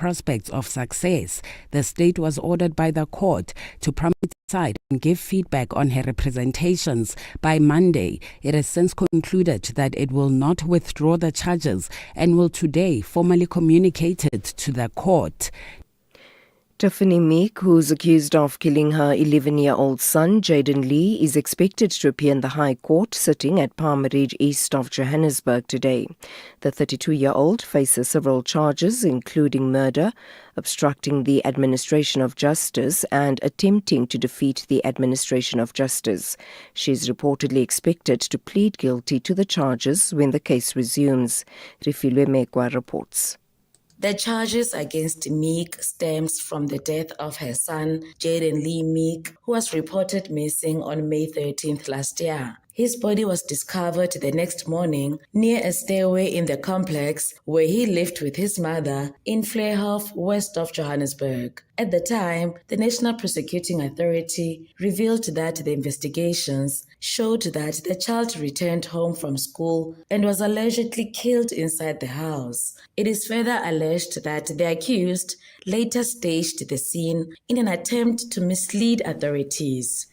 prospects of success. The state was ordered by the court to promise its side and give feedback on her representations by Monday. It has since concluded that it will not withdraw the charges and will today formally communicate it to the court. Tiffany Meek, who's accused of killing her 11-year-old son, Jaden Lee, is expected to appear in the High Court sitting at Palmer Ridge east of Johannesburg today. The 32-year-old faces several charges, including murder, obstructing the administration of justice, and attempting to defeat the administration of justice. She is reportedly expected to plead guilty to the charges when the case resumes. Rifilwe Mekwa reports. The charges against Meek stems from the death of her son, Jaden Lee Meek, who was reported missing on May 13th last year. His body was discovered the next morning near a stairway in the complex where he lived with his mother in Vliehof, west of Johannesburg. At the time, the National Prosecuting Authority revealed that the investigations showed that the child returned home from school and was allegedly killed inside the house. It is further alleged that the accused later staged the scene in an attempt to mislead authorities.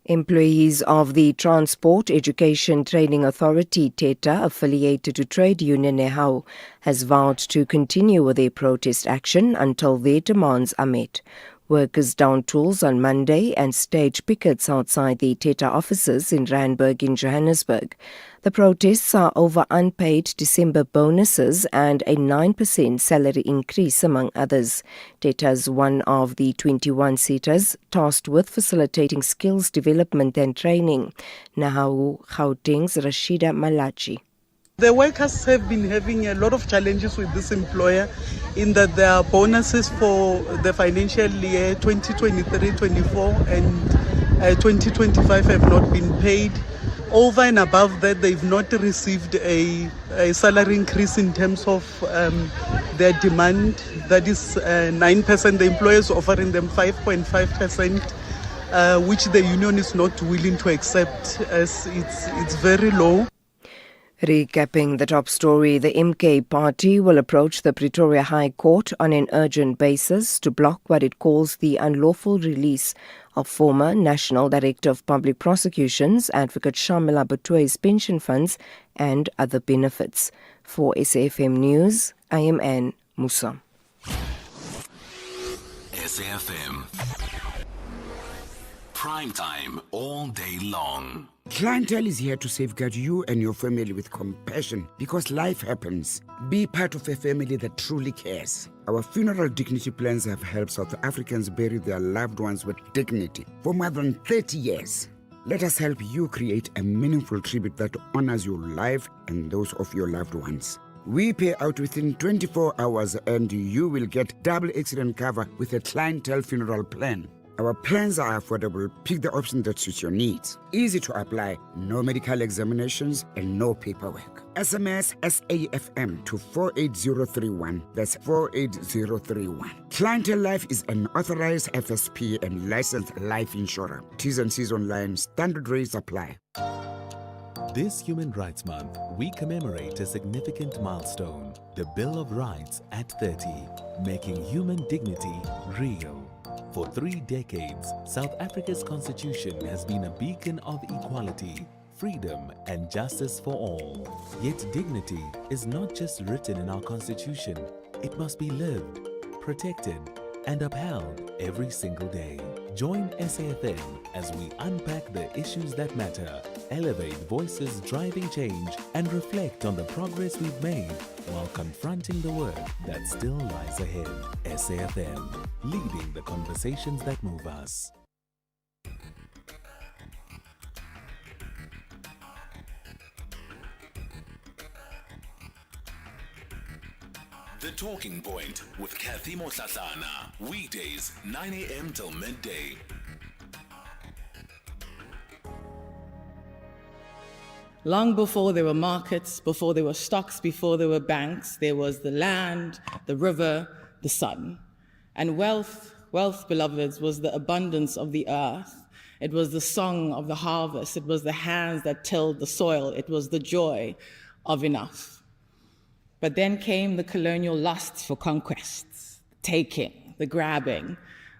Employees of the Transport Education Training Authority, TETA, affiliated to trade union NEHAU, has vowed to continue with their protest action until their demands are met. Workers downed tools on Monday and staged pickets outside the TETA offices in Randburg in Johannesburg. The protests are over unpaid December bonuses and a 9% salary increase, among others. TETA is one of the 21 SETAs tasked with facilitating skills development and training. NEHAU Gauteng's Rashida Malachi. The workers have been having a lot of challenges with this employer in that their bonuses for the financial year 2023-24 and 2025 have not been paid. Over and above that, they've not received a salary increase in terms of their demand. That is 9%. The employer is offering them 5.5%, which the union is not willing to accept as it's very low. Recapping the top story, the MK party will approach the Pretoria High Court on an urgent basis to block what it calls the unlawful release of former National Director of Public Prosecutions, Advocate Shamila Batue's pension funds and other benefits. For SAFM News, I am Anne Musa. SAFM. Prime time all day long. Clientele is here to safeguard you and your family with compassion because life happens. Be part of a family that truly cares. Our funeral dignity plans have helped South Africans bury their loved ones with dignity for more than 30 years. Let us help you create a meaningful tribute that honors your life and those of your loved ones. We pay out within 24 hours and you will get double accident cover with a clientele funeral plan. Our plans are affordable. Pick the option that suits your needs. Easy to apply, no medical examinations and no paperwork. SMS SAFM to 48031. That's 48031. Clientele Life is an authorized FSP and licensed life insurer. T's and C's online. Standard rates apply. This Human Rights Month, we commemorate a significant milestone, the Bill of Rights at 30, making human dignity real. For 3 decades, South Africa's constitution has been a beacon of equality, freedom and justice for all. Yet dignity is not just written in our constitution. It must be lived, protected and upheld every single day. Join SAFM as we unpack the issues that matter, elevate voices driving change, and reflect on the progress we've made while confronting the work that still lies ahead. SAFM, leading the conversations that move us. The Talking Point with Cathy Mohlahlana. Weekdays, 9 a.m. till midday. Long before there were markets, before there were stocks, before there were banks, there was the land, the river, the sun. And wealth, beloveds, was the abundance of the earth. It was the song of the harvest. It was the hands that tilled the soil. It was the joy of enough. But then came the colonial lust for conquests, taking, the grabbing.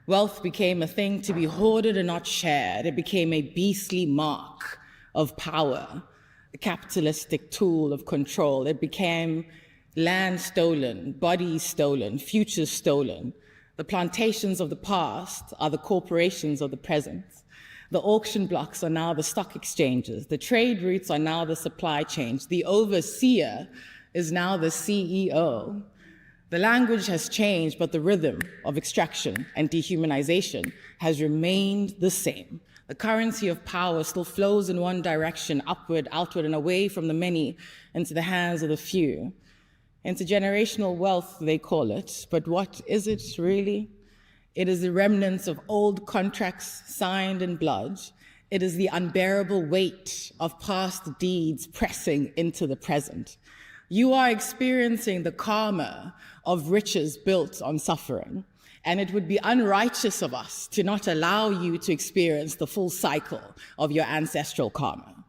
Wealth became a thing to be hoarded and not shared. It became a beastly mark of power, a capitalistic tool of control. It became land stolen, bodies stolen, futures stolen. The plantations of the past are the corporations of the present. The auction blocks are now the stock exchanges. The trade routes are now the supply chains. The overseer is now the CEO. The language has changed, but the rhythm of extraction and dehumanization has remained the same. The currency of power still flows in one direction, upward, outward, and away from the many into the hands of the few. Intergenerational wealth, they call it, but what is it really? It is the remnants of old contracts signed in blood. It is the unbearable weight of past deeds pressing into the present. You are experiencing the karma of riches built on suffering, and it would be unrighteous of us to not allow you to experience the full cycle of your ancestral karma.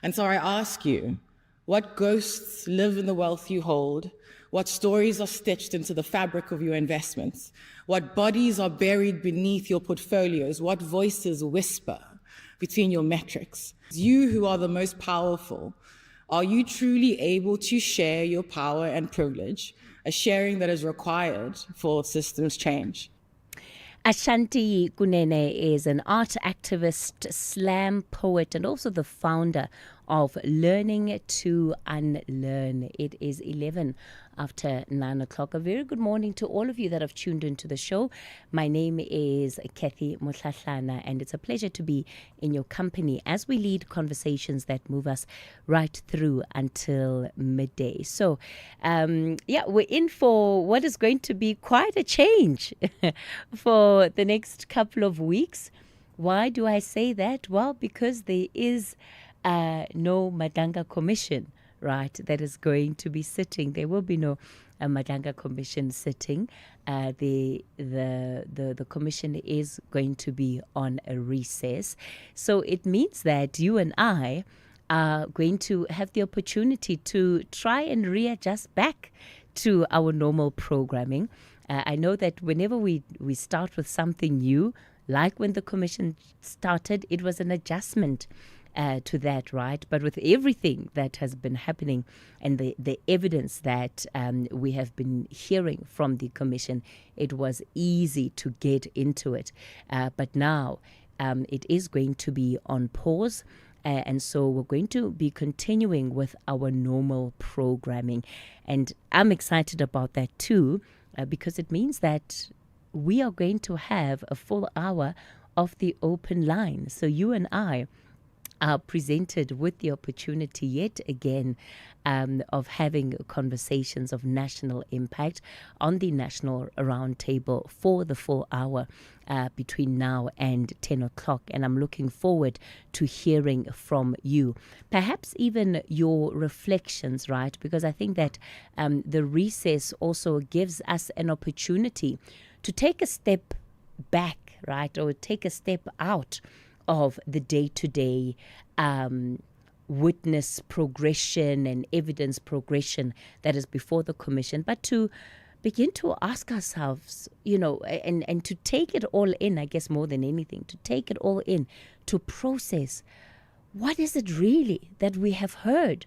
And so I ask you, what ghosts live in the wealth you hold? What stories are stitched into the fabric of your investments? What bodies are buried beneath your portfolios? What voices whisper between your metrics? You who are the most powerful, are you truly able to share your power and privilege, a sharing that is required for systems change? Ashanti Kunene is an art activist, slam poet, and also the founder of Learning to Unlearn. It is 11 after 9 o'clock. A very good morning to all of you that have tuned into the show. My name is Cathy Mohlahlana, and it's a pleasure to be in your company as we lead conversations that move us right through until midday. So, we're in for what is going to be quite a change for the next couple of weeks. Why do I say that? Well, because there is no Madlanga Commission, right, that is going to be sitting. There will be no Madlanga Commission sitting. The commission is going to be on a recess. So it means that you and I are going to have the opportunity to try and readjust back to our normal programming. I know that whenever we start with something new, like when the commission started, it was an adjustment to that, right? But with everything that has been happening and the evidence that we have been hearing from the commission, it was easy to get into it. But now it is going to be on pause. And so we're going to be continuing with our normal programming. And I'm excited about that too, because it means that we are going to have a full hour of the open line. So you and I are presented with the opportunity yet again of having conversations of national impact on the National Roundtable for the full hour between now and 10 o'clock. And I'm looking forward to hearing from you. Perhaps even your reflections, right? Because I think that the recess also gives us an opportunity to take a step back, right? Or take a step out of the day-to-day witness progression and evidence progression that is before the commission, but to begin to ask ourselves, and to take it all in, I guess more than anything, to take it all in, to process what is it really that we have heard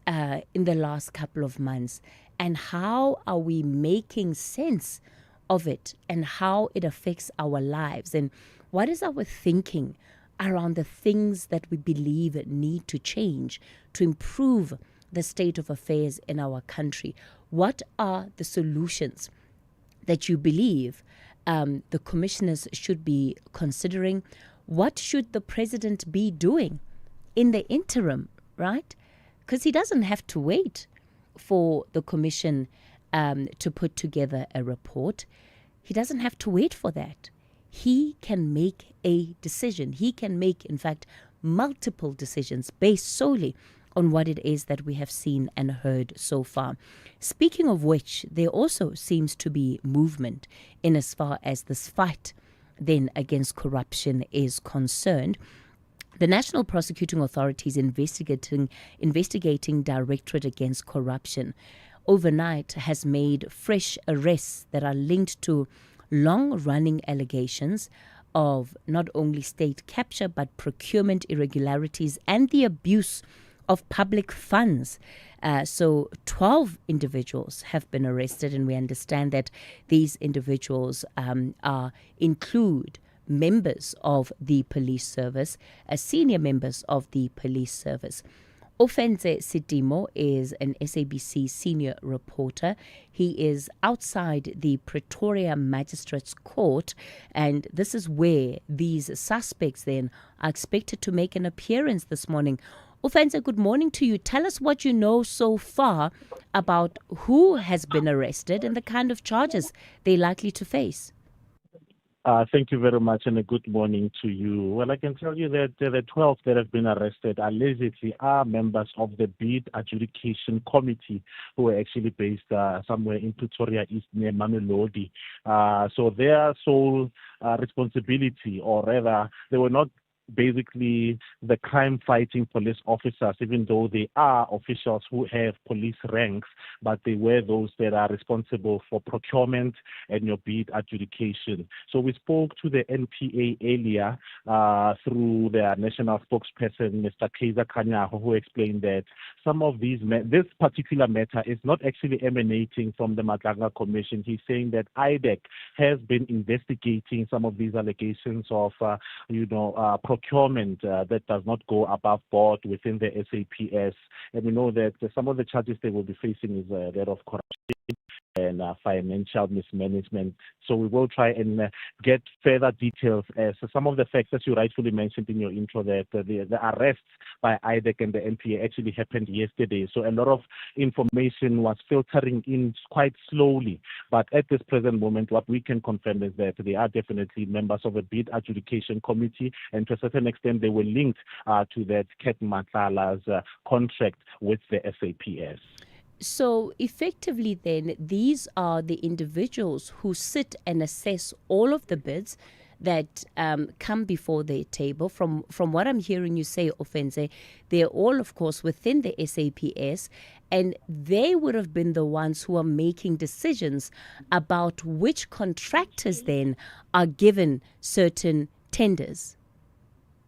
in the last couple of months, and how are we making sense of it, and how it affects our lives, and what is our thinking around the things that we believe need to change to improve the state of affairs in our country. What are the solutions that you believe the commissioners should be considering? What should the president be doing in the interim, right? Because he doesn't have to wait for the commission to put together a report. He doesn't have to wait for that. He can make a decision. He can make, in fact, multiple decisions based solely on what it is that we have seen and heard so far. Speaking of which, there also seems to be movement in as far as this fight then against corruption is concerned. The National Prosecuting Authority's investigating Directorate Against Corruption overnight has made fresh arrests that are linked to long-running allegations of not only state capture but procurement irregularities and the abuse of public funds. So 12 individuals have been arrested, and we understand that these individuals include members of the police service, senior members of the police service. Ofense Sitimo is an SABC senior reporter. He is outside the Pretoria Magistrates Court, and this is where these suspects then are expected to make an appearance this morning. Ofense, good morning to you. Tell us what you know so far about who has been arrested and the kind of charges they're likely to face. Thank you very much, and a good morning to you. Well, I can tell you that the 12 that have been arrested allegedly are members of the bid adjudication committee who are actually based somewhere in Pretoria East near Mamelodi. So their sole responsibility, or rather, they were not basically the crime-fighting police officers, even though they are officials who have police ranks, but they were those that are responsible for procurement and your bid adjudication. So we spoke to the NPA earlier through their national spokesperson, Mr. Kaiser Kanyaho, who explained that some of these, this particular matter is not actually emanating from the Madlanga Commission. He's saying that IDEC has been investigating some of these allegations of, procurement that does not go above board within the SAPS. And we know that some of the charges they will be facing is that of corruption and financial mismanagement. So we will try and get further details as some of the facts that you rightfully mentioned in your intro, that the arrests by IDEC and the NPA actually happened yesterday. So a lot of information was filtering in quite slowly. But at this present moment, what we can confirm is that they are definitely members of a bid adjudication committee, and to a certain extent, they were linked to that Cathy Mohlahlana's contract with the SAPS. So effectively then, these are the individuals who sit and assess all of the bids that come before their table. From what I'm hearing you say, Ofense, they're all, of course, within the SAPS, and they would have been the ones who are making decisions about which contractors then are given certain tenders.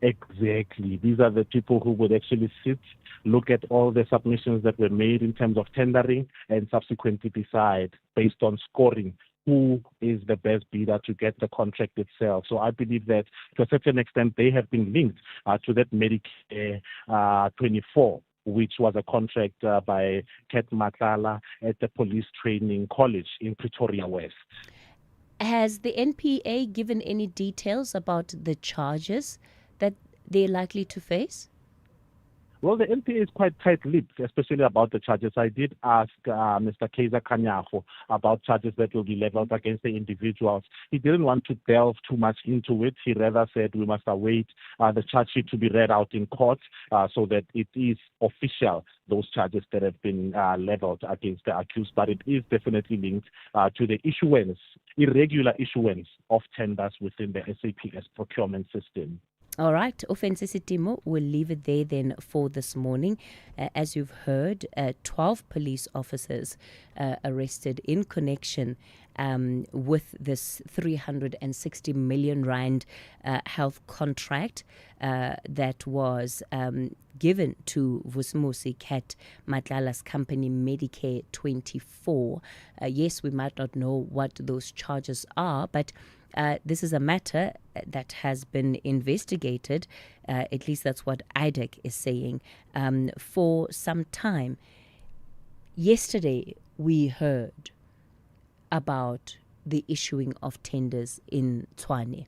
Exactly. These are the people who would actually sit, look at all the submissions that were made in terms of tendering, and subsequently decide based on scoring who is the best bidder to get the contract itself. So I believe that to a certain extent they have been linked to that Medicare 24, which was a contract by Cathy Mohlahlana at the Police Training College in Pretoria West. Has the NPA given any details about the charges that they're likely to face? Well, the NPA is quite tight-lipped, especially about the charges. I did ask Mr. Kaiser Kanyaho about charges that will be leveled against the individuals. He didn't want to delve too much into it. He rather said we must await the charge sheet to be read out in court so that it is official, those charges that have been leveled against the accused. But it is definitely linked to the irregular issuance of tenders within the SAPS procurement system. All right, Ofense Sitimo, we'll leave it there then for this morning. As you've heard, 12 police officers arrested in connection with this 360 million rand health contract that was given to Vusumusi Cathy Mohlahlana's company Medicare 24. Yes, we might not know what those charges are, but this is a matter that has been investigated, at least that's what IDEC is saying, for some time. Yesterday, we heard about the issuing of tenders in Tshwane,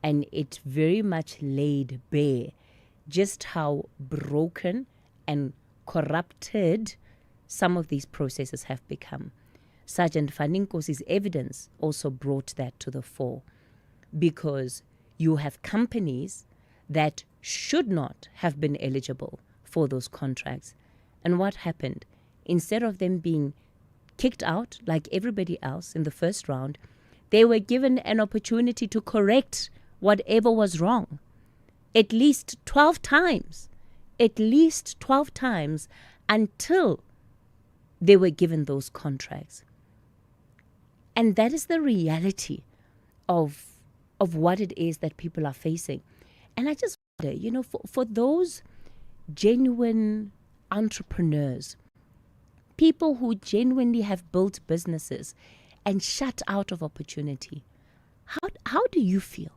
and it very much laid bare just how broken and corrupted some of these processes have become. Sergeant Faninkosi's evidence also brought that to the fore, because you have companies that should not have been eligible for those contracts. And what happened? Instead of them being kicked out like everybody else in the first round, they were given an opportunity to correct whatever was wrong. At least 12 times. Until they were given those contracts. And that is the reality of what it is that people are facing. And I just wonder, for those genuine entrepreneurs, people who genuinely have built businesses and shut out of opportunity, how do you feel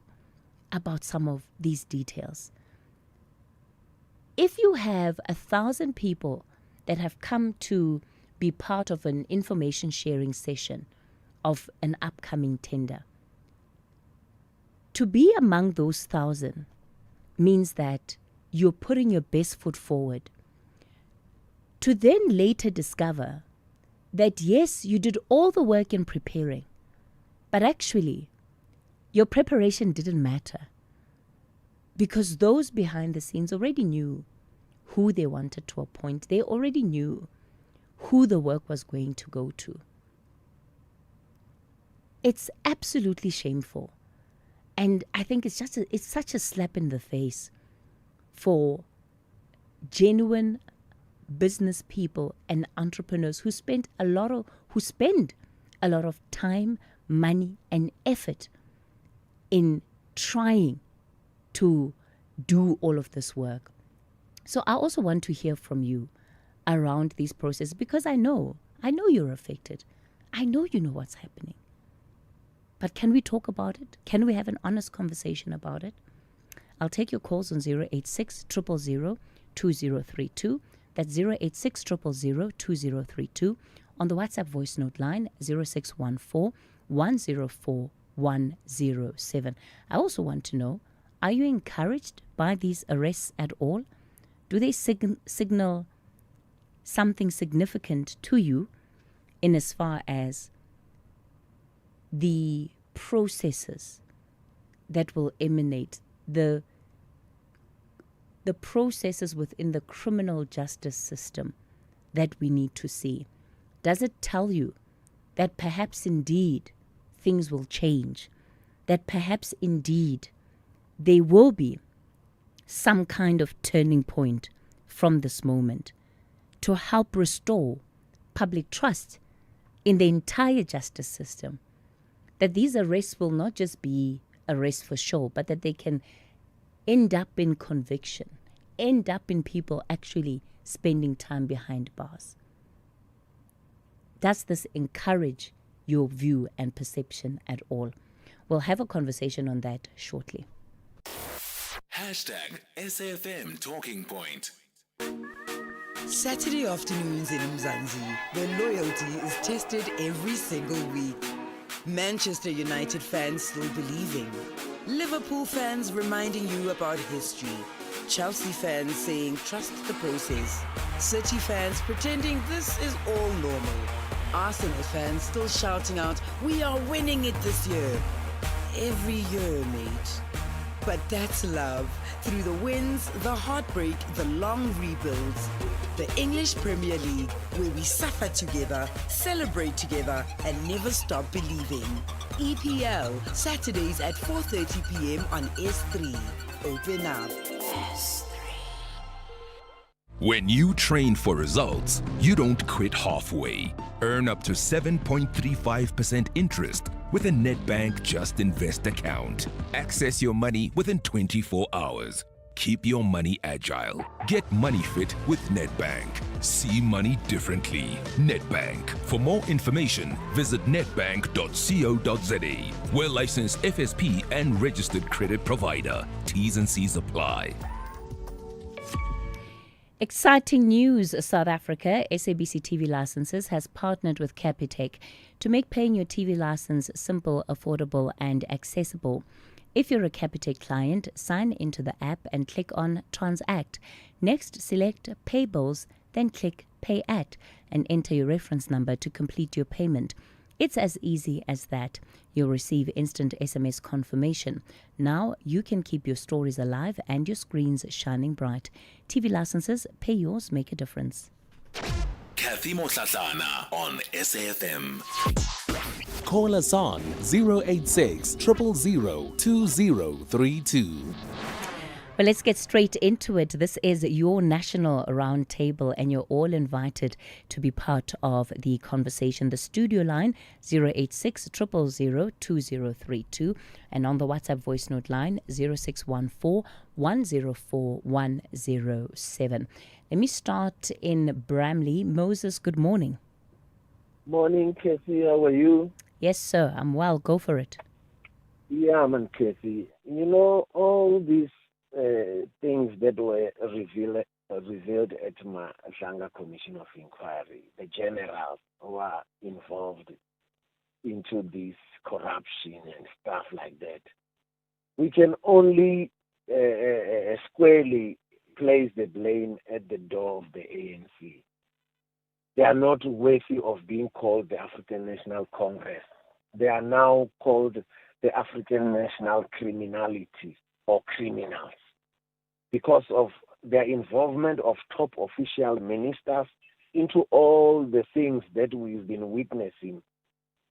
about some of these details? If you have 1,000 people that have come to be part of an information sharing session of an upcoming tender, to be among those 1,000 means that you're putting your best foot forward. To then later discover that yes, you did all the work in preparing, but actually your preparation didn't matter because those behind the scenes already knew who they wanted to appoint. They already knew who the work was going to go to. It's absolutely shameful. And I think it's such a slap in the face for genuine business people and entrepreneurs who spend a lot of time, money, and effort in trying to do all of this work. So I also want to hear from you around these processes because I know you're affected. I know you know what's happening. But can we talk about it? Can we have an honest conversation about it? I'll take your calls on 086 000 2032. That's 086 000 2032. On the WhatsApp voice note line, 0614 104 107. I also want to know, are you encouraged by these arrests at all? Do they signal something significant to you in as far as the processes that will emanate, the processes within the criminal justice system that we need to see? Does it tell you that perhaps indeed things will change, that perhaps indeed there will be some kind of turning point from this moment to help restore public trust in the entire justice system? That these arrests will not just be arrests for show, but that they can end up in conviction, end up in people actually spending time behind bars. Does this encourage your view and perception at all? We'll have a conversation on that shortly. #SAFM Talking Point. Saturday afternoons in Mzansi, where loyalty is tested every single week. Manchester United fans still believing. Liverpool fans reminding you about history. Chelsea fans saying trust the process. City fans pretending this is all normal. Arsenal fans still shouting out, we are winning it this year. Every year, mate. But that's love. Through the wins, the heartbreak, the long rebuilds. The English Premier League, where we suffer together, celebrate together, and never stop believing. EPL, Saturdays at 4:30 p.m. on S3. Open up. S3. When you train for results, you don't quit halfway. Earn up to 7.35% interest with a Nedbank Just Invest account. Access your money within 24 hours. Keep your money agile. Get money fit with Nedbank. See money differently. Nedbank. For more information, visit nedbank.co.za. We're licensed FSP and registered credit provider. T's and C's apply. Exciting news, South Africa. SABC TV Licenses has partnered with Capitec to make paying your TV license simple, affordable, and accessible. If you're a Capitec client, sign into the app and click on Transact. Next, select Pay Bills, then click Pay At and enter your reference number to complete your payment. It's as easy as that. You'll receive instant SMS confirmation. Now you can keep your stories alive and your screens shining bright. TV licenses, pay yours, make a difference. Cathy Mohlahlana on SAFM. Call us on 086 000 2032. But let's get straight into it. This is your national roundtable, and you're all invited to be part of the conversation. The studio line 086 000 2032, and on the WhatsApp voice note line 0614 104 107. Let me start in Bramley. Moses, good morning. Morning, Cathy. How are you? Yes, sir. I'm well. Go for it. Yeah, man, Cathy. You know, all these things that were revealed at Madlanga Commission of Inquiry, the generals who are involved into this corruption and stuff like that, we can only squarely place the blame at the door of the ANC. They are not worthy of being called the African National Congress. They are now called the African National Criminality or criminals because of their involvement of top official ministers into all the things that we've been witnessing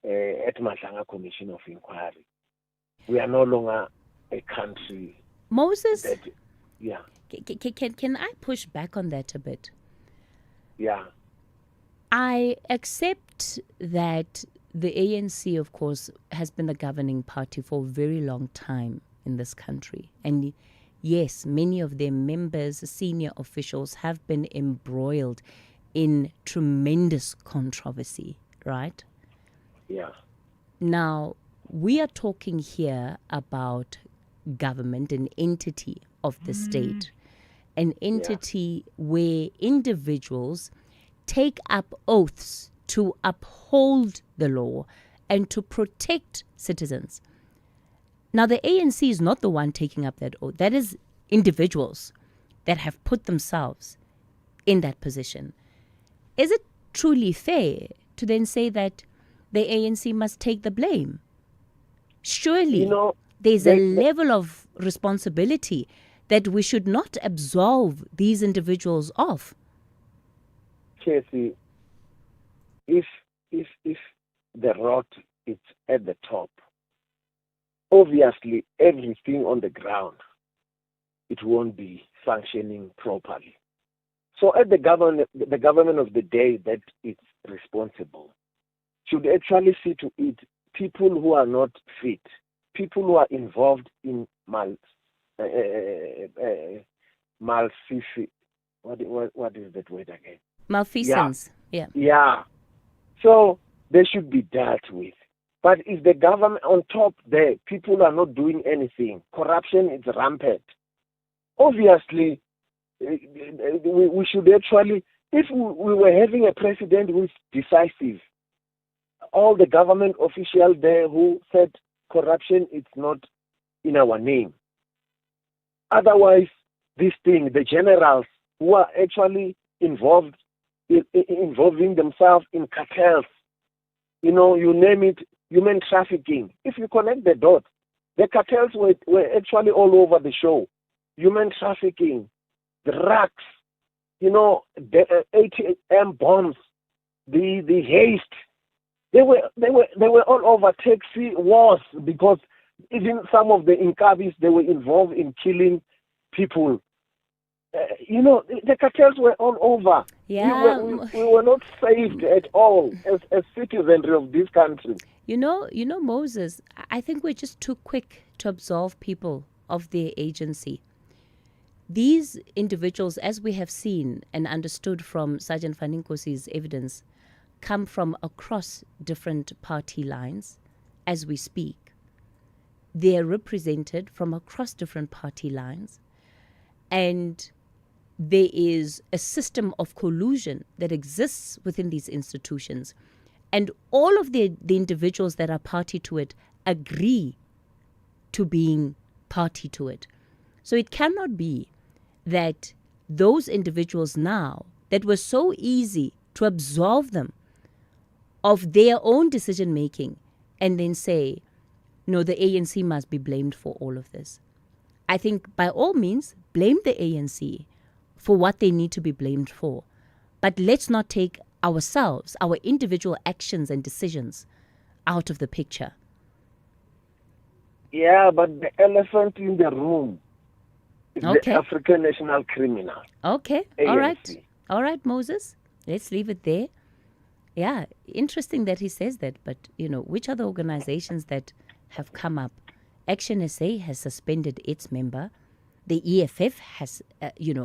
at Madlanga Commission of Inquiry. We are no longer a country. Moses, yeah. Can I push back on that a bit? Yeah. I accept that the ANC, of course, has been the governing party for a very long time in this country. And yes, many of their members, senior officials, have been embroiled in tremendous controversy, right? Yeah. Now, we are talking here about government, an entity of the state, an entity where individuals take up oaths to uphold the law and to protect citizens. Now, the ANC is not the one taking up that oath. That is individuals that have put themselves in that position. Is it truly fair to then say that the ANC must take the blame? Surely there's a level of responsibility that we should not absolve these individuals of. Cathy, if the rot is at the top, obviously everything on the ground, it won't be functioning properly. So at the government of the day that it's responsible should actually see to it people who are not fit, people who are involved in what is that word again? Malfeasance. Yeah. Yeah. So they should be dealt with. But if the government on top there, people are not doing anything, corruption is rampant. Obviously, we should actually, if we were having a president who is decisive, all the government officials there who said corruption is not in our name. Otherwise, this thing, the generals who are actually involving themselves in cartels, you name it, human trafficking. If you connect the dots, the cartels were actually all over the show. Human trafficking, drugs, the ATM bombs, the haste. They were all over taxi wars because even some of the Inkabis, they were involved in killing people. The cartels were all over. Yeah. We were not saved at all as citizens of this country. You know, Moses, I think we're just too quick to absolve people of their agency. These individuals, as we have seen and understood from Sergeant Faninkosi's evidence, come from across different party lines as we speak. They are represented from across different party lines. And there is a system of collusion that exists within these institutions. And all of the individuals that are party to it agree to being party to it. So it cannot be that those individuals now, that were so easy to absolve them of their own decision making and then say, no, the ANC must be blamed for all of this. I think by all means, blame the ANC for what they need to be blamed for. But let's not take ourselves, our individual actions and decisions out of the picture. Yeah, but the elephant in the room Okay. The African National Criminal. Okay. ANC. All right, Moses. Let's leave it there. Yeah, interesting that he says that, but which other organizations that have come up? Action SA has suspended its member. The EFF has,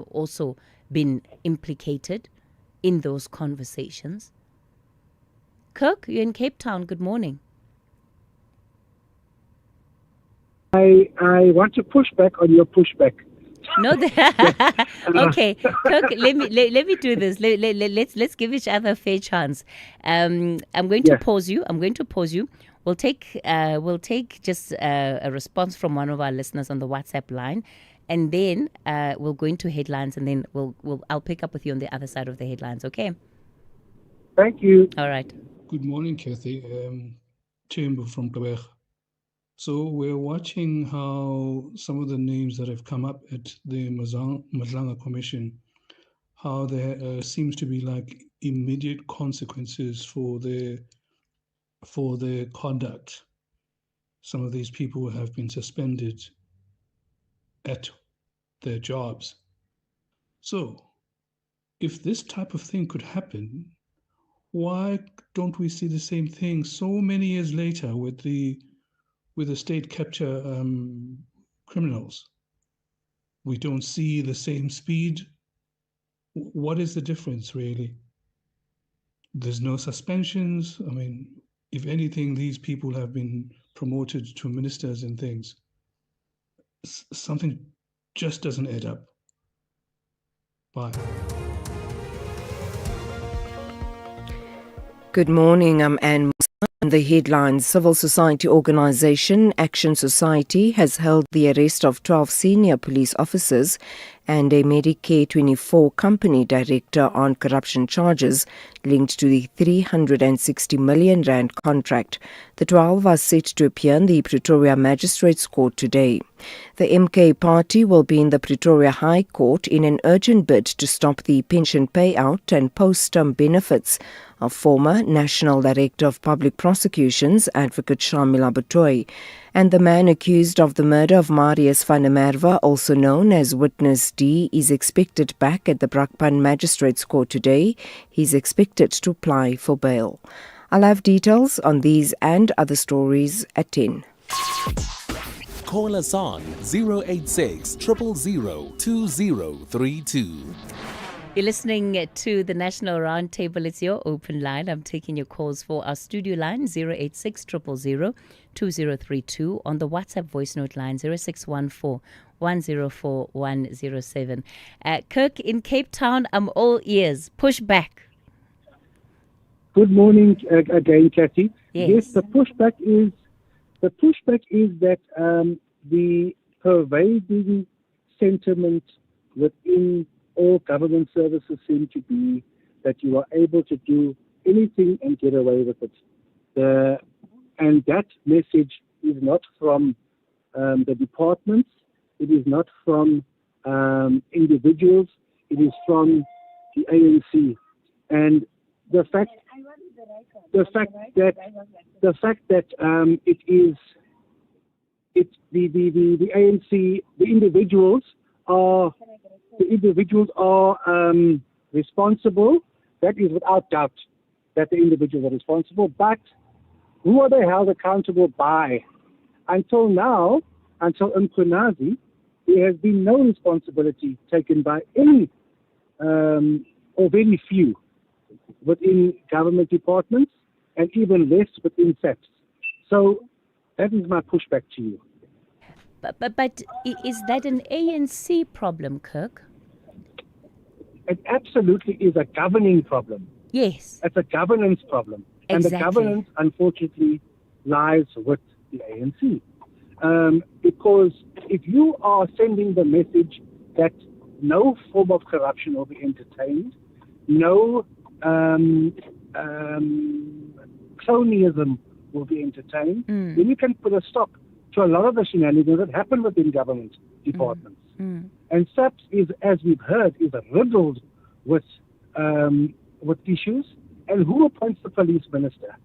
also been implicated in those conversations. Kirk, you're in Cape Town. Good morning. I want to push back on your pushback. No, okay, Kirk. Let me do this. Let's give each other a fair chance. I'm going to pause you. We'll take just a response from one of our listeners on the WhatsApp line, and then we'll go into headlines, and then I'll pick up with you on the other side of the headlines. Okay. Thank you. All right. Good morning, Cathy. Chamber from Quebec. So we're watching how some of the names that have come up at the Madlanga Commission, how there seems to be like immediate consequences for their conduct. Some of these people have been suspended at their jobs. So if this type of thing could happen, why don't we see the same thing so many years later with the state capture criminals? We don't see the same speed. What is the difference, really? There's no suspensions. I mean, if anything, these people have been promoted to ministers and things. Something just doesn't add up. Bye. Good morning, I'm Anne. The headlines: civil society organisation Action Society has held the arrest of 12 senior police officers and a Medicare 24 company director on corruption charges linked to the 360 million rand contract. The 12 are set to appear in the Pretoria Magistrates Court today. The MK party will be in the Pretoria High Court in an urgent bid to stop the pension payout and post-term benefits of former National Director of Public Prosecutions, Advocate Shamila Batoy, and the man accused of the murder of Marius van der Merwe, also known as Witness D, is expected back at the Brakpan Magistrates Court today. He's expected to apply for bail. I'll have details on these and other stories at 10. Call us on 086 000 2032. You're listening to the National Roundtable. It's your open line. I'm taking your calls for our studio line 086 000 2032, on the WhatsApp voice note line 0614 104 107. Kirk in Cape Town, I'm all ears. Push back. Good morning again, Cathy. Yes, the pushback is that the pervading sentiment within all government services seem to be that you are able to do anything and get away with it. And that message is not from the departments, it is not from individuals, it is from the ANC. And the fact that the ANC, the individuals are responsible. That is without doubt that the individuals are responsible. But who are they held accountable by? Until now, until Mkunazi, there has been no responsibility taken by any or very few within government departments, and even less within SAPS. So that is my pushback to you. But is that an ANC problem, Kirk? It absolutely is a governing problem. Yes. It's a governance problem. Exactly. And the governance, unfortunately, lies with the ANC. Because if you are sending the message that no form of corruption will be entertained, no cronyism will be entertained, then you can put a stop to a lot of the shenanigans that happen within government departments. And SAPS is, as we've heard, is riddled with issues. And who appoints the police minister?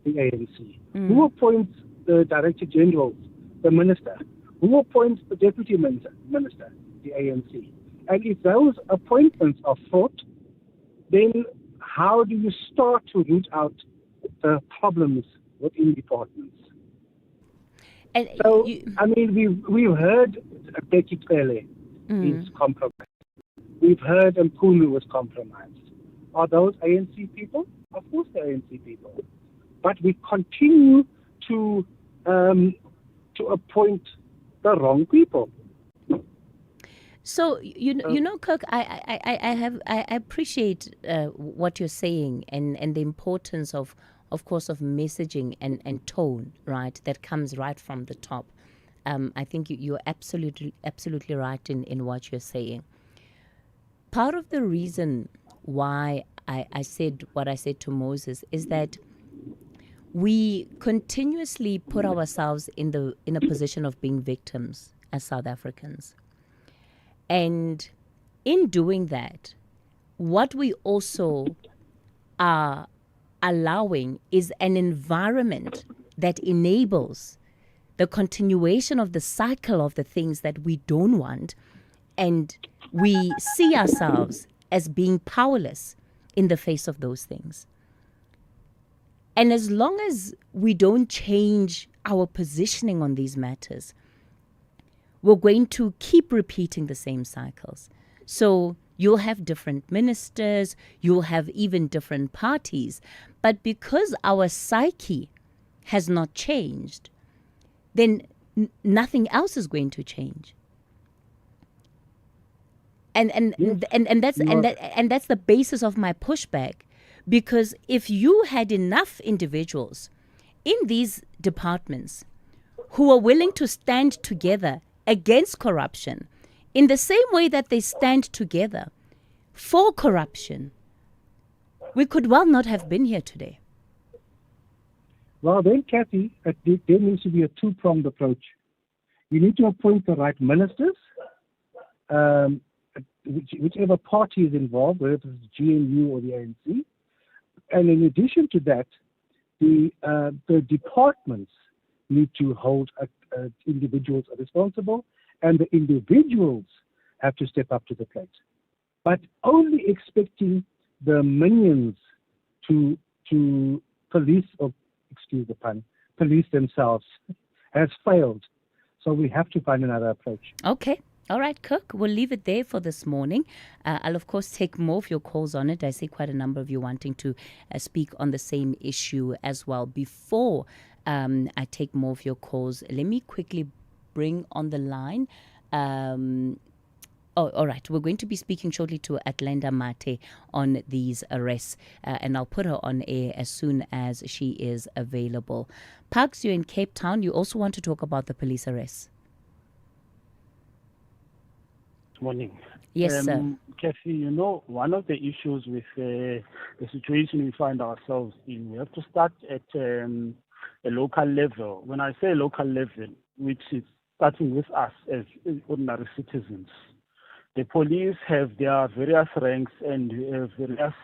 The ANC. Who appoints the director general? The minister. Who appoints the deputy minister? the ANC. And if those appointments are fraught, then how do you start to root out the problems within departments? And so, we've heard Becky Pele is compromised. We've heard Mkhulu was compromised. Are those ANC people? Of course they're ANC people. But we continue to appoint the wrong people. So you know, Kirk, I appreciate what you're saying and the importance of course, of messaging and tone, right? That comes right from the top. I think you're absolutely right in what you're saying. Part of the reason why I said what I said to Moses is that we continuously put ourselves in a position of being victims as South Africans. And in doing that, what we also are allowing is an environment that enables the continuation of the cycle of the things that we don't want, and we see ourselves as being powerless in the face of those things. And as long as we don't change our positioning on these matters, we're going to keep repeating the same cycles. So you'll have different ministers, you'll have even different parties. But because our psyche has not changed, then nothing else is going to change. And that's the basis of my pushback. Because if you had enough individuals in these departments who are willing to stand together against corruption in the same way that they stand together for corruption, we could well not have been here today. Well, then, Cathy, there needs to be a two-pronged approach. You need to appoint the right ministers, whichever party is involved, whether it's GNU or the ANC. And in addition to that, the departments need to hold individuals responsible, and the individuals have to step up to the plate. But only expecting the minions to police, or excuse the pun, police themselves has failed. So we have to find another approach. Okay. All right, Kirk, we'll leave it there for this morning. I'll, of course, take more of your calls on it. I see quite a number of you wanting to speak on the same issue as well. Before I take more of your calls, let me quickly bring on the line. All right. We're going to be speaking shortly to Atlanta Mate on these arrests, and I'll put her on air as soon as she is available. Parks, you're in Cape Town. You also want to talk about the police arrests. Morning. Yes, sir. Cathy, one of the issues with the situation we find ourselves in, we have to start at a local level. When I say local level, which is starting with us as ordinary citizens, the police have their various ranks and various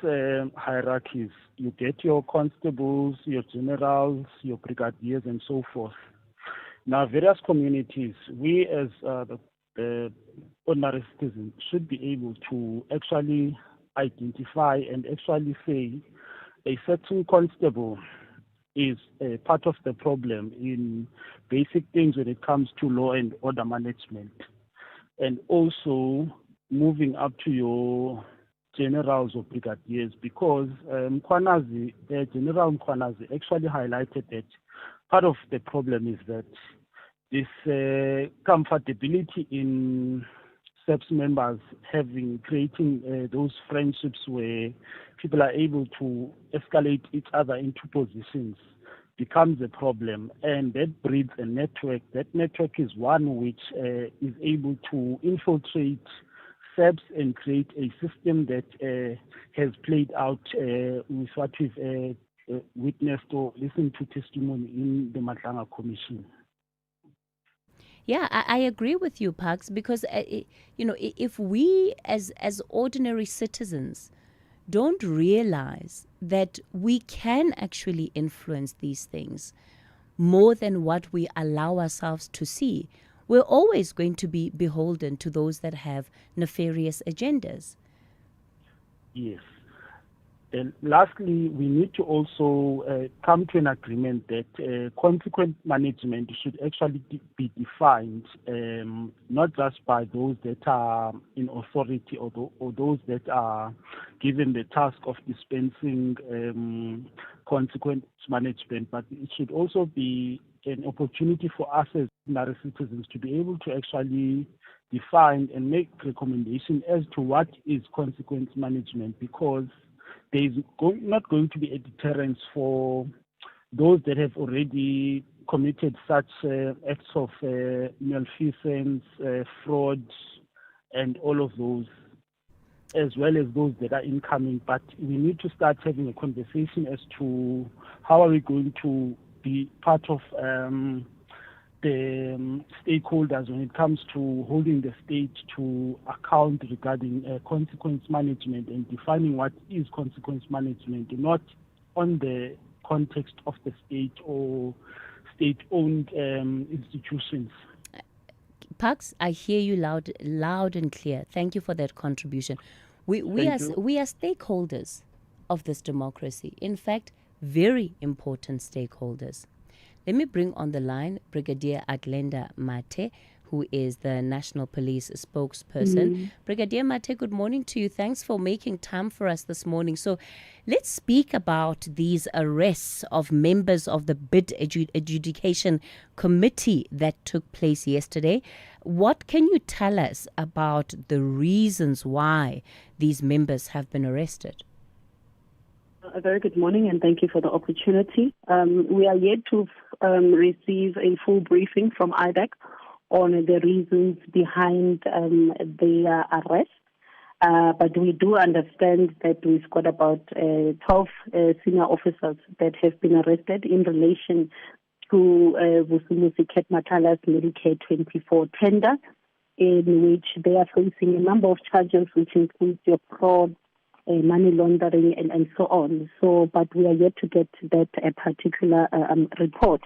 hierarchies. You get your constables, your generals, your brigadiers, and so forth. Now, various communities, we as the ordinary citizens should be able to actually identify and actually say a certain constable is a part of the problem in basic things when it comes to law and order management. And also moving up to your generals or brigadiers, because General Mkhwanazi actually highlighted that part of the problem is that this comfortability in SAPS members creating those friendships where people are able to escalate each other into positions becomes a problem, and that breeds a network. That network is one which is able to infiltrate SAPS and create a system that has played out with what we've witnessed or listened to testimony in the Madlanga Commission. Yeah, I agree with you, Parks, because, if we as ordinary citizens don't realize that we can actually influence these things more than what we allow ourselves to see, we're always going to be beholden to those that have nefarious agendas. Yes. And lastly, we need to also come to an agreement that consequent management should actually be defined not just by those that are in authority or those that are given the task of dispensing consequent management, but it should also be an opportunity for us as ordinary citizens to be able to actually define and make recommendations as to what is consequent management, because there is not going to be a deterrence for those that have already committed such acts of malfeasance, fraud, and all of those, as well as those that are incoming. But we need to start having a conversation as to how are we going to be part of the stakeholders when it comes to holding the state to account regarding consequence management and defining what is consequence management, not on the context of the state or state-owned institutions. Pax, I hear you loud and clear. Thank you for that contribution. We are stakeholders of this democracy. In fact, very important stakeholders. Let me bring on the line Brigadier Adlenda Mate, who is the National Police spokesperson. Brigadier Mate, good morning to you. Thanks for making time for us this morning. So let's speak about these arrests of members of the bid adjudication committee that took place yesterday. What can you tell us about the reasons why these members have been arrested? A very good morning, and thank you for the opportunity. We are yet to receive a full briefing from IDEC on the reasons behind their arrest. But we do understand that we've got about 12 senior officers that have been arrested in relation to Vusumuzi Cathy Medicare 24 tender, in which they are facing a number of charges, which includes your fraud, money laundering, and so on. So, but we are yet to get that particular report.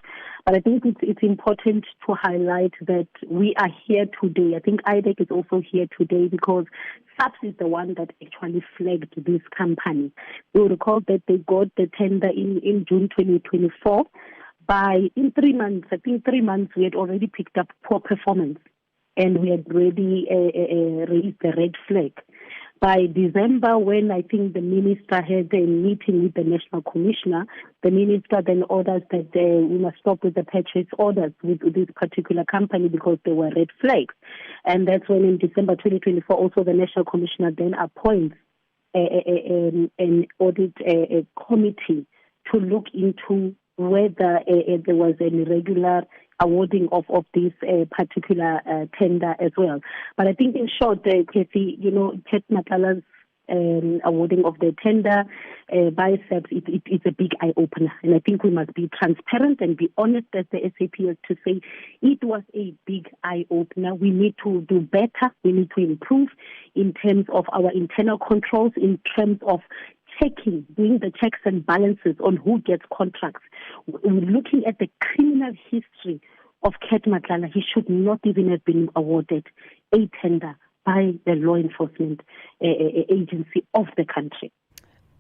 But I think it's important to highlight that we are here today. I think IDEC is also here today because SAPS is the one that actually flagged this company. You'll recall that they got the tender in June 2024. In 3 months, I think 3 months, we had already picked up poor performance, and we had already raised the red flag. By December, when I think the minister had a meeting with the National Commissioner, the minister then orders that we must stop with the purchase orders with this particular company because they were red flags. And that's when in December 2024, also the National Commissioner then appoints an audit committee to look into whether there was an irregular awarding of this particular tender as well. But I think in short, Cathy, Cathy Mohlahlana's awarding of the tender by SAPS, it's a big eye-opener. And I think we must be transparent and be honest as the SAPS to say it was a big eye-opener. We need to do better. We need to improve in terms of our internal controls, in terms of doing the checks and balances on who gets contracts. Looking at the criminal history of Cathy Mohlahlana, he should not even have been awarded a tender by the law enforcement agency of the country.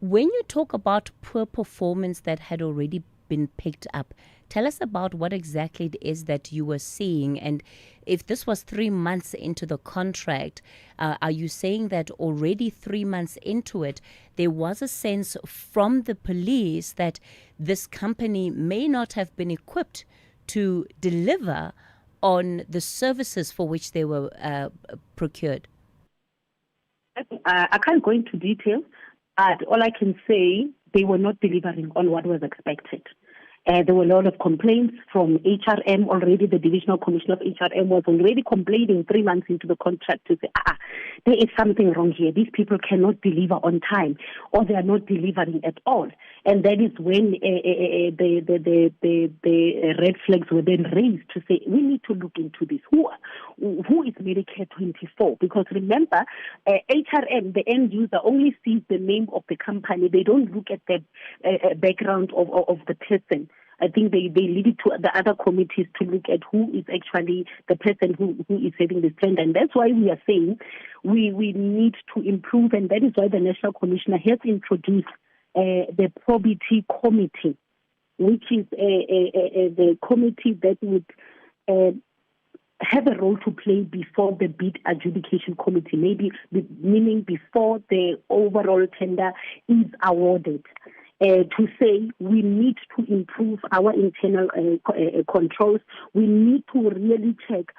When you talk about poor performance that had already been picked up, tell us about what exactly it is that you were seeing. And if this was 3 months into the contract, are you saying that already 3 months into it, there was a sense from the police that this company may not have been equipped to deliver on the services for which they were procured? I can't go into detail, but all I can say, they were not delivering on what was expected. There were a lot of complaints from HRM already. The Divisional Commissioner of HRM was already complaining 3 months into the contract to say, there is something wrong here. These people cannot deliver on time, or they are not delivering at all. And that is when the red flags were then raised to say, we need to look into this. Who is Medicare 24? Because remember, HRM, the end user, only sees the name of the company. They don't look at the background of the person. I think they leave it to the other committees to look at who is actually the person who is having this tender. And that's why we are saying we need to improve, and that is why the National Commissioner has introduced the Probity Committee, which is the committee that would have a role to play before the bid adjudication committee, meaning before the overall tender is awarded, to say we need to improve our internal controls. We need to really check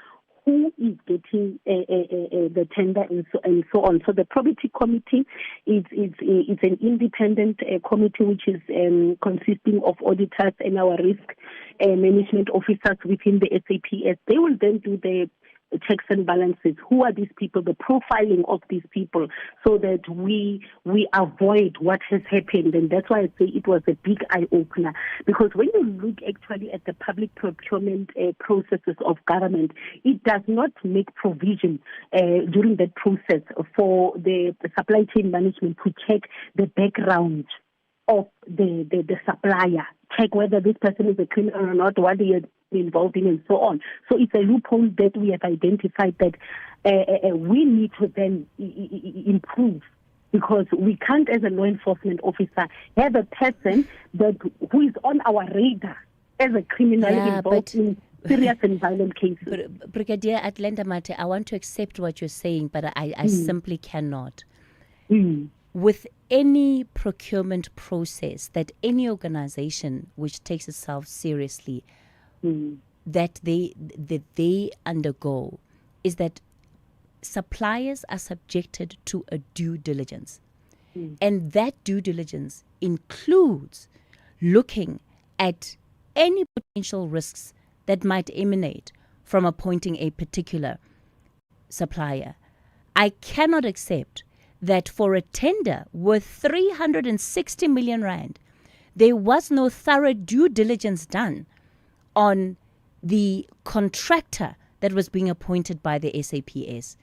who is getting the tender and so on. So the Probity Committee is an independent committee which is consisting of auditors and our risk management officers within the SAPS. They will then do the checks and balances. Who are these people? The profiling of these people, so that we avoid what has happened. And that's why I say it was a big eye opener. Because when you look actually at the public procurement processes of government, it does not make provision during that process for the supply chain management to check the background of the supplier, check whether this person is a criminal or not, what they are involved in, and so on. So it's a loophole that we have identified that we need to then improve, because we can't, as a law enforcement officer, have a person who is on our radar as a criminal involved in serious and violent cases. Brigadier Atlanta Mate, I want to accept what you're saying, but I simply cannot. With any procurement process that any organization which takes itself seriously that they undergo, is that suppliers are subjected to a due diligence. And that due diligence includes looking at any potential risks that might emanate from appointing a particular supplier. I cannot accept that for a tender worth 360 million rand, there was no thorough due diligence done on the contractor that was being appointed by the SAPS.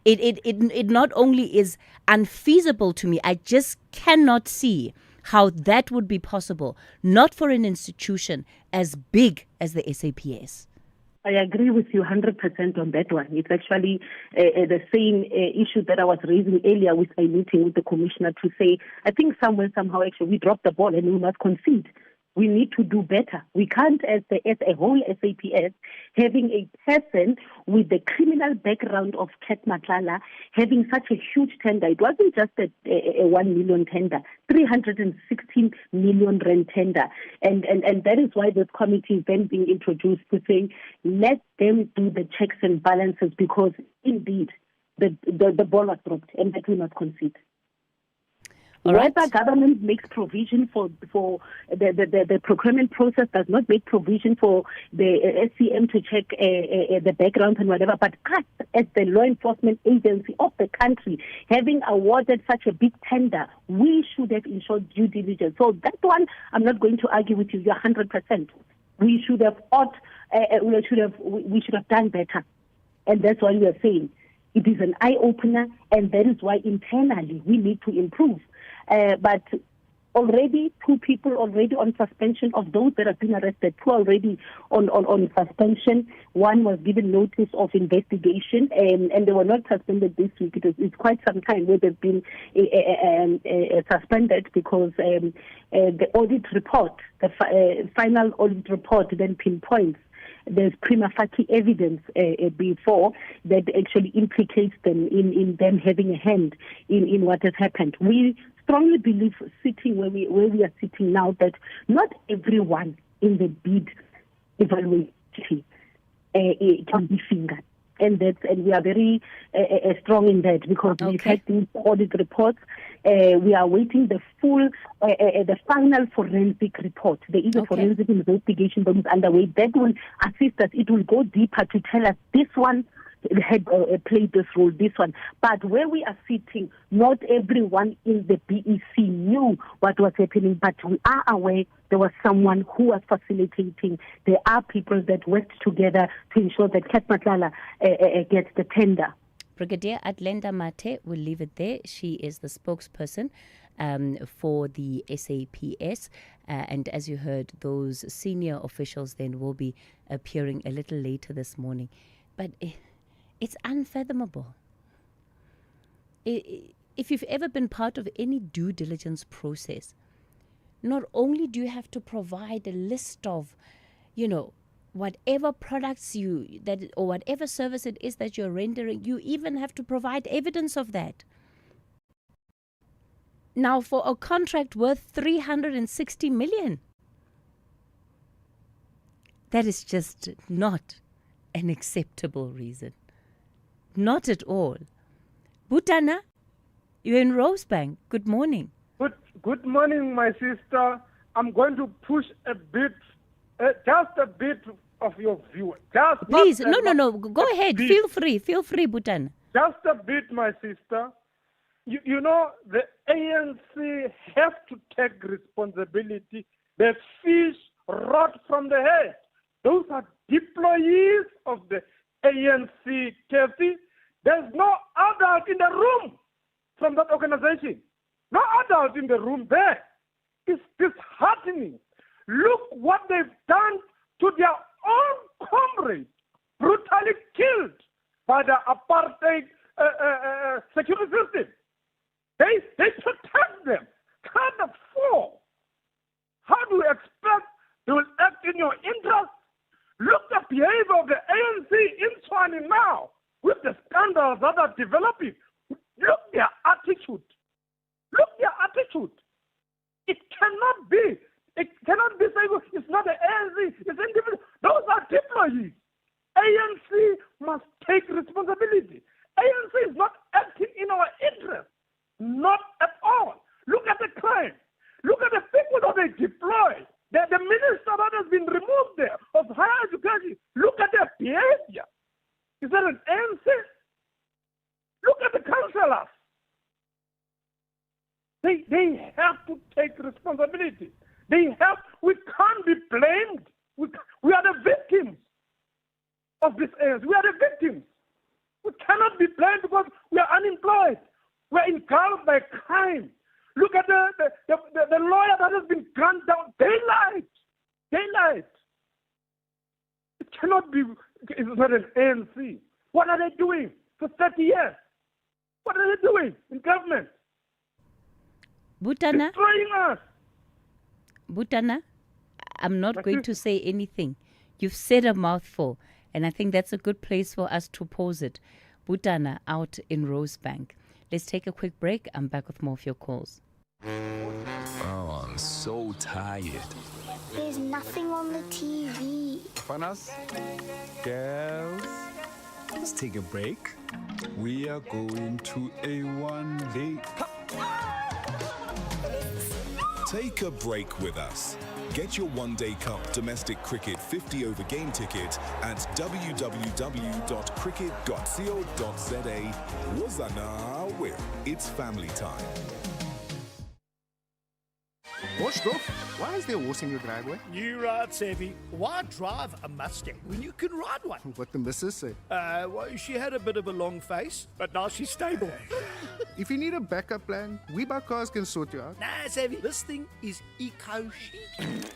It not only is unfeasible to me, I just cannot see how that would be possible, not for an institution as big as the SAPS. I agree with you 100% on that one. It's actually the same issue that I was raising earlier with my meeting with the commissioner, to say, I think somehow actually we dropped the ball and we must concede. We need to do better. We can't, as a whole SAPS, having a person with the criminal background of Cathy Mohlahlana having such a huge tender. It wasn't just a 1 million tender, 316 million rand tender. And that is why this committee is then being introduced, to say, let them do the checks and balances, because indeed the ball was dropped and that will not concede. Whether government makes provision for the procurement process, does not make provision for the SCM to check the background and whatever, but us as the law enforcement agency of the country, having awarded such a big tender, we should have ensured due diligence. So that one, I'm not going to argue with you. You're 100%. We should have we should have done better, and that's why we are saying it is an eye opener, and that is why internally we need to improve. But already 2 people already on suspension of those that have been arrested, 2 already on suspension. 1 was given notice of investigation, and they were not suspended this week. It's quite some time where they've been suspended, because the audit report, the final audit report, then pinpoints there's prima facie evidence before that actually implicates them in them having a hand in what has happened. We strongly believe, sitting where we are sitting now, that not everyone in the bid evaluation can be fingered. And we are very strong in that, because we've had these audit reports. We are waiting the final forensic report. There is a forensic investigation that is underway that will assist us. It will go deeper to tell us this one had played this role, this one. But where we are sitting, not everyone in the BEC knew what was happening, but we are aware there was someone who was facilitating. There are people that worked together to ensure that Cathy Mohlahlana gets the tender. Brigadier Atlanta Mate, we'll leave it there. She is the spokesperson for the SAPS. And as you heard, those senior officials then will be appearing a little later this morning. But it's unfathomable. If you've ever been part of any due diligence process, not only do you have to provide a list of, whatever products or whatever service it is that you're rendering, you even have to provide evidence of that. Now, for a contract worth 360 million, that is just not an acceptable reason. Not at all. Butana, you're in Rosebank. Good morning. Good morning, my sister. I'm going to push a bit, just a bit of your view. Please, no. Go ahead. Feel free, Butana. Just a bit, my sister. You know, the ANC have to take responsibility. The fish rot from the head. Those are employees of the ANC, Cathy. There's no adult in the room from that organization. No adult in the room there. It's disheartening. Look what they've done to their own comrades, brutally killed by the apartheid security system. They protect them. Kind of fool. How do you expect they will act in your interest? Look at the behavior of the ANC in Tswane now with the scandals that are developing. Look their attitude. It cannot be. It cannot be saying it's not the ANC. It's individual. Those are employees. ANC must take responsibility. ANC is not acting in our interest. Not at all. Look at the crime. Look at the people that they deploy. The minister that has been removed there of higher education. Look at their behavior. Is that an ANC? Look at the councillors. They have to take responsibility. We can't be blamed. We are the victims of this ANC. We are the victims. We cannot be blamed because we are unemployed. We're engulfed by crime. Look at the lawyer that has been gunned down. Daylight. It cannot be. It's not an ANC. What are they doing for 30 years? What are they doing in government? Butana? Destroying us. Butana, I'm not going to say anything. You've said a mouthful, and I think that's a good place for us to pause it. Butana out in Rosebank. Let's take a quick break. I'm back with more of your calls. Oh, I'm so tired. There's nothing on the TV. Fanas, girls, let's take a break. We are going to A1 Lake. Take a break with us. Get your One Day Cup domestic cricket 50 over game ticket at www.cricket.co.za. Wazana win. It's family time. Bushgrove, why is there a horse in your driveway? You right, Savvy. Why drive a Mustang when you can ride one? What the missus say? Well, she had a bit of a long face, but now she's stable. If you need a backup plan, We Buy Cars can sort you out. Nah, Savvy, this thing is eco-chic.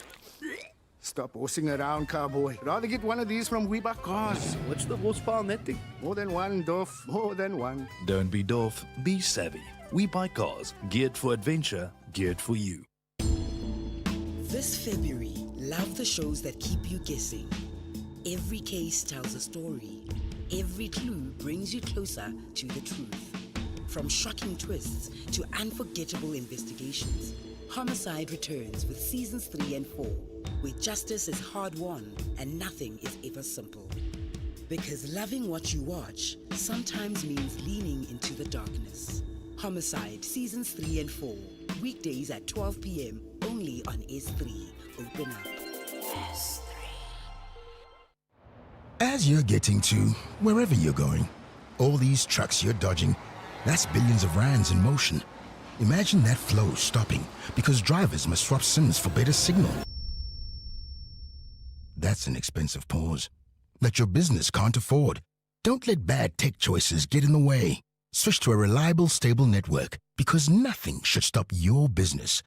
Stop horsing around, cowboy. Rather get one of these from We Buy Cars. What's the horsepower on that thing? More than one, Doff. More than one. Don't be Doff, be savvy. We Buy Cars, geared for adventure, geared for you. This February, love the shows that keep you guessing. Every case tells a story. Every clue brings you closer to the truth. From shocking twists to unforgettable investigations, Homicide returns with seasons 3 and 4, where justice is hard-won and nothing is ever simple. Because loving what you watch sometimes means leaning into the darkness. Homicide seasons 3 and 4, weekdays at 12 p.m. only on S3. Open up. S3. As you're getting to wherever you're going, all these trucks you're dodging, that's billions of rands in motion. Imagine that flow stopping because drivers must swap SIMs for better signal. That's an expensive pause that your business can't afford. Don't let bad tech choices get in the way. Switch to a reliable, stable network. because nothing should stop your business.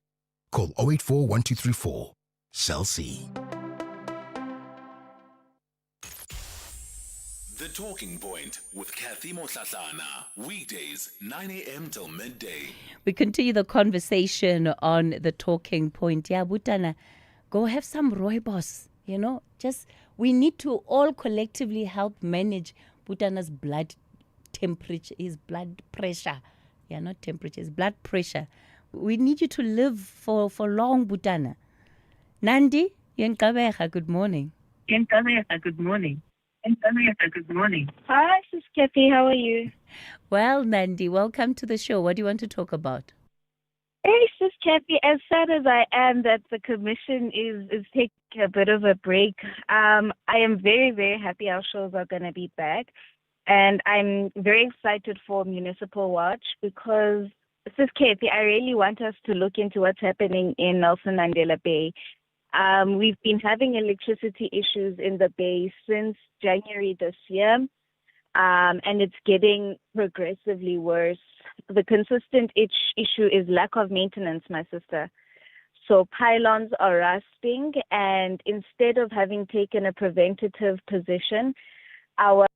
Call 084 1234. Cell C. The Talking Point with Cathy Mohlahlana. Weekdays, 9 a.m. till midday. We continue the conversation on the talking point. Yeah, Butana, go have some rooibos. We need to all collectively help manage Butana's blood temperature, his blood pressure. Yeah, not temperature, his blood pressure. We need you to live for long, Butana. Nandi, Yenkabeha, good morning. Good morning. Hi, Sis Cathy. How are you? Well, Nandi, welcome to the show. What do you want to talk about? Hey, Sis Cathy. As sad as I am that the commission is taking a bit of a break, I am very, very happy our shows are going to be back. And I'm very excited for Municipal Watch because, Sis Cathy, I really want us to look into what's happening in Nelson Mandela Bay. We've been having electricity issues in the Bay since January this year, and it's getting progressively worse. The consistent issue is lack of maintenance, my sister. So pylons are rusting, and instead of having taken a preventative position, our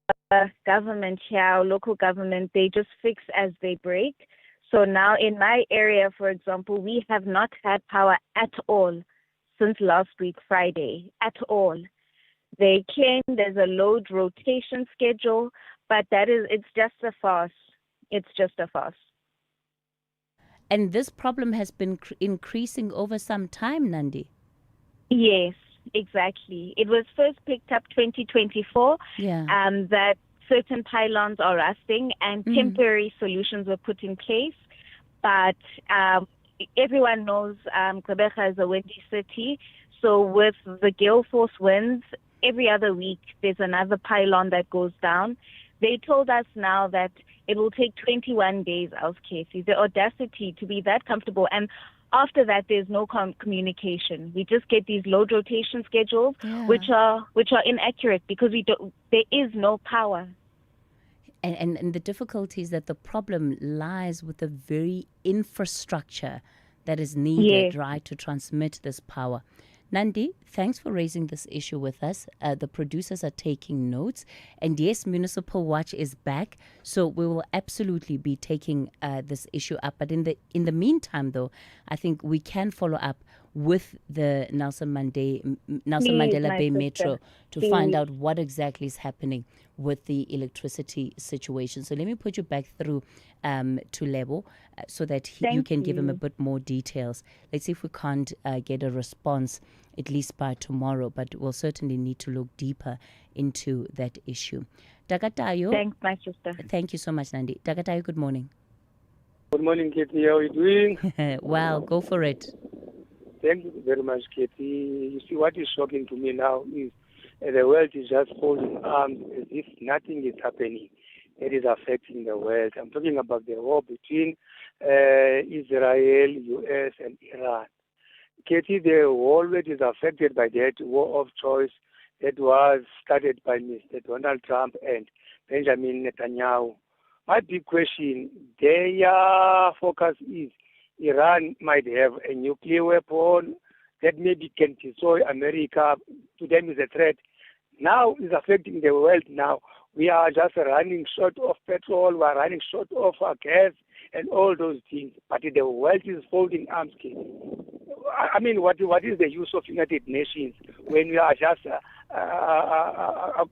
government here, our local government, they just fix as they break. So now in my area, for example, we have not had power at all since last week, Friday, at all. They claim there's a load rotation schedule, but it's just a farce. It's just a farce. And this problem has been increasing over some time, Nandi. Yes, exactly. It was first picked up 2024, that certain pylons are rusting and temporary solutions were put in place. But everyone knows Gqeberha is a windy city. So with the gale force winds, every other week there's another pylon that goes down. They told us now that it will take 21 days, Casey. The audacity to be that comfortable. And after that, there's no communication. We just get these load rotation schedules, which are inaccurate because there is no power. And the difficulty is that the problem lies with the very infrastructure that is needed, right, to transmit this power. Nandi, thanks for raising this issue with us. The producers are taking notes. And yes, Municipal Watch is back. So we will absolutely be taking this issue up. But in the meantime, though, I think we can follow up with the Nelson Mandela Bay Metro to find out what exactly is happening with the electricity situation. So let me put you back through to Lebo so that you can give him a bit more details. Let's see if we can't get a response at least by tomorrow, but we'll certainly need to look deeper into that issue. Takatayo. Thanks, my sister. Thank you so much, Nandi. Takatayo, good morning. Good morning, Cathy. How are you doing? Well, go for it. Thank you very much, Cathy. You see, what is shocking to me now is the world is just holding arms as if nothing is happening. It is affecting the world. I'm talking about the war between Israel, U.S., and Iran. Cathy, the whole world is affected by that war of choice that was started by Mr. Donald Trump and Benjamin Netanyahu. My big question, their focus is Iran might have a nuclear weapon that maybe can destroy America. To them is a threat. Now it's affecting the world now. We are just running short of petrol, we are running short of gas and all those things. But the world is folding arms. I mean, what is the use of United Nations when we are just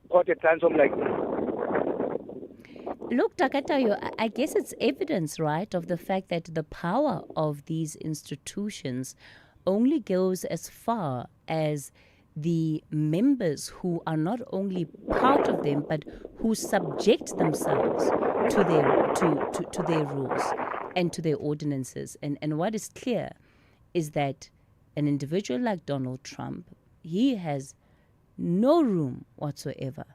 caught a ransom like this? Look, Takatayo, I guess it's evidence, right, of the fact that the power of these institutions only goes as far as the members who are not only part of them, but who subject themselves to their rules and to their ordinances. And what is clear is that an individual like Donald Trump, he has no room whatsoever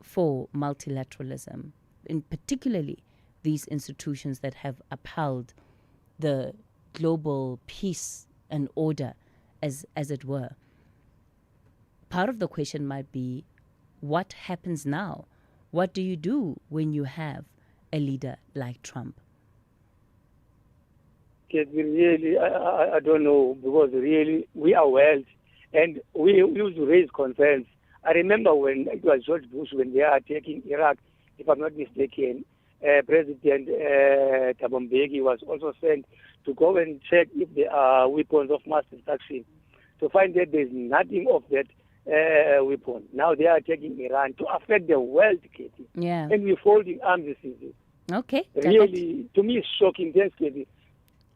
for multilateralism, in particularly these institutions that have upheld the global peace and order, as it were. Part of the question might be, what happens now? What do you do when you have a leader like Trump? Cathy, really, I don't know, because really we are wealth and we used to raise concerns. I remember when it was George Bush, when they are attacking Iraq, if I'm not mistaken, President Thabo Mbeki was also sent to go and check if there are weapons of mass destruction, to find that there's nothing of that weapon. Now they are attacking Iran to affect the world, Cathy. Yeah. And we're folding arms, this is it. Okay. Really, to me, it's shocking. Thanks, Cathy.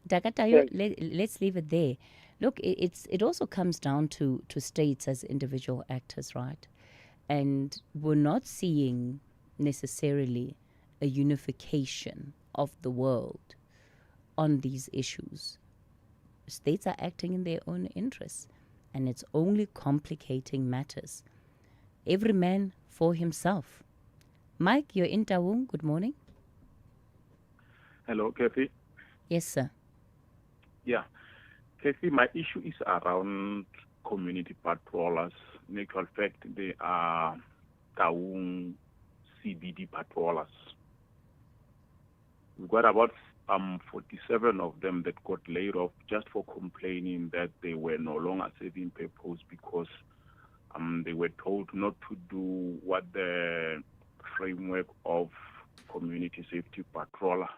Dakatayo, let's leave it there. Look, it also comes down to states as individual actors, right? And we're not seeing necessarily a unification of the world on these issues. States are acting in their own interests, and it's only complicating matters. Every man for himself. Mike, you're in Tawung. Good morning. Hello, Cathy. Yes, sir. Yeah. Cathy, my issue is around community patrollers. In actual fact, they are Taung CBD patrollers. We've got about 47 of them that got laid off just for complaining that they were no longer serving purpose because they were told not to do what the framework of community safety patroller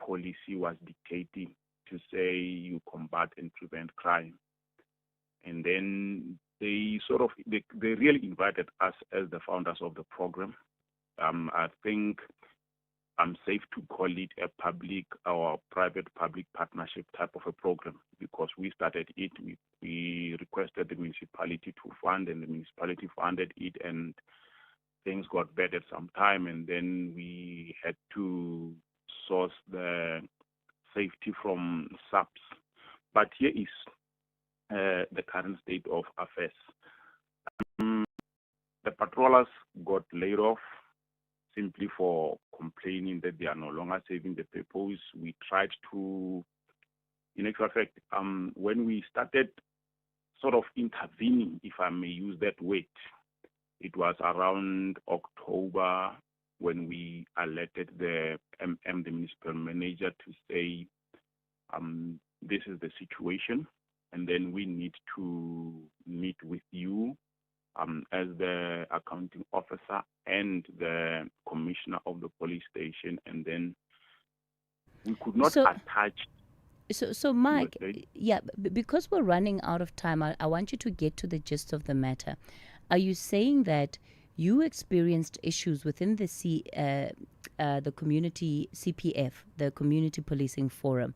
policy was dictating, to say you combat and prevent crime. And then they really invited us as the founders of the program. I think I'm safe to call it a public or private-public partnership type of a program, because we started it. We requested the municipality to fund, and the municipality funded it, and things got bad at some time, and then we had to source the safety from SAPS. But here is the current state of affairs. The patrollers got laid off simply for complaining that they are no longer serving the purpose. We tried to, in actual fact, when we started sort of intervening, if I may use that word, it was around October when we alerted the the municipal manager to say, this is the situation, and then we need to meet with you as the accounting officer and the commissioner of the police station, and then we could not attach. So Mike, yeah, because we're running out of time, I want you to get to the gist of the matter. Are you saying that you experienced issues within the community CPF, the Community Policing Forum,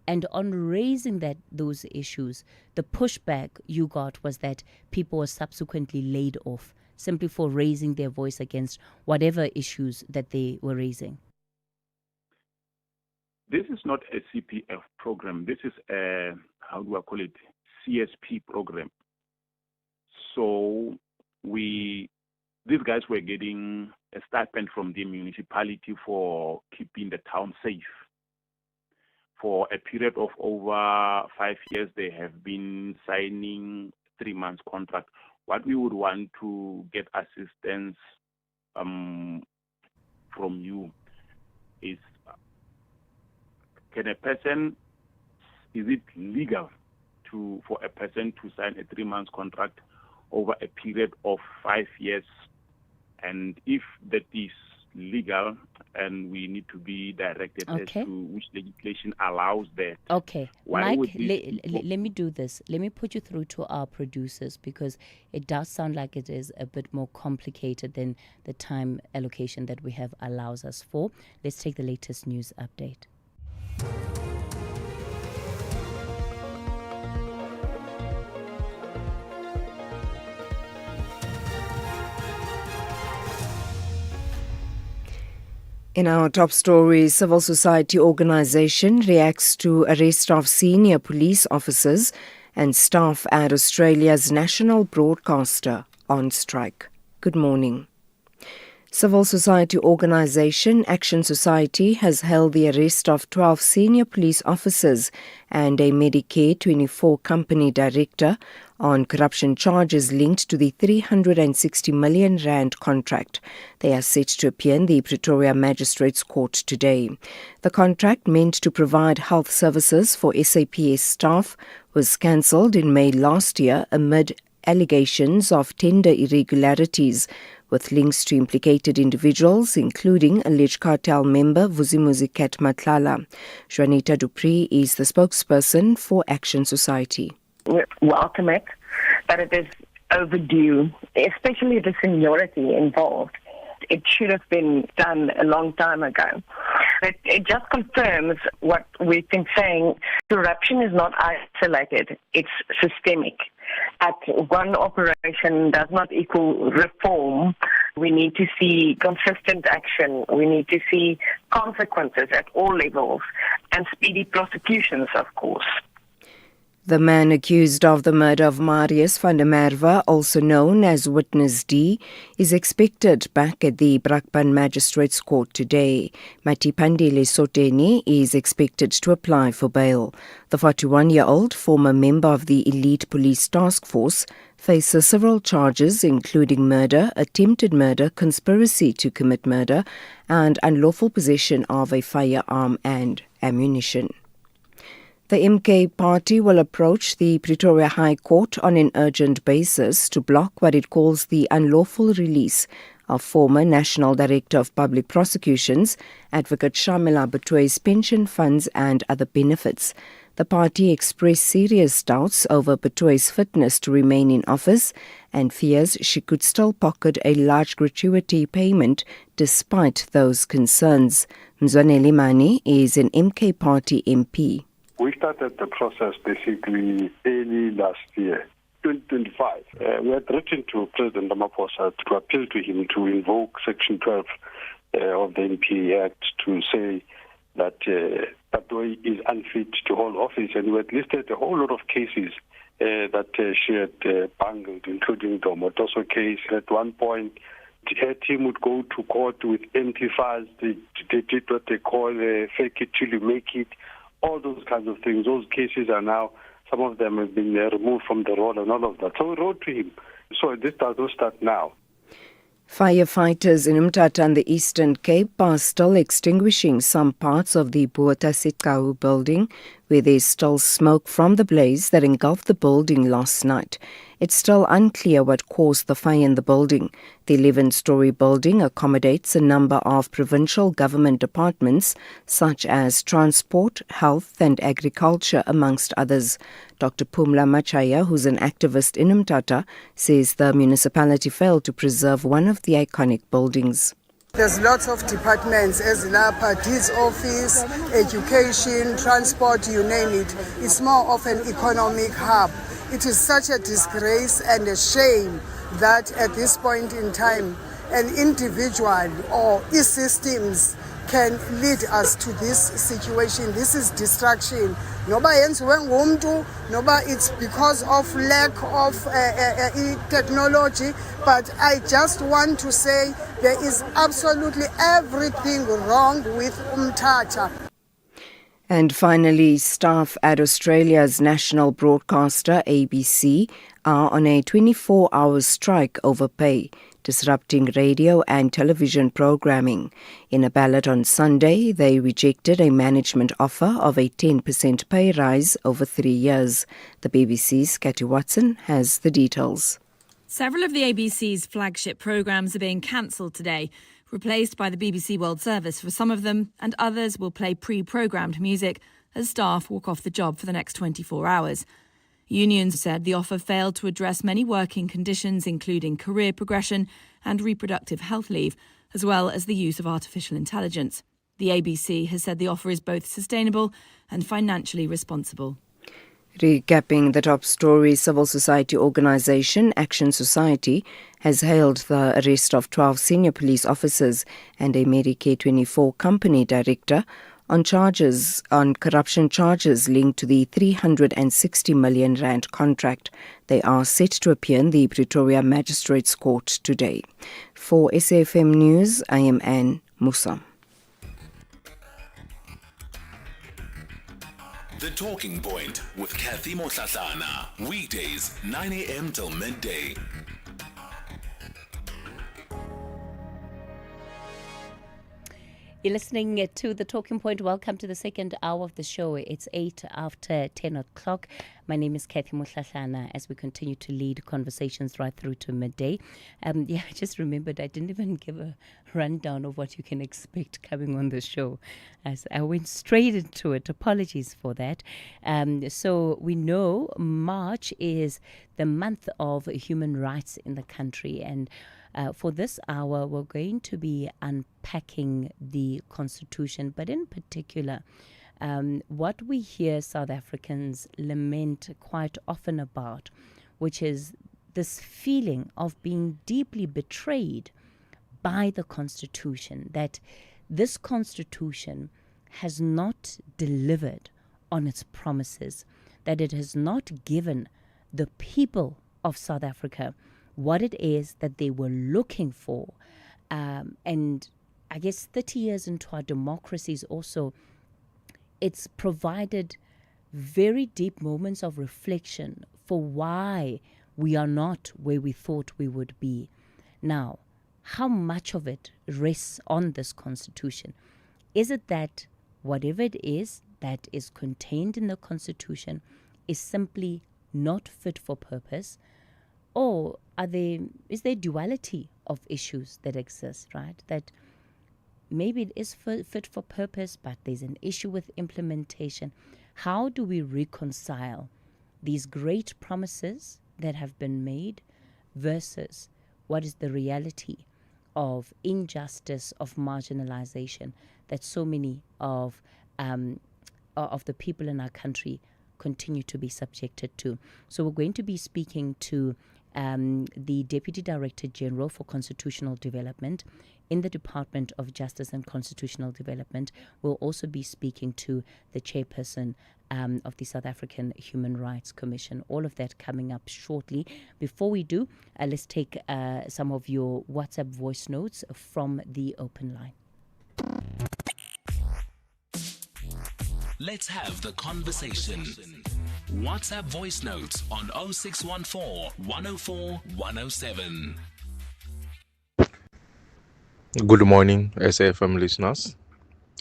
and on raising those issues, the pushback you got was that people were subsequently laid off simply for raising their voice against whatever issues that they were raising? This is not a CPF program. This is a, how do I call it, CSP program. So these guys were getting a stipend from the municipality for keeping the town safe. For a period of over 5 years, they have been signing 3 months contract. What we would want to get assistance from you is, is it legal for a person to sign a 3 months contract over a period of 5 years? And if that is legal, and we need to be directed as to which legislation allows that. Okay. Mike, let me do this. Let me put you through to our producers, because it does sound like it is a bit more complicated than the time allocation that we have allows us for. Let's take the latest news update. In our top story, civil society organisation reacts to arrest of senior police officers and staff at Australia's national broadcaster on strike. Good morning. Civil society organisation Action Society has held the arrest of 12 senior police officers and a Medicare 24 company director on corruption charges linked to the 360 million rand contract. They are set to appear in the Pretoria Magistrates Court today. The contract, meant to provide health services for SAPS staff, was cancelled in May last year amid allegations of tender irregularities with links to implicated individuals, including alleged cartel member Vuzimuzi Cathy Mohlahlana. Juanita Dupree is the spokesperson for Action Society. We welcome it, but it is overdue, especially the seniority involved. It should have been done a long time ago. It just confirms what we've been saying. Corruption is not isolated, it's systemic. At one operation does not equal reform. We need to see consistent action. We need to see consequences at all levels and speedy prosecutions, of course. The man accused of the murder of Marius van der Merwe, also known as Witness D, is expected back at the Brakpan Magistrates Court today. Matipandile Soteni is expected to apply for bail. The 41-year-old, former member of the Elite Police Task Force, faces several charges including murder, attempted murder, conspiracy to commit murder, and unlawful possession of a firearm and ammunition. The MK party will approach the Pretoria High Court on an urgent basis to block what it calls the unlawful release of former National Director of Public Prosecutions, Advocate Shamila Batoye's pension funds and other benefits. The party expressed serious doubts over Batoye's fitness to remain in office and fears she could still pocket a large gratuity payment despite those concerns. Mzwaneli Mani is an MK party MP. We started the process basically early last year, 2025. We had written to President Ramaphosa to appeal to him to invoke Section 12 of the NPA Act to say that Batoye is unfit to hold office, and we had listed a whole lot of cases that she had bungled, including the Motoso case. At one point, her team would go to court with empty files. They did what they call fake it till you make it. All those kinds of things. Those cases are now, some of them have been removed from the roll and all of that. So we wrote to him. So this does not start now. Firefighters in Umtata and the Eastern Cape are still extinguishing some parts of the Buota Sitkau building, where there's still smoke from the blaze that engulfed the building last night. It's still unclear what caused the fire in the building. The 11-story building accommodates a number of provincial government departments, such as transport, health and agriculture, amongst others. Dr. Phumla Machaya, who's an activist in Umtata, says the municipality failed to preserve one of the iconic buildings. There's lots of departments, as Lapa, Deeds Office, education, transport, you name it. It's more of an economic hub. It is such a disgrace and a shame that at this point in time, an individual or systems can lead us to this situation. This is destruction. Noba it's because of lack of technology, but I just want to say there is absolutely everything wrong with Umtata. And finally, staff at Australia's national broadcaster ABC are on a 24-hour strike over pay, disrupting radio and television programming. In a ballot on Sunday, they rejected a management offer of a 10% pay rise over 3 years. The BBC's Cathy Watson has the details. Several of the ABC's flagship programmes are being cancelled today, replaced by the BBC World Service for some of them, and others will play pre-programmed music as staff walk off the job for the next 24 hours. Unions said the offer failed to address many working conditions, including career progression and reproductive health leave, as well as the use of artificial intelligence. The ABC has said the offer is both sustainable and financially responsible. Recapping the top story, civil society organisation Action Society has hailed the arrest of 12 senior police officers and a Medicare 24 company director on corruption charges linked to the 360 million rand contract. They are set to appear in the Pretoria Magistrates Court today. For SAFM News, I am Anne Musa. The Talking Point with Cathy Mohlahlana. Weekdays, 9 a.m. till midday. You're listening to The Talking Point. Welcome to the second hour of the show. It's 8 after 10 o'clock. My name is Cathy Mohlahlana as we continue to lead conversations right through to midday. I just remembered I didn't even give a rundown of what you can expect coming on the show. As I went straight into it. Apologies for that. So we know March is the month of human rights in the country, and for this hour, we're going to be unpacking the Constitution, but in particular, what we hear South Africans lament quite often about, which is this feeling of being deeply betrayed by the Constitution, that this Constitution has not delivered on its promises, that it has not given the people of South Africa what it is that they were looking for. And I guess 30 years into our democracies also, it's provided very deep moments of reflection for why we are not where we thought we would be. Now, how much of it rests on this Constitution? Is it that whatever it is that is contained in the Constitution is simply not fit for purpose? Or is there duality of issues that exist, right? That maybe it is fit for purpose, but there's an issue with implementation. How do we reconcile these great promises that have been made versus what is the reality of injustice, of marginalization that so many of the people in our country continue to be subjected to? So we're going to be speaking to the Deputy Director General for Constitutional Development in the Department of Justice and Constitutional Development. We'll also be speaking to the Chairperson of the South African Human Rights Commission. All of that coming up shortly. Before we do, let's take some of your WhatsApp voice notes from the open line. Let's have the conversation. WhatsApp voice notes on 0614 104 107. Good morning, SAFM listeners.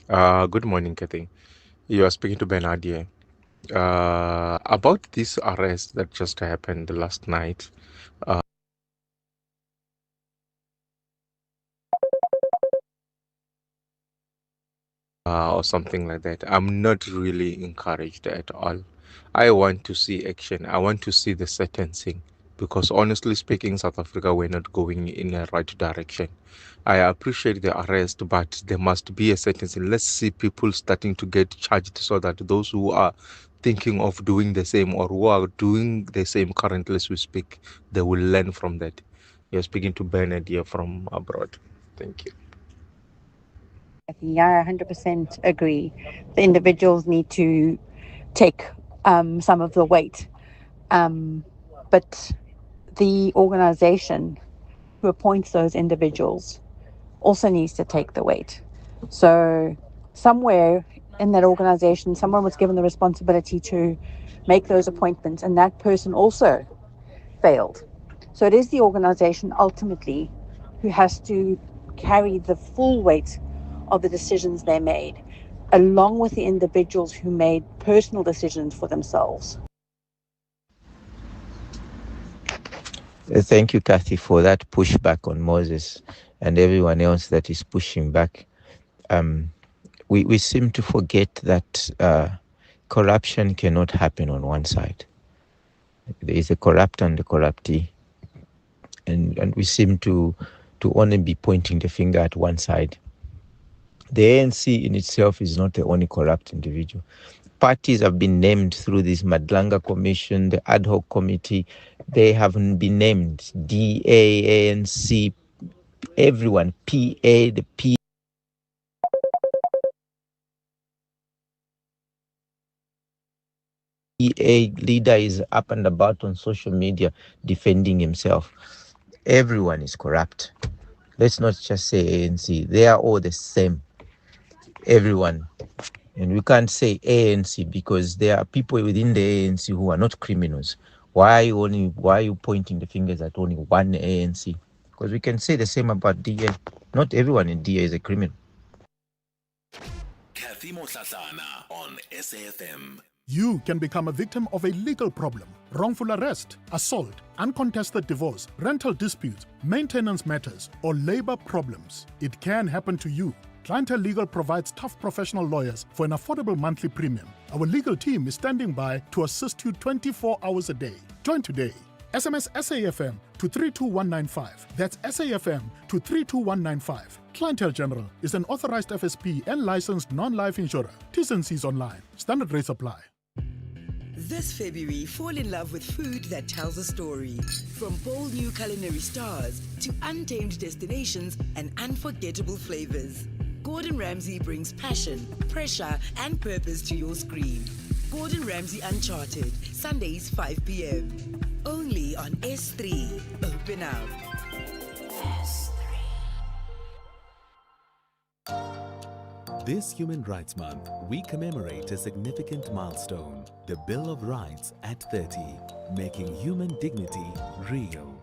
Good morning, Cathy. You are speaking to Bernard here. About this arrest that just happened last night. Or something like that. I'm not really encouraged at all. I want to see action. I want to see the sentencing, because honestly speaking, South Africa, we're not going in the right direction. I appreciate the arrest, but there must be a sentencing. Let's see people starting to get charged so that those who are thinking of doing the same or who are doing the same currently as we speak, they will learn from that. You're speaking to Bernard here from abroad. Thank you. Yeah, I 100% agree. The individuals need to take some of the weight. But the organization who appoints those individuals also needs to take the weight. So somewhere in that organization, someone was given the responsibility to make those appointments, and that person also failed. So it is the organization ultimately who has to carry the full weight of the decisions they made, along with the individuals who made personal decisions for themselves. Thank you, Cathy, for that pushback on Moses and everyone else that is pushing back. We seem to forget that corruption cannot happen on one side. There is a corrupt and a corruptee. And we seem to only be pointing the finger at one side. The ANC in itself is not the only corrupt individual. Parties have been named through this Madlanga commission, the ad hoc committee. They haven't been named. DA, ANC, everyone, PA, the P. A leader is up and about on social media defending himself. Everyone is corrupt. Let's not just say ANC. They are all the same. Everyone And we can't say ANC because there are people within the ANC who are not criminals. Why are you pointing the fingers at only one ANC? Because we can say the same about DA. Not everyone in DA is a criminal. Cathy Mohlahlana on SAFM. You can become a victim of a legal problem: wrongful arrest, assault, uncontested divorce, rental disputes, maintenance matters, or labor problems. It can happen to you. Clientele Legal provides tough professional lawyers for an affordable monthly premium. Our legal team is standing by to assist you 24 hours a day. Join today. SMS SAFM to 32195. That's SAFM to 32195. Clientele General is an authorized FSP and licensed non-life insurer. T's and C's online. Standard rates apply. This February, fall in love with food that tells a story. From bold new culinary stars to untamed destinations and unforgettable flavors. Gordon Ramsay brings passion, pressure, and purpose to your screen. Gordon Ramsay Uncharted, Sundays 5 p.m. Only on S3. Open up. This Human Rights Month, we commemorate a significant milestone, the Bill of Rights at 30, making human dignity real.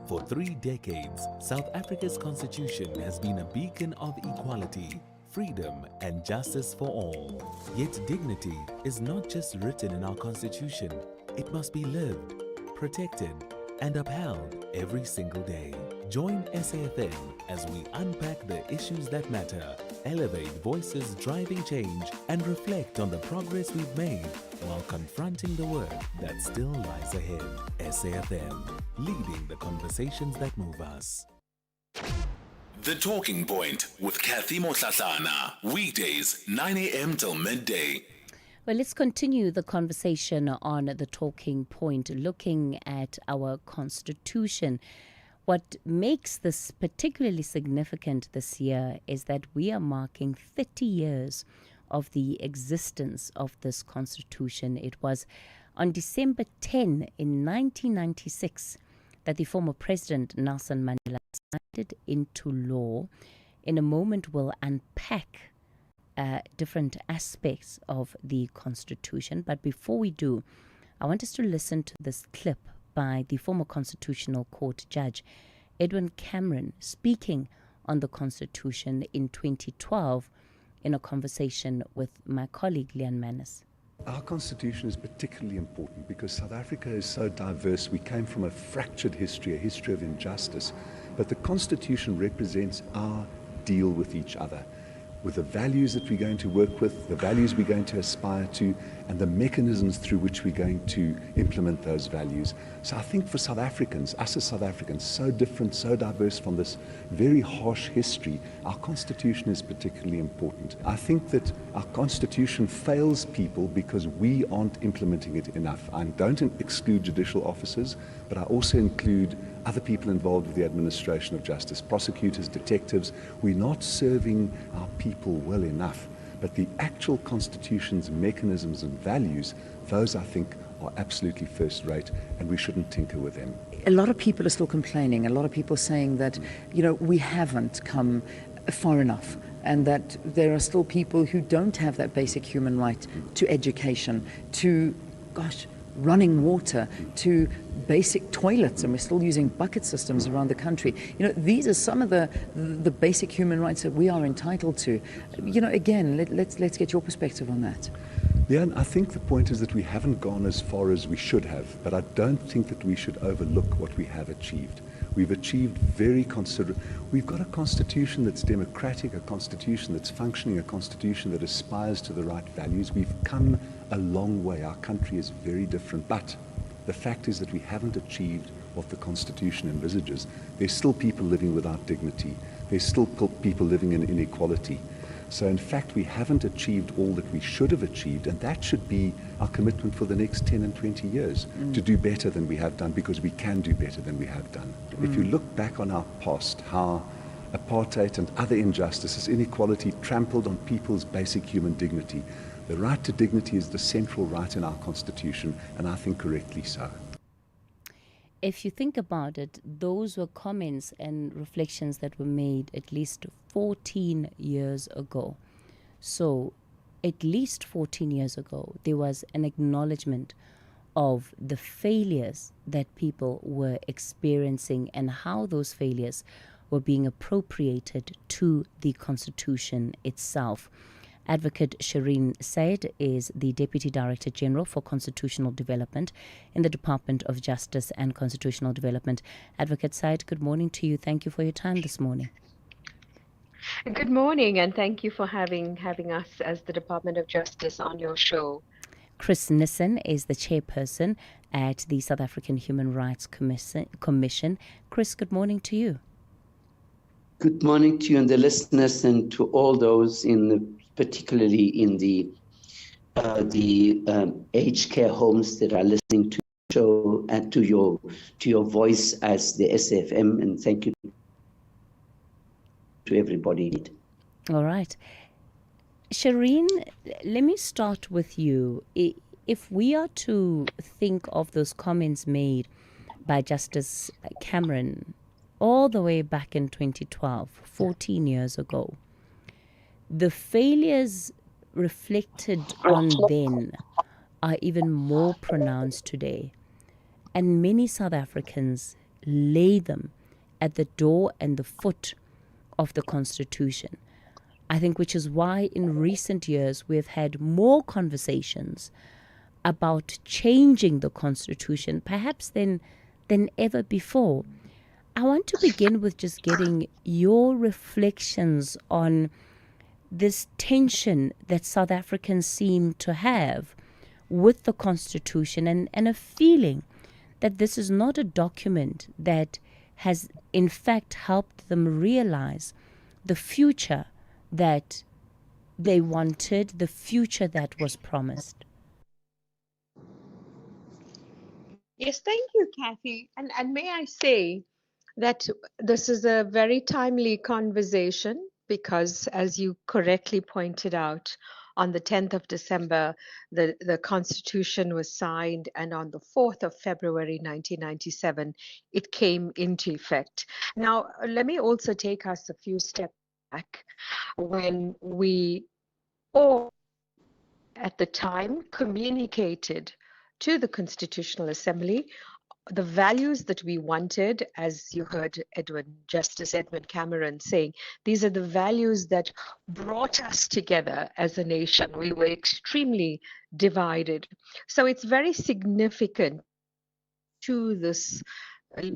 For 3 decades, South Africa's constitution has been a beacon of equality, freedom, and justice for all. Yet dignity is not just written in our constitution, it must be lived, protected, and upheld every single day. Join SAFM as we unpack the issues that matter, elevate voices driving change, and reflect on the progress we've made while confronting the work that still lies ahead. SAFM, leading the conversations that move us. The Talking Point with Cathy Mohlahlana. Weekdays, 9 a.m. till midday. Well, let's continue the conversation on the Talking Point, looking at our Constitution. What makes this particularly significant this year is that we are marking 30 years of the existence of this Constitution. It was on December 10 in 1996 that the former President Nelson Mandela signed it into law. In a moment, we'll unpack different aspects of the Constitution. But before we do, I want us to listen to this clip by the former Constitutional Court Judge Edwin Cameron speaking on the Constitution in 2012 in a conversation with my colleague Leanne Mannis. Our Constitution is particularly important because South Africa is so diverse. We came from a fractured history, a history of injustice. But the Constitution represents our deal with each other, with the values that we're going to work with, the values we're going to aspire to, and the mechanisms through which we're going to implement those values. So I think for South Africans, us as South Africans, so different, so diverse from this very harsh history, our Constitution is particularly important. I think that our Constitution fails people because we aren't implementing it enough. I don't exclude judicial officers, but I also include other people involved with the administration of justice, prosecutors, detectives. We're not serving our people well enough. But the actual Constitution's mechanisms and values, those I think are absolutely first rate, and we shouldn't tinker with them. A lot of people are still complaining. A lot of people saying that, we haven't come far enough, and that there are still people who don't have that basic human right to education, to, running water, to basic toilets, and we're still using bucket systems around the country. These are some of the basic human rights that we are entitled to. Again, let's get your perspective on that. Leanne, I think the point is that we haven't gone as far as we should have, but I don't think that we should overlook what we have achieved. We've achieved very considerable. We've got a constitution that's democratic, a constitution that's functioning, a constitution that aspires to the right values. We've come a long way. Our country is very different, but the fact is that we haven't achieved what the Constitution envisages. There's still people living without dignity. There's still people living in inequality. So in fact, we haven't achieved all that we should have achieved, and that should be our commitment for the next 10 and 20 years, to do better than we have done, because we can do better than we have done. If you look back on our past, how apartheid and other injustices, inequality trampled on people's basic human dignity. The right to dignity is the central right in our Constitution, and I think correctly so. If you think about it, those were comments and reflections that were made at least 14 years ago. So at least 14 years ago, there was an acknowledgement of the failures that people were experiencing and how those failures were being appropriated to the Constitution itself. Advocate Shireen Said is the Deputy Director General for Constitutional Development in the Department of Justice and Constitutional Development. Advocate Said, good morning to you. Thank you for your time this morning. Good morning, and thank you for having us as the Department of Justice on your show. Chris Nissen is the chairperson at the South African Human Rights Commission. Chris, good morning to you. Good morning to you and the listeners, and to all those particularly in the aged care homes that are listening to the show and to your voice as the SAFM. And thank you to everybody. All right. Shireen, let me start with you. If we are to think of those comments made by Justice Cameron all the way back in 2012, 14 years ago, the failures reflected on then are even more pronounced today. And many South Africans lay them at the door and the foot of the Constitution. I think which is why in recent years we've had more conversations about changing the Constitution, perhaps than ever before. I want to begin with just getting your reflections on this tension that South Africans seem to have with the Constitution and a feeling that this is not a document that has in fact helped them realize the future that they wanted, the future that was promised. Yes, thank you, Cathy. And may I say that this is a very timely conversation because, as you correctly pointed out, on the 10th of December, the Constitution was signed, and on the 4th of February 1997, it came into effect. Now, let me also take us a few steps back when we all at the time communicated to the Constitutional Assembly the values that we wanted, as you heard Justice Edwin Cameron saying, these are the values that brought us together as a nation. We were extremely divided. So it's very significant to this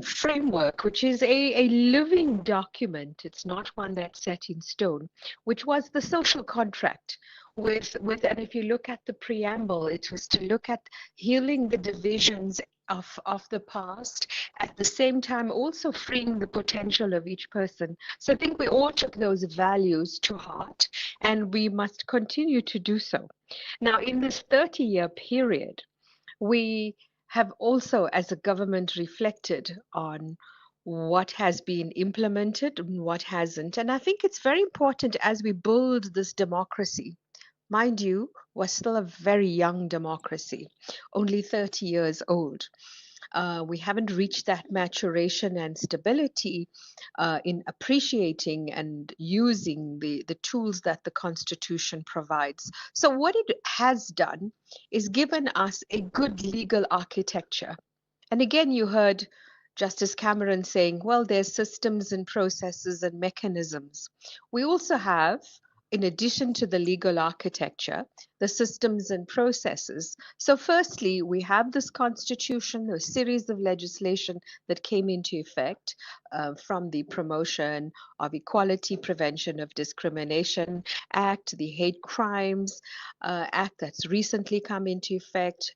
framework, which is a living document. It's not one that's set in stone, which was the social contract with and if you look at the preamble, it was to look at healing the divisions of the past, at the same time also freeing the potential of each person. So I think we all took those values to heart, and we must continue to do so. Now, in this 30-year period, we have also, as a government, reflected on what has been implemented and what hasn't. And I think it's very important as we build this democracy. Mind you, we're still a very young democracy, only 30 years old. We haven't reached that maturation and stability in appreciating and using the tools that the Constitution provides. So what it has done is given us a good legal architecture. And again, you heard Justice Cameron saying, well, there's systems and processes and mechanisms. We also have, in addition to the legal architecture, the systems and processes. So firstly, we have this Constitution, a series of legislation that came into effect from the Promotion of Equality, Prevention of Discrimination Act, the Hate Crimes Act that's recently come into effect,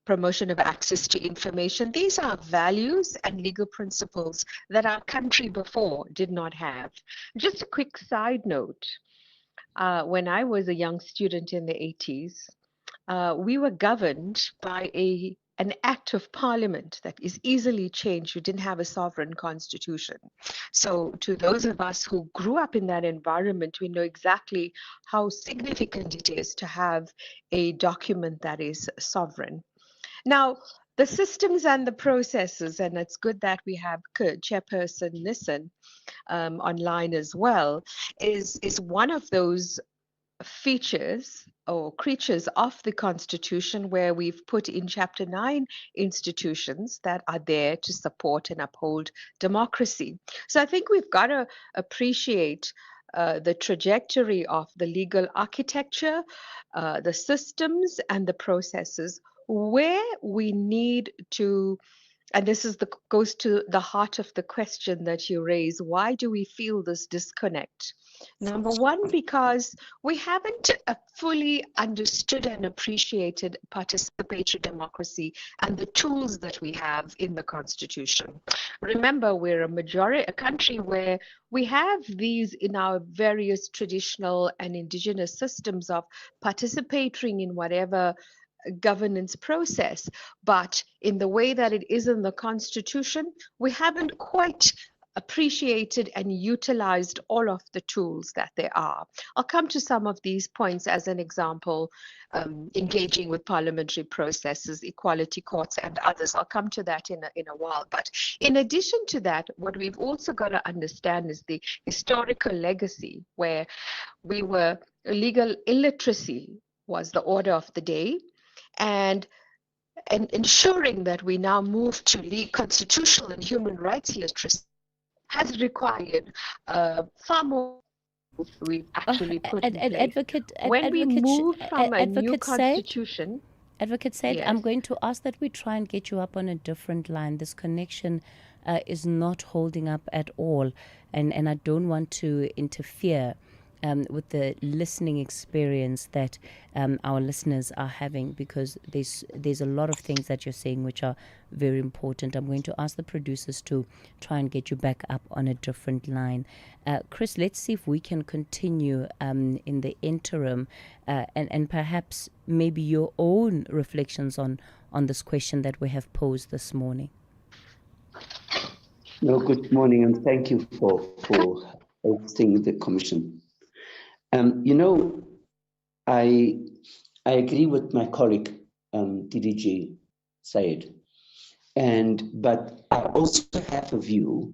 promotion of access to information. These are values and legal principles that our country before did not have. Just a quick side note, when I was a young student in the 80s, we were governed by an act of parliament that is easily changed. We didn't have a sovereign constitution. So to those of us who grew up in that environment, we know exactly how significant it is to have a document that is sovereign. Now, the systems and the processes, and it's good that we have Chairperson Nissen online as well, is one of those features or creatures of the Constitution, where we've put in Chapter 9 institutions that are there to support and uphold democracy. So I think we've got to appreciate the trajectory of the legal architecture, the systems and the processes where we need to, and this is goes to the heart of the question that you raise. Why do we feel this disconnect? Number one, because we haven't fully understood and appreciated participatory democracy and the tools that we have in the Constitution. Remember, we're a country where we have these in our various traditional and indigenous systems of participating in whatever governance process, but in the way that it is in the Constitution, we haven't quite appreciated and utilized all of the tools that there are. I'll come to some of these points as an example, engaging with parliamentary processes, equality courts, and others. I'll come to that in a while. But in addition to that, what we've also got to understand is the historical legacy, where legal illiteracy was the order of the day, and ensuring that we now move to constitutional and human rights literacy has required far more. We've actually put in place. When we move from a new constitution, Advocate said, yes. I'm going to ask that we try and get you up on a different line. This connection is not holding up at all, and I don't want to interfere with the listening experience that our listeners are having, because there's a lot of things that you're saying which are very important. I'm going to ask the producers to try and get you back up on a different line. Chris, let's see if we can continue in the interim and perhaps maybe your own reflections on this question that we have posed this morning. No, good morning, and thank you for hosting the commission. I agree with my colleague, DDG Said, but I also have a view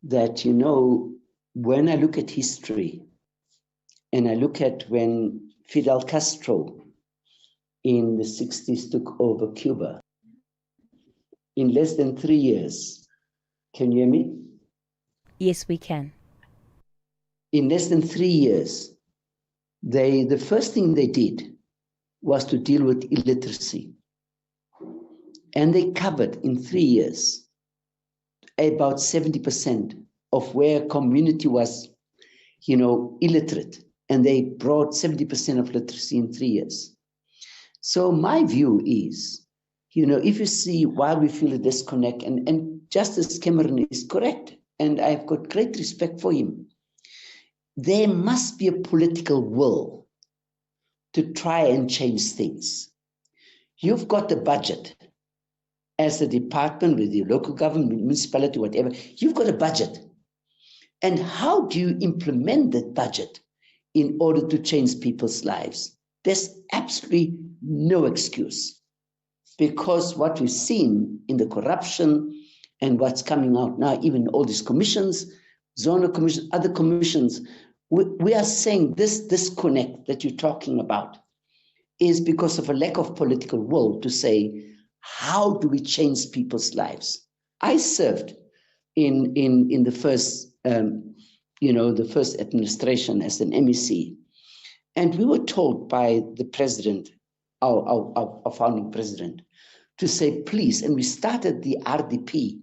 that, when I look at history and I look at when Fidel Castro in the 60s took over Cuba, in less than 3 years, can you hear me? Yes, we can. In less than 3 years, the first thing they did was to deal with illiteracy. And they covered in 3 years about 70% of where community was, illiterate. And they brought 70% of literacy in 3 years. So my view is, if you see why we feel a disconnect, and Justice Cameron is correct, and I've got great respect for him, there must be a political will to try and change things. You've got the budget as a department with the local government, municipality, whatever. You've got a budget. And how do you implement that budget in order to change people's lives? There's absolutely no excuse, because what we've seen in the corruption and what's coming out now, even all these commissions, zonal commissions, other commissions, we are saying this disconnect that you're talking about is because of a lack of political will to say, how do we change people's lives? I served in the first, the first administration as an MEC, and we were told by the president, our founding president, to say, please, and we started the RDP,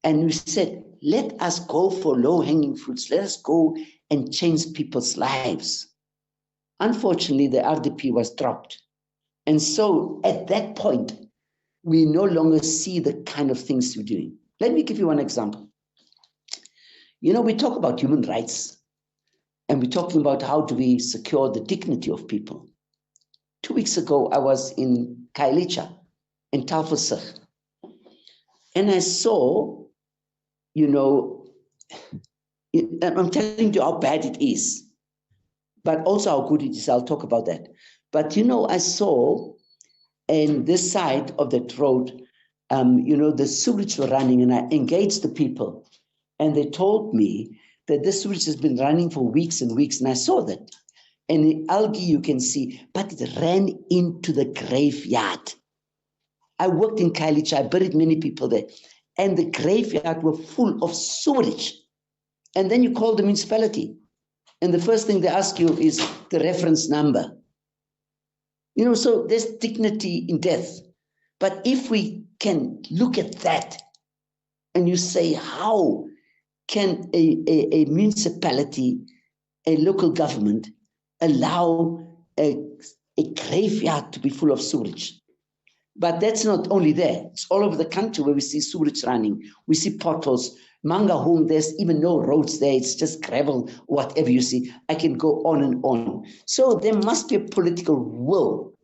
and we said, let us go for low-hanging fruits. Let us go and change people's lives. Unfortunately, the RDP was dropped. And so at that point, we no longer see the kind of things we're doing. Let me give you one example. We talk about human rights, and we're talking about how do we secure the dignity of people. 2 weeks ago, I was in Kailicha, in Tafelsig, and I saw, I'm telling you how bad it is, but also how good it is. I'll talk about that. But, I saw in this side of that road, the sewage were running, and I engaged the people, and they told me that this sewage has been running for weeks and weeks, and I saw that. and the algae you can see, but it ran into the graveyard. I worked in Khayelitsha, I buried many people there, and the graveyard were full of sewage. And then you call the municipality, and the first thing they ask you is the reference number. So there's dignity in death. But if we can look at that, and you say, how can a municipality, a local government, allow a graveyard to be full of sewage? But that's not only there. It's all over the country where we see sewage running. We see potholes. Mangaung, there's even no roads there. It's just gravel, whatever you see. I can go on and on. So there must be a political will,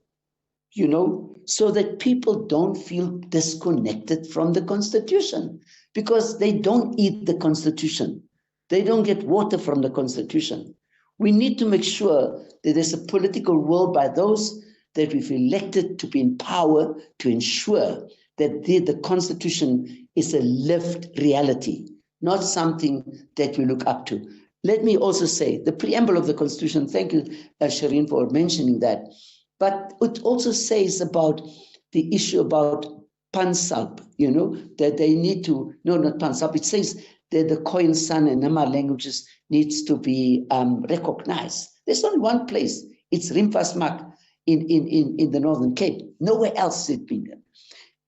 so that people don't feel disconnected from the Constitution, because they don't eat the Constitution. They don't get water from the Constitution. We need to make sure that there's a political will by those that we've elected to be in power to ensure that the Constitution is a lived reality, not something that we look up to. Let me also say, the preamble of the Constitution, thank you, Shireen, for mentioning that, but it also says about the issue about Pansap, that they need to, no, not Pansap, it says that the Khoisan San and Nama languages needs to be recognized. There's only one place, it's Rimfasmak in the Northern Cape. Nowhere else has it been done.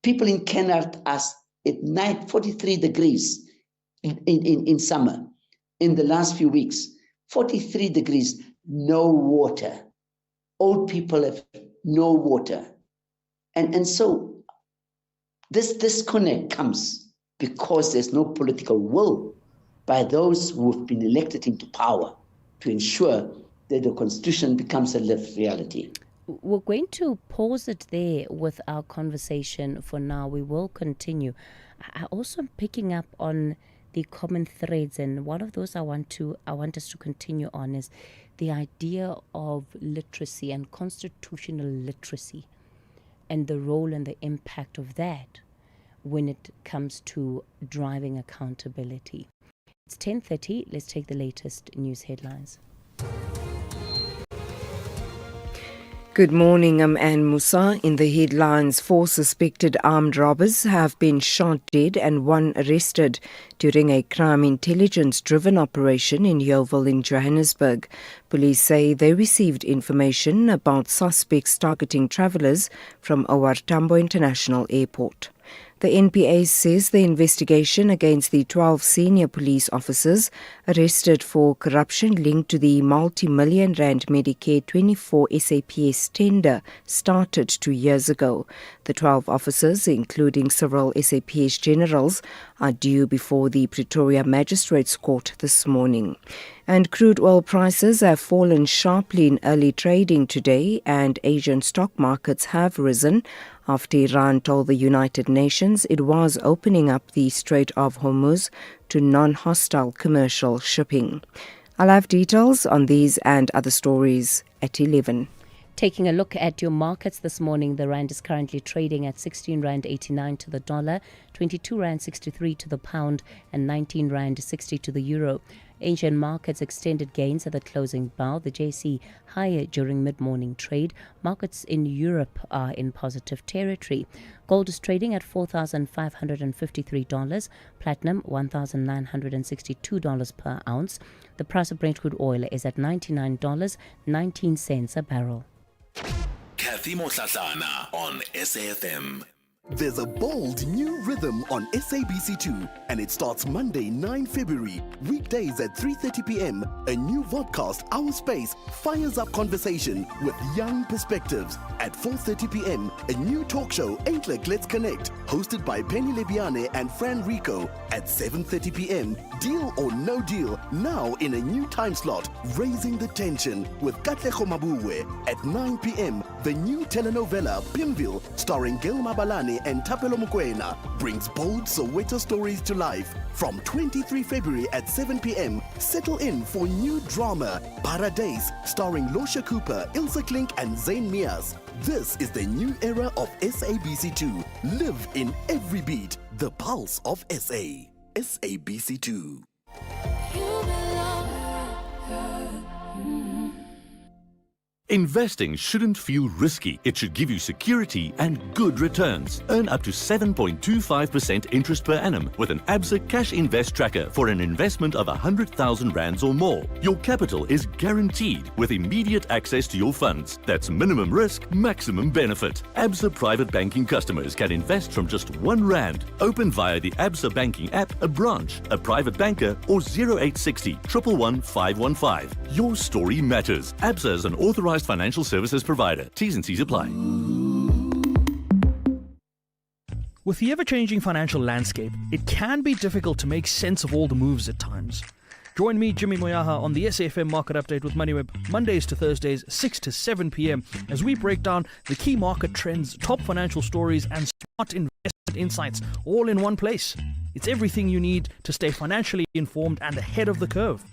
People in Kennard are at night 43 degrees in summer. In the last few weeks, 43 degrees, no water. Old people have no water. And so this disconnect comes because there's no political will by those who have been elected into power to ensure that the Constitution becomes a lived reality. We're going to pause it there with our conversation for now. We will continue. I also am picking up on the common threads, and one of those I want us to continue on is the idea of literacy and constitutional literacy, and the role and the impact of that when it comes to driving accountability. It's 10:30. Let's take the latest news headlines. Good morning, I'm Anne Musa. In the headlines, 4 suspected armed robbers have been shot dead and 1 arrested during a crime intelligence-driven operation in Yeoville in Johannesburg. Police say they received information about suspects targeting travellers from OR Tambo International Airport. The NPA says the investigation against the 12 senior police officers arrested for corruption linked to the multi-million rand Medicare 24 SAPS tender started 2 years ago. The 12 officers, including several SAPS generals, are due before the Pretoria Magistrates Court this morning. And crude oil prices have fallen sharply in early trading today, and Asian stock markets have risen after Iran told the United Nations it was opening up the Strait of Hormuz to non-hostile commercial shipping. I'll have details on these and other stories at 11. Taking a look at your markets this morning, the rand is currently trading at 16 rand 89 to the dollar, 22 rand 63 to the pound, and 19 rand 60 to the euro. Asian markets extended gains at the closing bell. The JSE higher during mid-morning trade. Markets in Europe are in positive territory. Gold is trading at $4,553. Platinum $1,962 per ounce. The price of Brent crude oil is at $99.19 a barrel. Cathy Mohlahlana on SAFM. There's a bold new rhythm on SABC2, and it starts Monday, 9 February, weekdays at 3:30 p.m. A new vodcast, Our Space, fires up conversation with young perspectives. At 4:30 p.m., a new talk show, Ain't Like Let's Connect, hosted by Penny Lebiane and Fran Rico. At 7:30 p.m., Deal or No Deal, now in a new time slot, Raising the Tension with Katlego Mabuwe. At 9 p.m., the new telenovela, Pimville, starring Gail Mabalane and Tapelo Mokoena, brings bold Soweto stories to life. From 23 February at 7 p.m, settle in for new drama, Paradise, starring Losha Cooper, Ilse Klink and Zayn Mias. This is the new era of SABC2. Live in every beat, the pulse of SA. SABC2. Investing shouldn't feel risky. It should give you security and good returns. Earn up to 7.25% interest per annum with an ABSA Cash Invest Tracker for an investment of 100,000 rands or more. Your capital is guaranteed with immediate access to your funds. That's minimum risk, maximum benefit. ABSA Private Banking customers can invest from just R1. Open via the ABSA Banking app, a branch, a private banker, or 0860 111 515. Your story matters. ABSA is an authorized financial services provider. T's and C's apply. With the ever-changing financial landscape, it can be difficult to make sense of all the moves at times. Join me, Jimmy Moyaha, on the SAFM Market Update with MoneyWeb, Mondays to Thursdays, 6 to 7 p.m, as we break down the key market trends, top financial stories, and smart investment insights all in one place. It's everything you need to stay financially informed and ahead of the curve.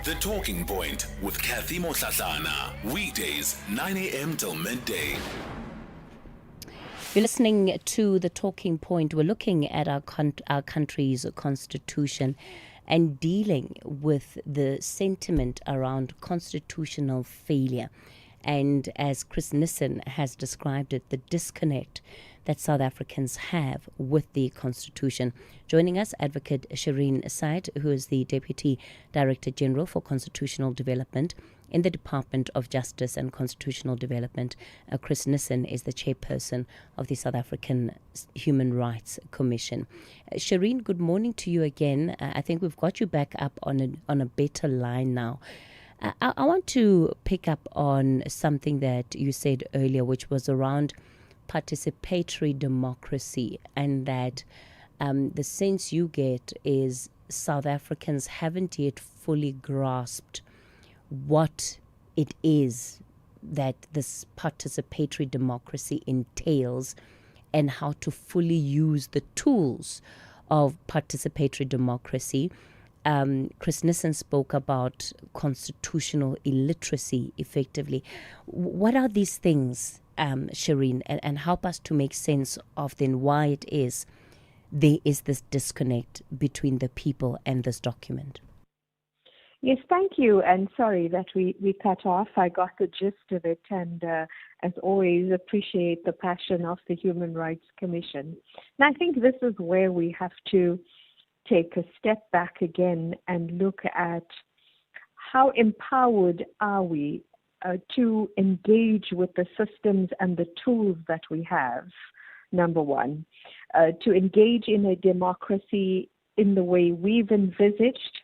The Talking Point with Cathy Mohlahlana. Weekdays, 9 a.m. till midday. You're listening to The Talking Point. We're looking at our country's constitution and dealing with the sentiment around constitutional failure. And as Chris Nissen has described it, the disconnect that South Africans have with the Constitution. Joining us, Advocate Shireen Said, who is the Deputy Director General for Constitutional Development in the Department of Justice and Constitutional Development. Chris Nissen is the chairperson of the South African Human Rights Commission. Shireen, good morning to you again. I think we've got you back up on a better line now. I want to pick up on something that you said earlier, which was around participatory democracy, and that the sense you get is South Africans haven't yet fully grasped what it is that this participatory democracy entails and how to fully use the tools of participatory democracy. Chris Nissen spoke about constitutional illiteracy effectively. What are these things, Shireen, and help us to make sense of then why it is there is this disconnect between the people and this document? Yes, thank you. And sorry that we cut off. I got the gist of it, and as always, appreciate the passion of the Human Rights Commission. And I think this is where we have to take a step back again and look at how empowered are we to engage with the systems and the tools that we have, number one, to engage in a democracy in the way we've envisaged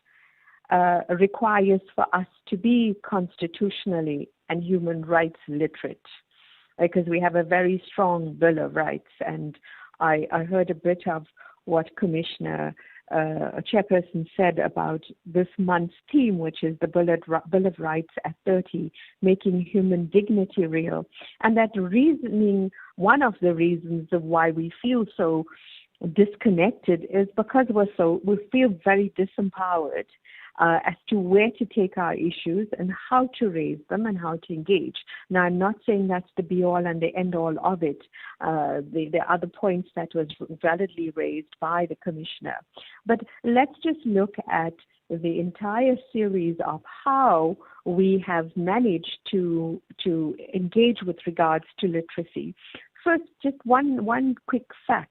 requires for us to be constitutionally and human rights literate, because we have a very strong Bill of Rights. And I heard a bit of what Commissioner Chairperson said about this month's theme, which is the Bill of Rights at 30, making human dignity real. And that reasoning, one of the reasons of why we feel so disconnected is because we feel very disempowered as to where to take our issues and how to raise them and how to engage. Now, I'm not saying that's the be-all and the end-all of it. The other points that was validly raised by the Commissioner. But let's just look at the entire series of how we have managed to engage with regards to literacy. First, just one quick fact.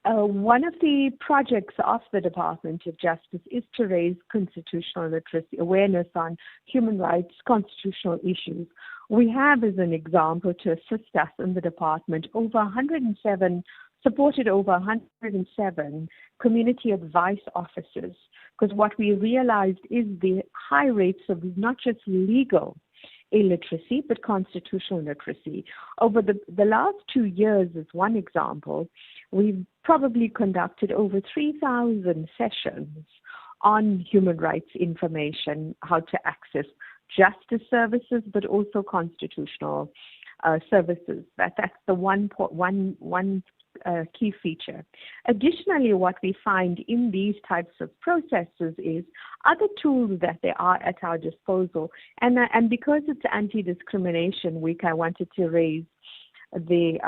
One of the projects of the Department of Justice is to raise constitutional literacy, awareness on human rights, constitutional issues. We have, as an example, to assist us in the department, supported over 107 community advice officers, because what we realized is the high rates of not just legal illiteracy, but constitutional literacy. Over the last 2 years, as one example, we've probably conducted over 3,000 sessions on human rights information, how to access justice services, but also constitutional services. That's the one key feature. Additionally, what we find in these types of processes is other tools that they are at our disposal. And because it's Anti-Discrimination Week, I wanted to raise the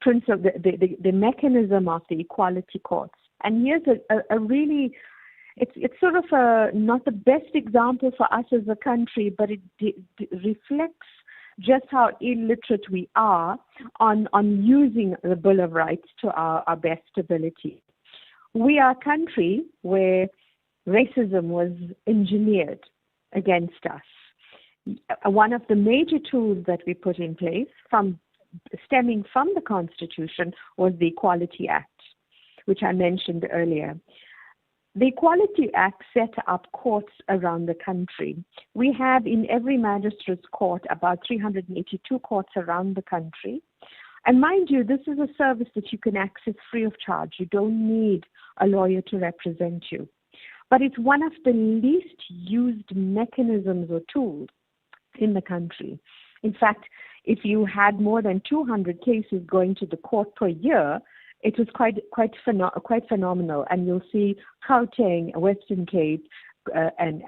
principle, the mechanism of the equality courts. And here's a really it's sort of not the best example for us as a country, but it reflects just how illiterate we are on using the Bill of Rights to our best ability. We are a country where racism was engineered against us. One of the major tools that we put in place stemming from the Constitution was the Equality Act, which I mentioned earlier. The Equality Act set up courts around the country. We have in every magistrate's court about 382 courts around the country. And mind you, this is a service that you can access free of charge. You don't need a lawyer to represent you. But it's one of the least used mechanisms or tools in the country. In fact, if you had more than 200 cases going to the court per year, it was quite phenomenal. And you'll see Gauteng, Western Cape, and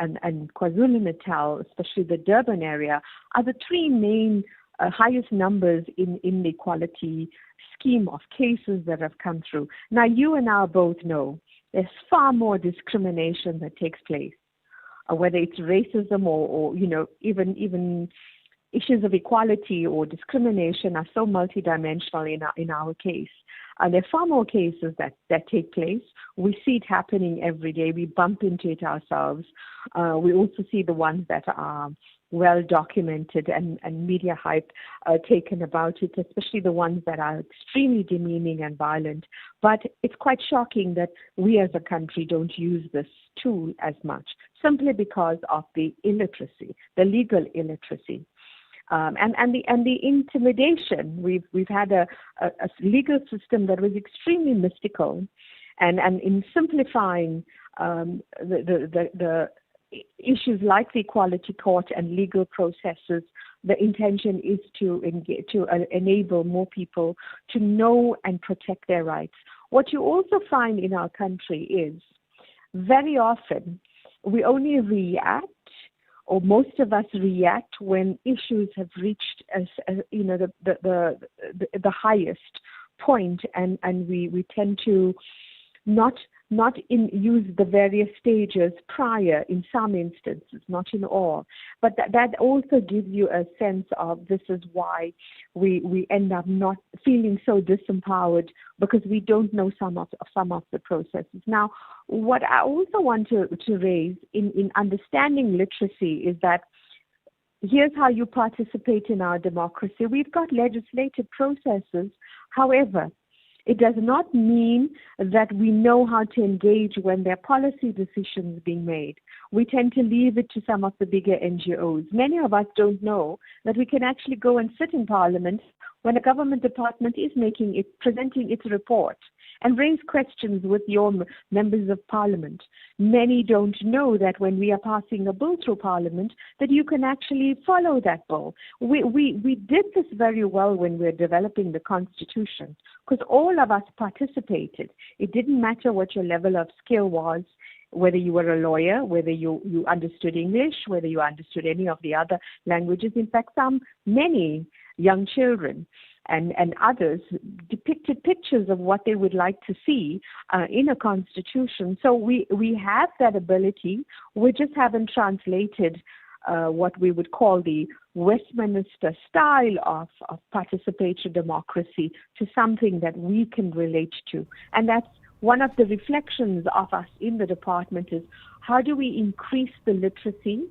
KwaZulu-Natal, especially the Durban area, are the three main highest numbers in the equality scheme of cases that have come through. Now, you and I both know there's far more discrimination that takes place, whether it's racism or even issues of equality or discrimination are so multidimensional in our case. There are far more cases that take place. We see it happening every day. We bump into it ourselves. We also see the ones that are well documented and media hype taken about it, especially the ones that are extremely demeaning and violent. But it's quite shocking that we as a country don't use this tool as much, simply because of the illiteracy, the legal illiteracy. And the intimidation. We've had a legal system that was extremely mystical, and in simplifying the issues like the Equality Court and legal processes, the intention is to enable more people to know and protect their rights. What you also find in our country is very often we only react, or most of us react, when issues have reached the highest point, and we tend to not use the various stages prior in some instances, not in all. But that also gives you a sense of this is why we end up not feeling so disempowered, because we don't know some of the processes. Now, what I also want to raise in understanding literacy is that here's how you participate in our democracy. We've got legislative processes. However, it does not mean that we know how to engage when there are policy decisions being made. We tend to leave it to some of the bigger NGOs. Many of us don't know that we can actually go and sit in Parliament when a government department is presenting its report, and raise questions with your members of Parliament. Many don't know that when we are passing a bill through Parliament, that you can actually follow that bill. We did this very well when we were developing the Constitution, because all of us participated. It didn't matter what your level of skill was, whether you were a lawyer, whether you understood English, whether you understood any of the other languages. In fact, many young children and others depicted pictures of what they would like to see in a constitution. So we have that ability. We just haven't translated what we would call the Westminster style of participatory democracy to something that we can relate to. And that's one of the reflections of us in the department, is how do we increase the literacy?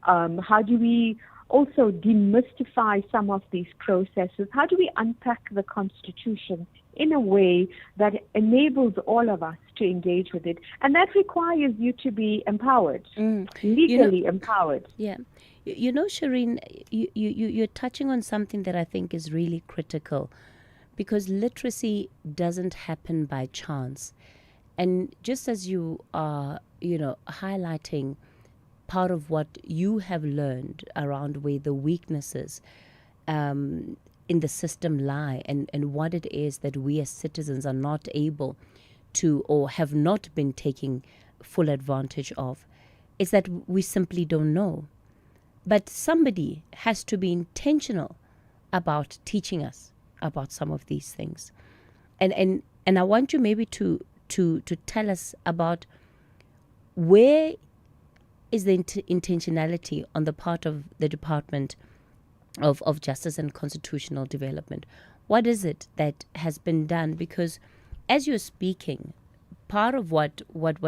How do we also demystify some of these processes? How do we unpack the Constitution in a way that enables all of us to engage with it? And that requires you to be empowered, legally empowered. Yeah. Shireen, you're touching on something that I think is really critical, because literacy doesn't happen by chance. And just as you are, highlighting part of what you have learned around where the weaknesses in the system lie, and what it is that we as citizens are not able to, or have not been taking full advantage of, is that we simply don't know. But somebody has to be intentional about teaching us about some of these things. And I want you maybe to tell us about where is the intentionality on the part of the Department of Justice and Constitutional Development? What is it that has been done? Because as you're speaking, part of what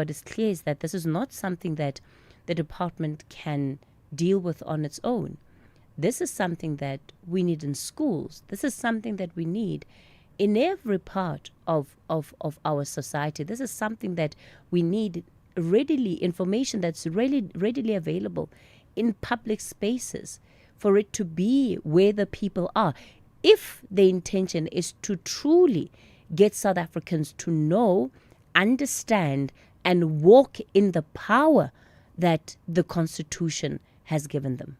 is clear is that this is not something that the department can deal with on its own. This is something that we need in schools. This is something that we need in every part of our society. This is something that we need information that's readily available in public spaces for it to be where the people are. If the intention is to truly get South Africans to know, understand, and walk in the power that the Constitution has given them.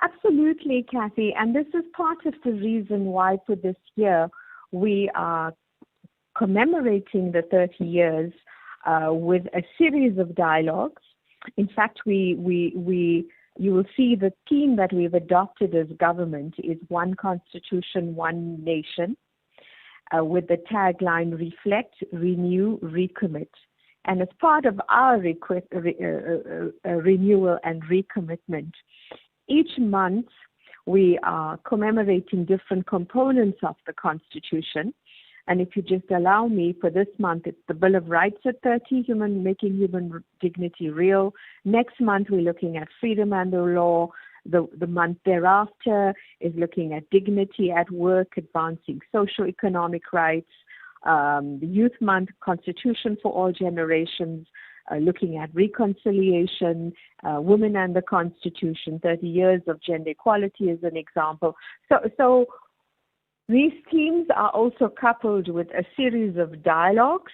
Absolutely, Cathy. And this is part of the reason why for this year we are commemorating the 30 years with a series of dialogues. In fact, you will see the theme that we've adopted as government is One Constitution, One Nation, with the tagline Reflect, Renew, Recommit. And as part of our renewal and recommitment, each month we are commemorating different components of the Constitution. And if you just allow me, for this month, it's the Bill of Rights at 30, making human dignity real. Next month, we're looking at freedom and the law. The month thereafter is looking at dignity at work, advancing socio-economic rights. The Youth Month, Constitution for All Generations, looking at reconciliation, women and the Constitution, 30 years of gender equality as an example. So these themes are also coupled with a series of dialogues,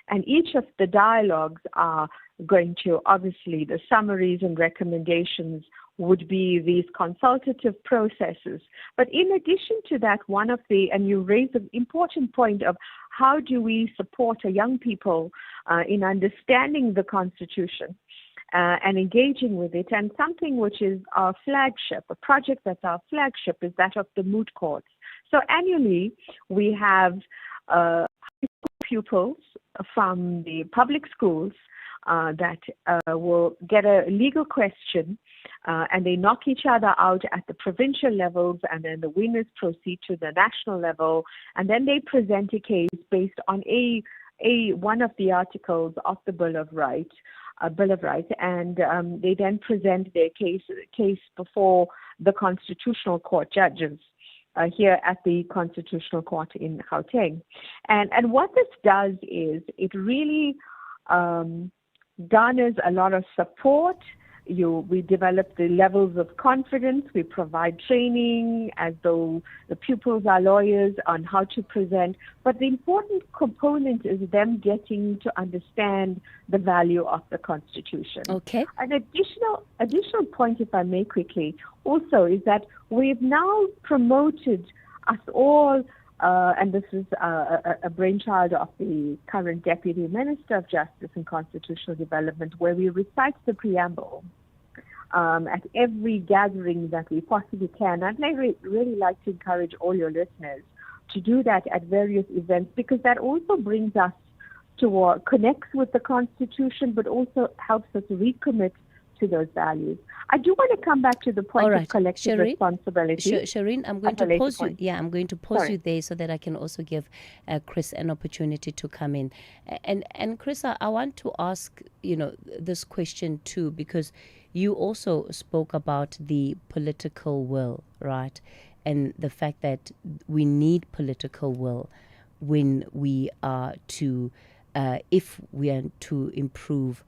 and each of the dialogues are going to, obviously, the summaries and recommendations would be these consultative processes. But in addition to that, and you raised an important point of how do we support our young people in understanding the Constitution and engaging with it, and something which is our flagship, a project that's our flagship, is that of the moot courts. So annually, we have high school pupils from the public schools that will get a legal question, and they knock each other out at the provincial levels, and then the winners proceed to the national level, and then they present a case based on one of the articles of the Bill of Rights, and they then present their case before the Constitutional Court judges. Here at the Constitutional Court in Gauteng. And what this does is it really garners a lot of support. We develop the levels of confidence. We provide training as though the pupils are lawyers on how to present. But the important component is them getting to understand the value of the Constitution. Okay. An additional point, if I may quickly, also is that we've now promoted us all, and this is a brainchild of the current Deputy Minister of Justice and Constitutional Development, where we recite the preamble at every gathering that we possibly can. I'd really like to encourage all your listeners to do that at various events, because that also brings us to connects with the Constitution, but also helps us recommit to those values. I do want to come back to the point of collective responsibility. Shireen, I'm going to pause you. Yeah, I'm going to pause you there so that I can also give Chris an opportunity to come in. And Chris, I want to ask this question too, because you also spoke about the political will, right? And the fact that we need political will when we are to, if we are to improve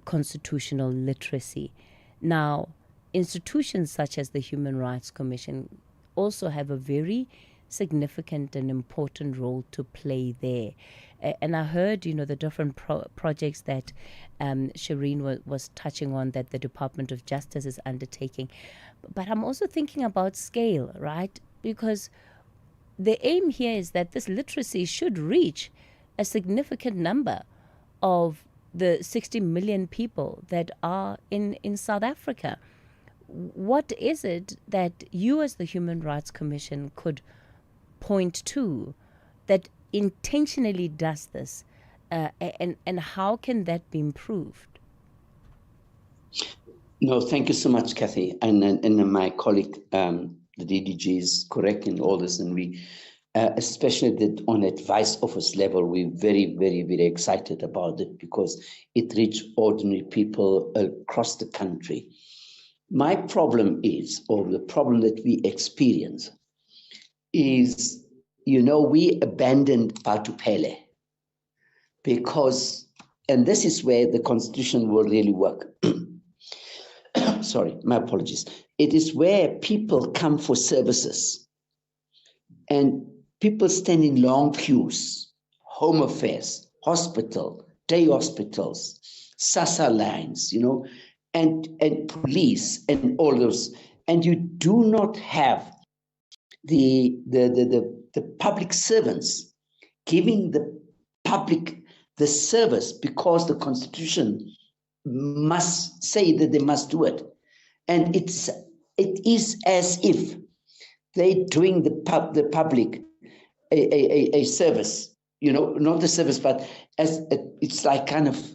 constitutional literacy. Now, institutions such as the Human Rights Commission also have a very significant and important role to play there. And I heard, the different projects that Shireen was touching on that the Department of Justice is undertaking. But I'm also thinking about scale, right? Because the aim here is that this literacy should reach a significant number of the 60 million people that are in South Africa. What is it that you as the Human Rights Commission could point to that intentionally does this and how can that be improved? No, thank you so much, Cathy. And my colleague, the DDG, is correct in all this. And we, especially on advice office level, we're very, very, very excited about it because it reaches ordinary people across the country. My problem is, or the problem that we experience is, we abandoned Batupele because, and this is where the Constitution will really work. Sorry, my apologies. It is where people come for services and people stand in long queues, home affairs, hospital, day hospitals, SASA lines, and police and all those. And you do not have the public servants giving the public the service because the Constitution must say that they must do it. And it is as if they're doing the public a service, not a service, but it's like kind of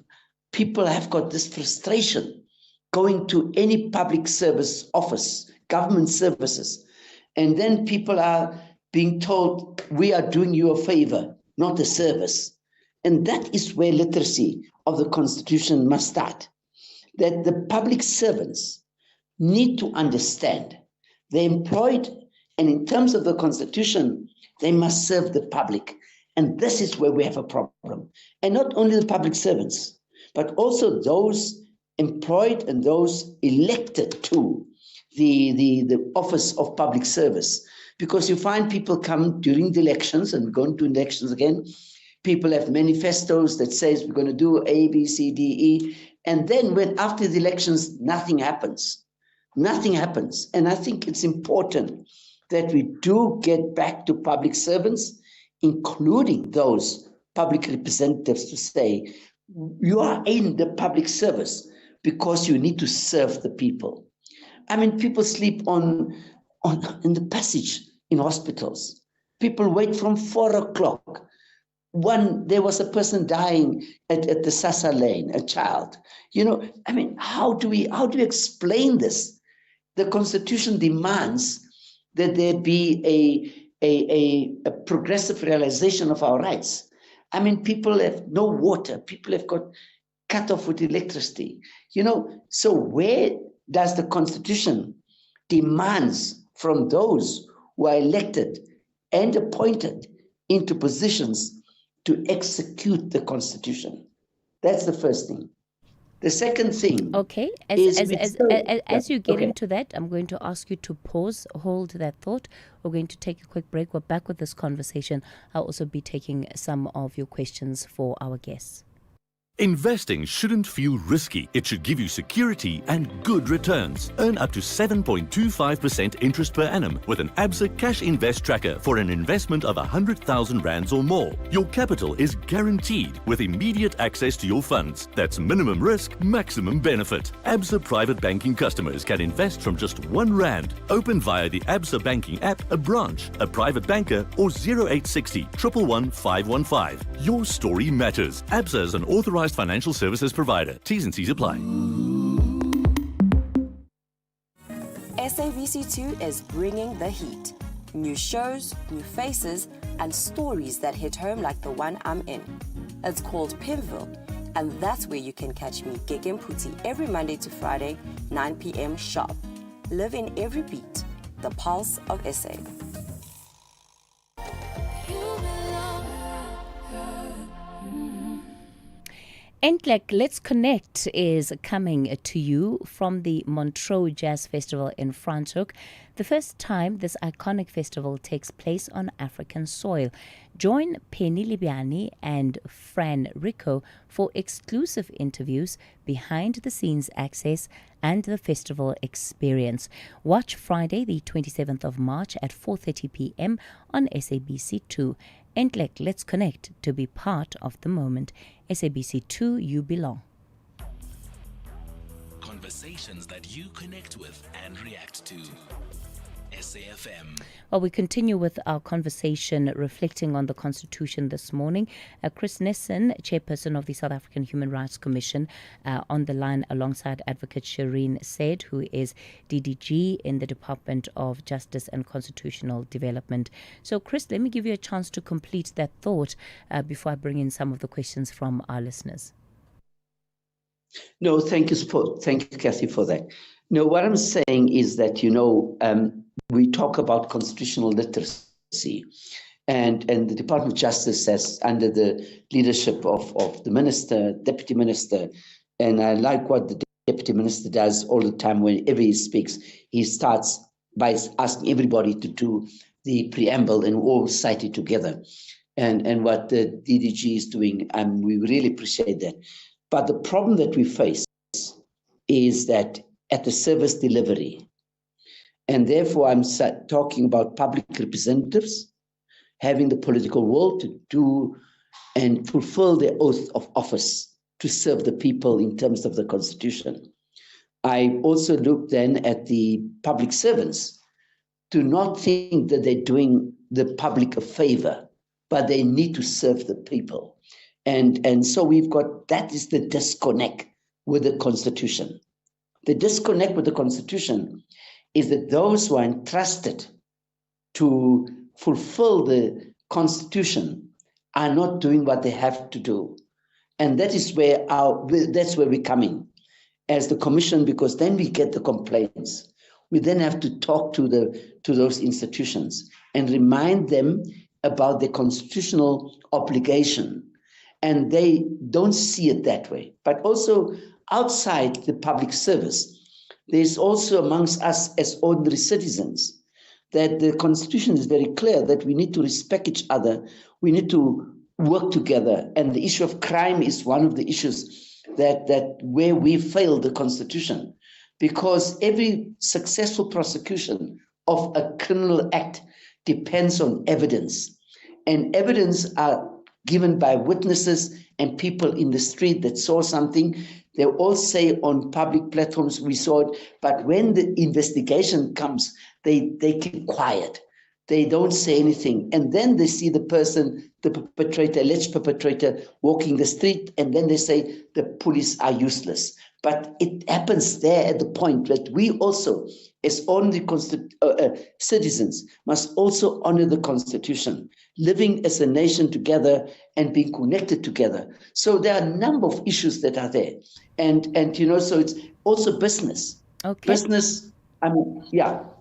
people have got this frustration going to any public service office, government services, and then people are being told, we are doing you a favor, not a service. And that is where literacy of the Constitution must start, that the public servants need to understand they're employed, and in terms of the Constitution, they must serve the public. And this is where we have a problem. And not only the public servants, but also those employed and those elected to the office of public service. Because you find people come during the elections, and we're going to elections again, people have manifestos that says we're going to do A, B, C, D, E. And then when after the elections, nothing happens. Nothing happens. And I think it's important that we do get back to public servants, including those public representatives, to say, you are in the public service because you need to serve the people. I mean, people sleep in the passage in hospitals. People wait from 4 o'clock. There was a person dying at the Sasa lane, a child. I mean, how do we explain this? The Constitution demands that there be a progressive realization of our rights. I mean, people have no water. People have got cut off with electricity. So where does the Constitution demands from those who are elected and appointed into positions to execute the Constitution? That's the first thing. The second thing. Okay, as you get into that, I'm going to ask you to pause, hold that thought. We're going to take a quick break. We're back with this conversation. I'll also be taking some of your questions for our guests. Investing shouldn't feel risky. It should give you security and good returns. Earn up to 7.25% interest per annum with an ABSA Cash Invest Tracker for an investment of 100,000 rands or more. Your capital is guaranteed with immediate access to your funds. That's minimum risk, maximum benefit. ABSA Private Banking customers can invest from just R1. Open via the ABSA Banking app, a branch, a private banker, or 0860 111 515. Your story matters. ABSA is an authorized financial services provider. T's and C's apply. SABC2 is bringing the heat. New shows, new faces, and stories that hit home like the one I'm in. It's called Pimville, and that's where you can catch me, Gege Mputi, every Monday to Friday, 9 p.m. sharp. Live in every beat, the pulse of SA. Entlek, Let's Connect is coming to you from the Montreux Jazz Festival in Franschhoek. The first time this iconic festival takes place on African soil. Join Penny Libiani and Fran Rico for exclusive interviews, behind-the-scenes access, and the festival experience. Watch Friday, the 27th of March at 4:30 p.m. on SABC2. Entlek, Let's Connect to be part of the moment. SABC2, you belong. Conversations that you connect with and react to. SAFM. Well, we continue with our conversation reflecting on the Constitution this morning. Chris Nissen, chairperson of the South African Human Rights Commission, on the line alongside Advocate Shireen Said, who is DDG in the Department of Justice and Constitutional Development. So, Chris, let me give you a chance to complete that thought before I bring in some of the questions from our listeners. No, thank you, Cathy, for that. No, what I'm saying is that, we talk about constitutional literacy, and the Department of Justice has, under the leadership of the minister, deputy minister, and I like what the deputy minister does all the time. Whenever he speaks, he starts by asking everybody to do the preamble and all cite it together. And what the DDG is doing, and we really appreciate that. But the problem that we face is that at the service delivery, and therefore I'm talking about public representatives having the political will to do and fulfill their oath of office to serve the people in terms of the Constitution. I also look then at the public servants to not think that they're doing the public a favor, but they need to serve the people. And so we've got, that is the disconnect with the Constitution. The disconnect with the Constitution is that those who are entrusted to fulfill the Constitution are not doing what they have to do. And that is where that's where we come in as the Commission, because then we get the complaints. We then have to talk to those institutions and remind them about their constitutional obligation. And they don't see it that way. But also outside the public service, there's also amongst us as ordinary citizens that the Constitution is very clear that we need to respect each other. We need to work together. And the issue of crime is one of the issues that where we fail the Constitution, because every successful prosecution of a criminal act depends on evidence. And evidence are given by witnesses and people in the street that saw something. They all say on public platforms, we saw it, but when the investigation comes, they keep quiet. They don't say anything. And then they see the person, the perpetrator, alleged perpetrator, walking the street, and then they say the police are useless. But it happens there at the point that we also, as ordinary citizens, must also honor the Constitution, living as a nation together and being connected together. So there are a number of issues that are there. And so it's also business. Okay. Business,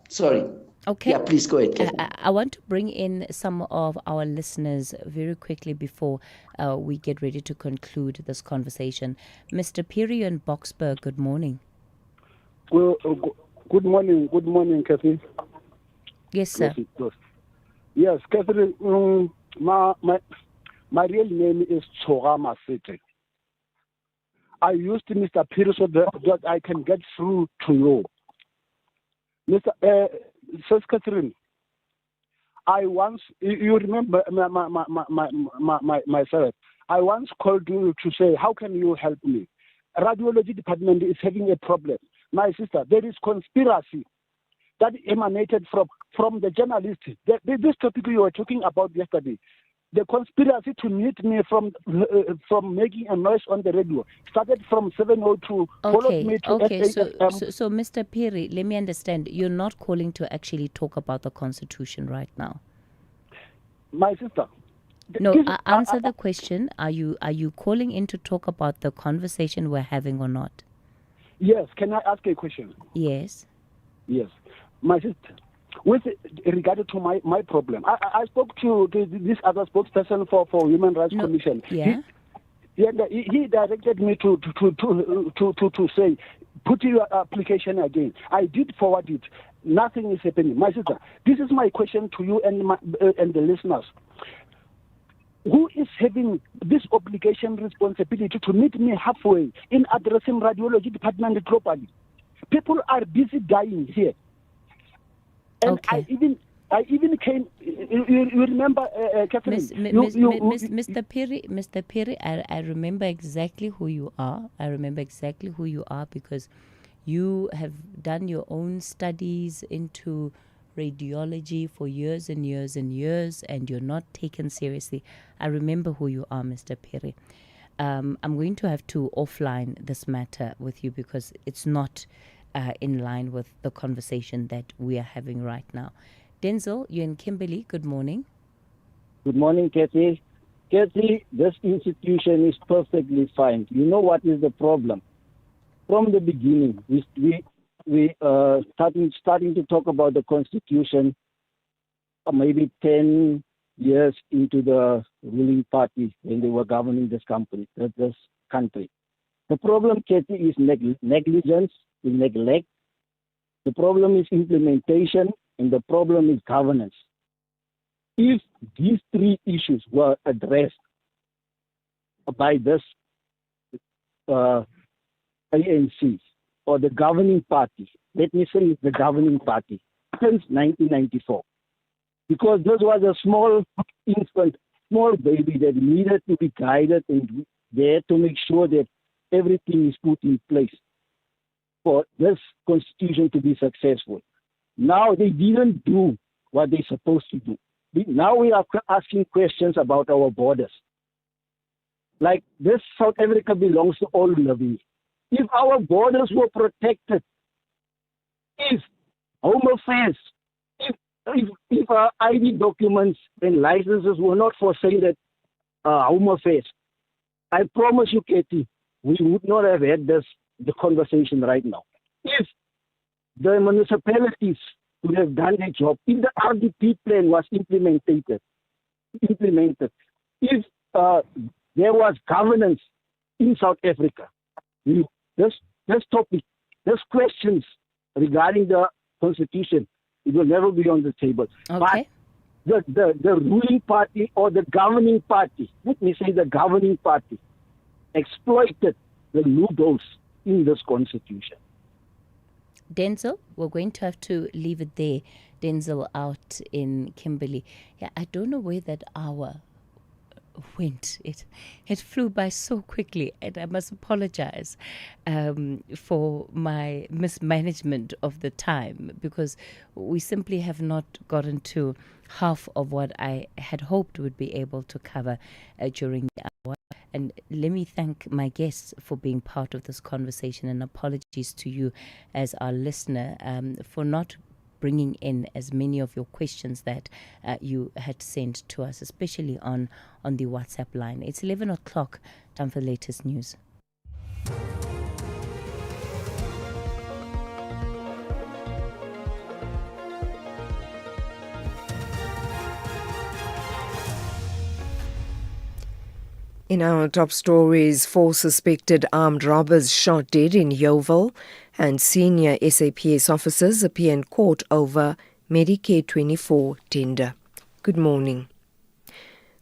sorry. Okay. Yeah, please go ahead, Cathy. I want to bring in some of our listeners very quickly before we get ready to conclude this conversation. Mr. Piri in Boksburg, good morning. Well, good morning, Cathy. Yes, sir. Yes, Catherine, my real name is Chogama City. I used Mr. Piri so that I can get through to you. Says Catherine, I once, you remember myself, I once called you to say, how can you help me? Radiology department is having a problem. My sister, there is conspiracy that emanated from the journalist. This topic you were talking about yesterday, the conspiracy to mute me from making a noise on the radio started from 7:02. Followed me to 8 a.m. So, Mr. Piri, let me understand. You're not calling to actually talk about the Constitution right now. My sister. No, answer the question. Are you calling in to talk about the conversation we're having or not? Yes. Can I ask a question? Yes. Yes. My sister, with regard to my problem, I spoke to this other spokesperson for Human Rights Commission. Yeah. He directed me to say, put your application again. I did forward it. Nothing is happening. My sister, this is my question to you and the listeners. Who is having this obligation, responsibility to meet me halfway in addressing radiology department globally? People are busy dying here. And okay. I even came. You remember, Catherine? Mr. Piri, I remember exactly who you are. I remember exactly who you are because you have done your own studies into radiology for years and years and years, and you're not taken seriously. I remember who you are, Mr. Perry. I'm going to have to offline this matter with you because it's not in line with the conversation that we are having right now. Denzel, you're in Kimberley. Good morning. Good morning, Cathy. Cathy, this institution is perfectly fine. You know what is the problem? From the beginning, we starting to talk about the Constitution maybe 10 years into the ruling party when they were governing this country. The problem, Cathy, is negligence, neglect. The problem is implementation, and the problem is governance. If these three issues were addressed by this ANC or the governing party, let me say the governing party, since 1994, because this was a small infant, small baby that needed to be guided and there to make sure that everything is put in place for this constitution to be successful. Now they didn't do what they're supposed to do. Now we are asking questions about our borders. Like this South Africa belongs to all living. If our borders were protected, if Home Affairs, if our ID documents and licenses were not for saying that Home Affairs, I promise you, Cathy, we would not have had the conversation right now. If the municipalities would have done their job, if the RDP plan was implemented, if there was governance in South Africa, this topic, these questions regarding the Constitution, it will never be on the table. Okay. But the ruling party or the governing party, let me say the governing party, exploited the loopholes in this Constitution. Denzel, we're going to have to leave it there. Denzel out in Kimberley. Yeah, I don't know where that hour went. It flew by so quickly, and I must apologize for my mismanagement of the time, because we simply have not gotten to half of what I had hoped would be able to cover during the hour. And let me thank my guests for being part of this conversation, and apologies to you as our listener for not bringing in as many of your questions that you had sent to us, especially on the WhatsApp line. It's 11 o'clock, time for the latest news. In our top stories, 4 suspected armed robbers shot dead in Yeoville, and senior SAPS officers appear in court over Medicare 24 tender. Good morning.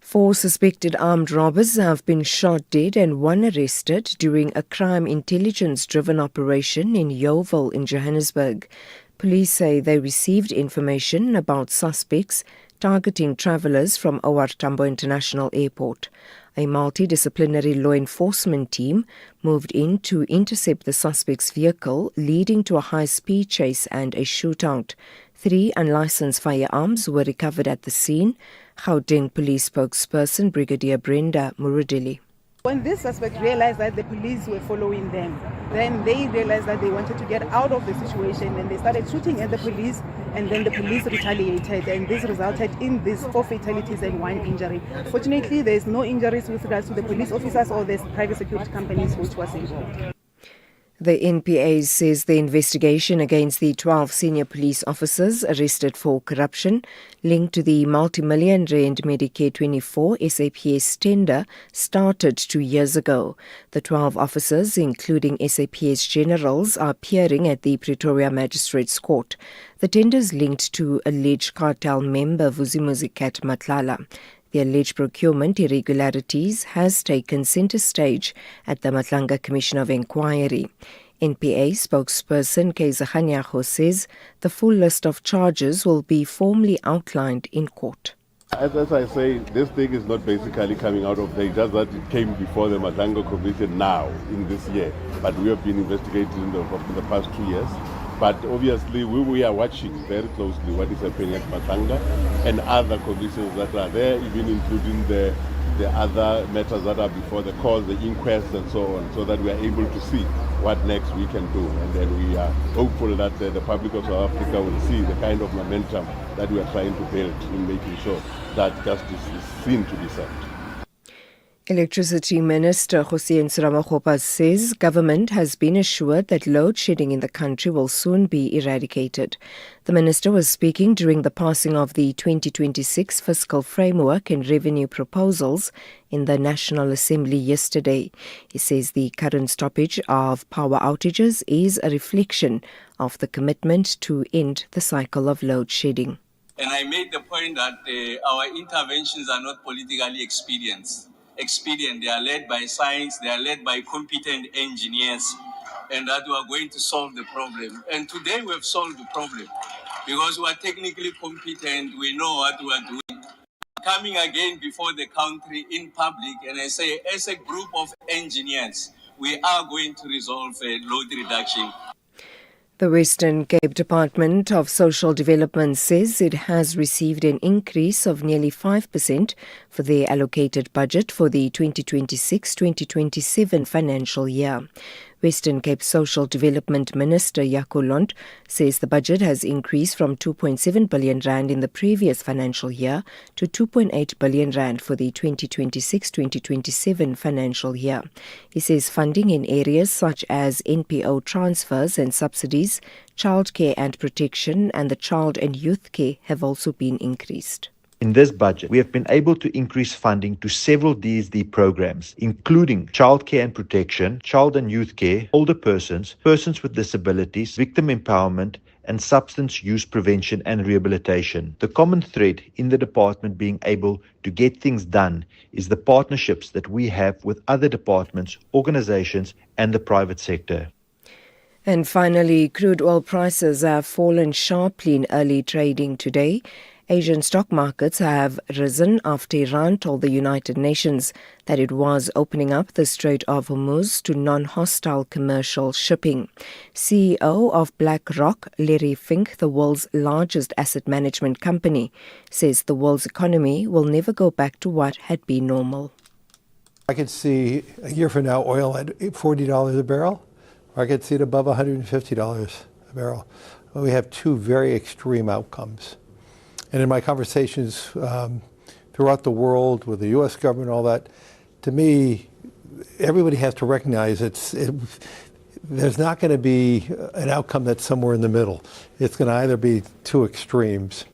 4 suspected armed robbers have been shot dead and 1 arrested during a crime intelligence-driven operation in Yeoville in Johannesburg. Police say they received information about suspects targeting travellers from OR Tambo International Airport. A multidisciplinary law enforcement team moved in to intercept the suspect's vehicle, leading to a high-speed chase and a shootout. 3 unlicensed firearms were recovered at the scene. Gauteng Police spokesperson Brigadier Brenda Murudili. When these suspects realized that the police were following them, then they realized that they wanted to get out of the situation, and they started shooting at the police, and then the police retaliated, and this resulted in these 4 fatalities and 1 injury. Fortunately, there is no injuries with regards to the police officers or the private security companies which was involved. The NPA says the investigation against the 12 senior police officers arrested for corruption linked to the multi-million rand Medicare 24 SAPS tender started 2 years ago. The 12 officers, including SAPS generals, are appearing at the Pretoria Magistrates Court. The tender is linked to alleged cartel member Vuzimuzi Cathy Mohlahlana. The alleged procurement irregularities has taken centre stage at the Madlanga Commission of Inquiry. NPA spokesperson Kaiser Hanyaho says the full list of charges will be formally outlined in court. As I say, this thing is not basically coming out of there, just that it came before the Madlanga Commission now, in this year. But we have been investigating in the past 2 years. But obviously, we are watching very closely what is happening at Madlanga and other conditions that are there, even including the other matters that are before the court, the inquest and so on, so that we are able to see what next we can do. And then we are hopeful that the public of South Africa will see the kind of momentum that we are trying to build in making sure that justice is seen to be served. Electricity Minister Hussein Ramaphosa says government has been assured that load shedding in the country will soon be eradicated. The minister was speaking during the passing of the 2026 fiscal framework and revenue proposals in the National Assembly yesterday. He says the current stoppage of power outages is a reflection of the commitment to end the cycle of load shedding. And I made the point that our interventions are not politically expedient. They are led by science, they are led by competent engineers, and that we are going to solve the problem. And today we have solved the problem because we are technically competent, we know what we are doing. Coming again before the country in public, and I say, as a group of engineers, we are going to resolve load reduction. The Western Cape Department of Social Development says it has received an increase of nearly 5% for the allocated budget for the 2026-2027 financial year. Western Cape Social Development Minister Jaco Lont says the budget has increased from 2.7 billion rand in the previous financial year to 2.8 billion rand for the 2026-2027 financial year. He says funding in areas such as NPO transfers and subsidies, childcare and protection, and the child and youth care have also been increased. In this budget, we have been able to increase funding to several DSD programs, including childcare and protection, child and youth care, older persons, persons with disabilities, victim empowerment, and substance use prevention and rehabilitation. The common thread in the department being able to get things done is the partnerships that we have with other departments, organizations, and the private sector. And finally, crude oil prices have fallen sharply in early trading today. Asian stock markets have risen after Iran told the United Nations that it was opening up the Strait of Hormuz to non-hostile commercial shipping. CEO of BlackRock, Larry Fink, the world's largest asset management company, says the world's economy will never go back to what had been normal. I could see a year from now oil at $40 a barrel, or I could see it above $150 a barrel. Well, we have two very extreme outcomes. And in my conversations throughout the world with the U.S. government, all that, to me, everybody has to recognize there's not going to be an outcome that's somewhere in the middle. It's going to either be two extremes.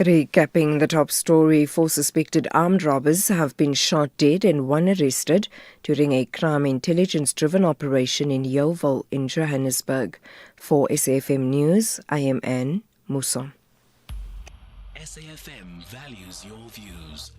Recapping the top story, 4 suspected armed robbers have been shot dead and 1 arrested during a crime intelligence-driven operation in Yeoville in Johannesburg. For SAFM News, I am Anne Musa. SAFM values your views.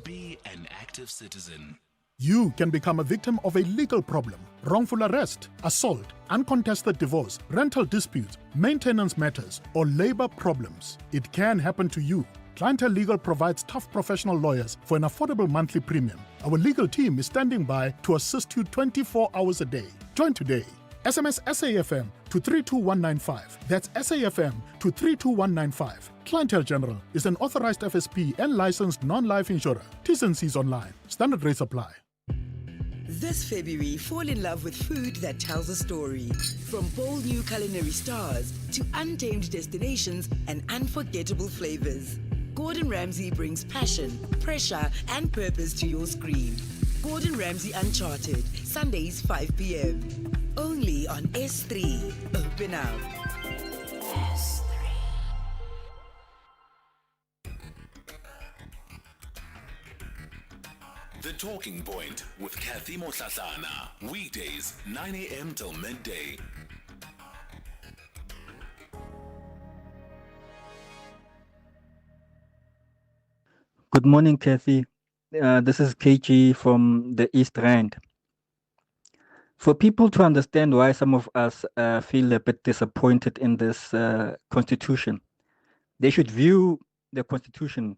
Be an active citizen. You can become a victim of a legal problem: wrongful arrest, assault, uncontested divorce, rental disputes, maintenance matters, or labor problems. It can happen to you. Clientele Legal provides tough professional lawyers for an affordable monthly premium. Our legal team is standing by to assist you 24 hours a day. Join today. SMS SAFM to 32195. That's SAFM to 32195. Clientele General is an authorized FSP and licensed non-life insurer. T's and C's online. Standard rates apply. This February, fall in love with food that tells a story. From bold new culinary stars to untamed destinations and unforgettable flavors. Gordon Ramsay brings passion, pressure, and purpose to your screen. Gordon Ramsay Uncharted, Sundays 5 p.m. Only on S3. Open up. S3. The Talking Point with Cathy Mohlahlana. Weekdays, 9 a.m. till midday. Good morning, Cathy. This is KG from the East Rand. For people to understand why some of us feel a bit disappointed in this constitution, they should view the constitution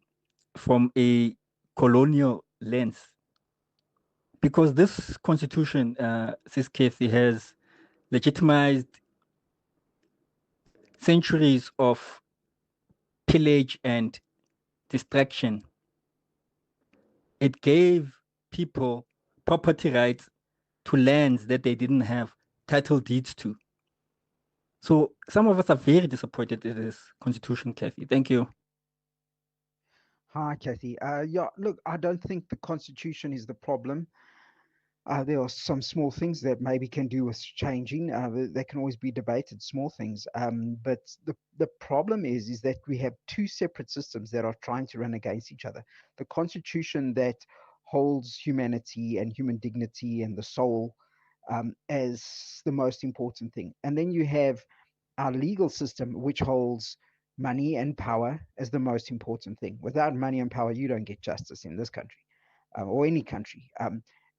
from a colonial lens. Because this constitution, says Cathy, has legitimized centuries of pillage and distraction. It gave people property rights to lands that they didn't have title deeds to. So some of us are very disappointed in this constitution, Cathy. Thank you. Hi, Cathy. Yeah, look, I don't think the constitution is the problem. There are some small things that maybe can do with changing. They can always be debated, small things. But the problem is that we have two separate systems that are trying to run against each other. The constitution that holds humanity and human dignity and the soul as the most important thing. And then you have our legal system, which holds money and power as the most important thing. Without money and power, you don't get justice in this country or any country.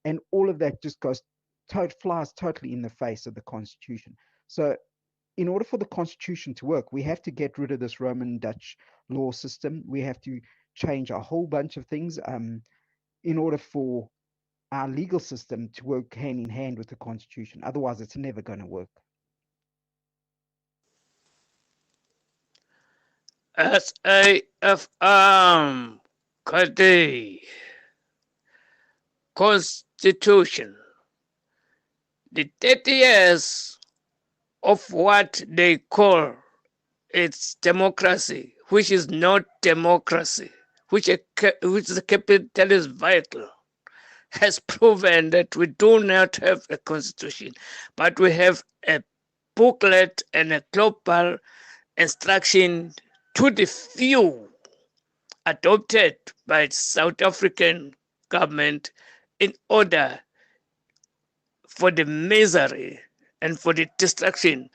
And all of that just flies totally in the face of the Constitution. So in order for the Constitution to work, we have to get rid of this Roman Dutch law system. We have to change a whole bunch of things in order for our legal system to work hand in hand with the Constitution. Otherwise, it's never going to work. SAFM Cathy Constitution. The 30 years of what they call its democracy, which is not democracy, which is a capitalist vital, has proven that we do not have a constitution, but we have a booklet and a global instruction to the few adopted by the South African government in order for the misery and for the destruction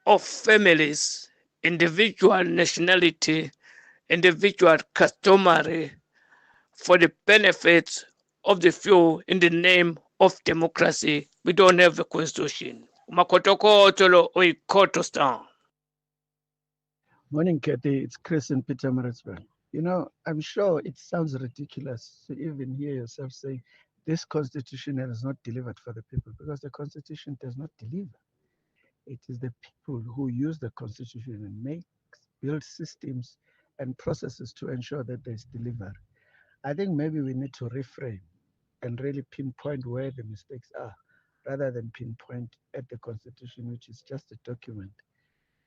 of families, individual nationality, individual customary, for the benefits of the few in the name of democracy. We don't have a constitution. Makotokotolo oikotostan. Morning, Cathy. It's Chris in Pietermaritzburg. You know, I'm sure it sounds ridiculous to even hear yourself saying this constitution has not delivered for the people, because the constitution does not deliver. It is the people who use the constitution and build systems and processes to ensure that there's delivery. I think maybe we need to reframe and really pinpoint where the mistakes are, rather than pinpoint at the constitution, which is just a document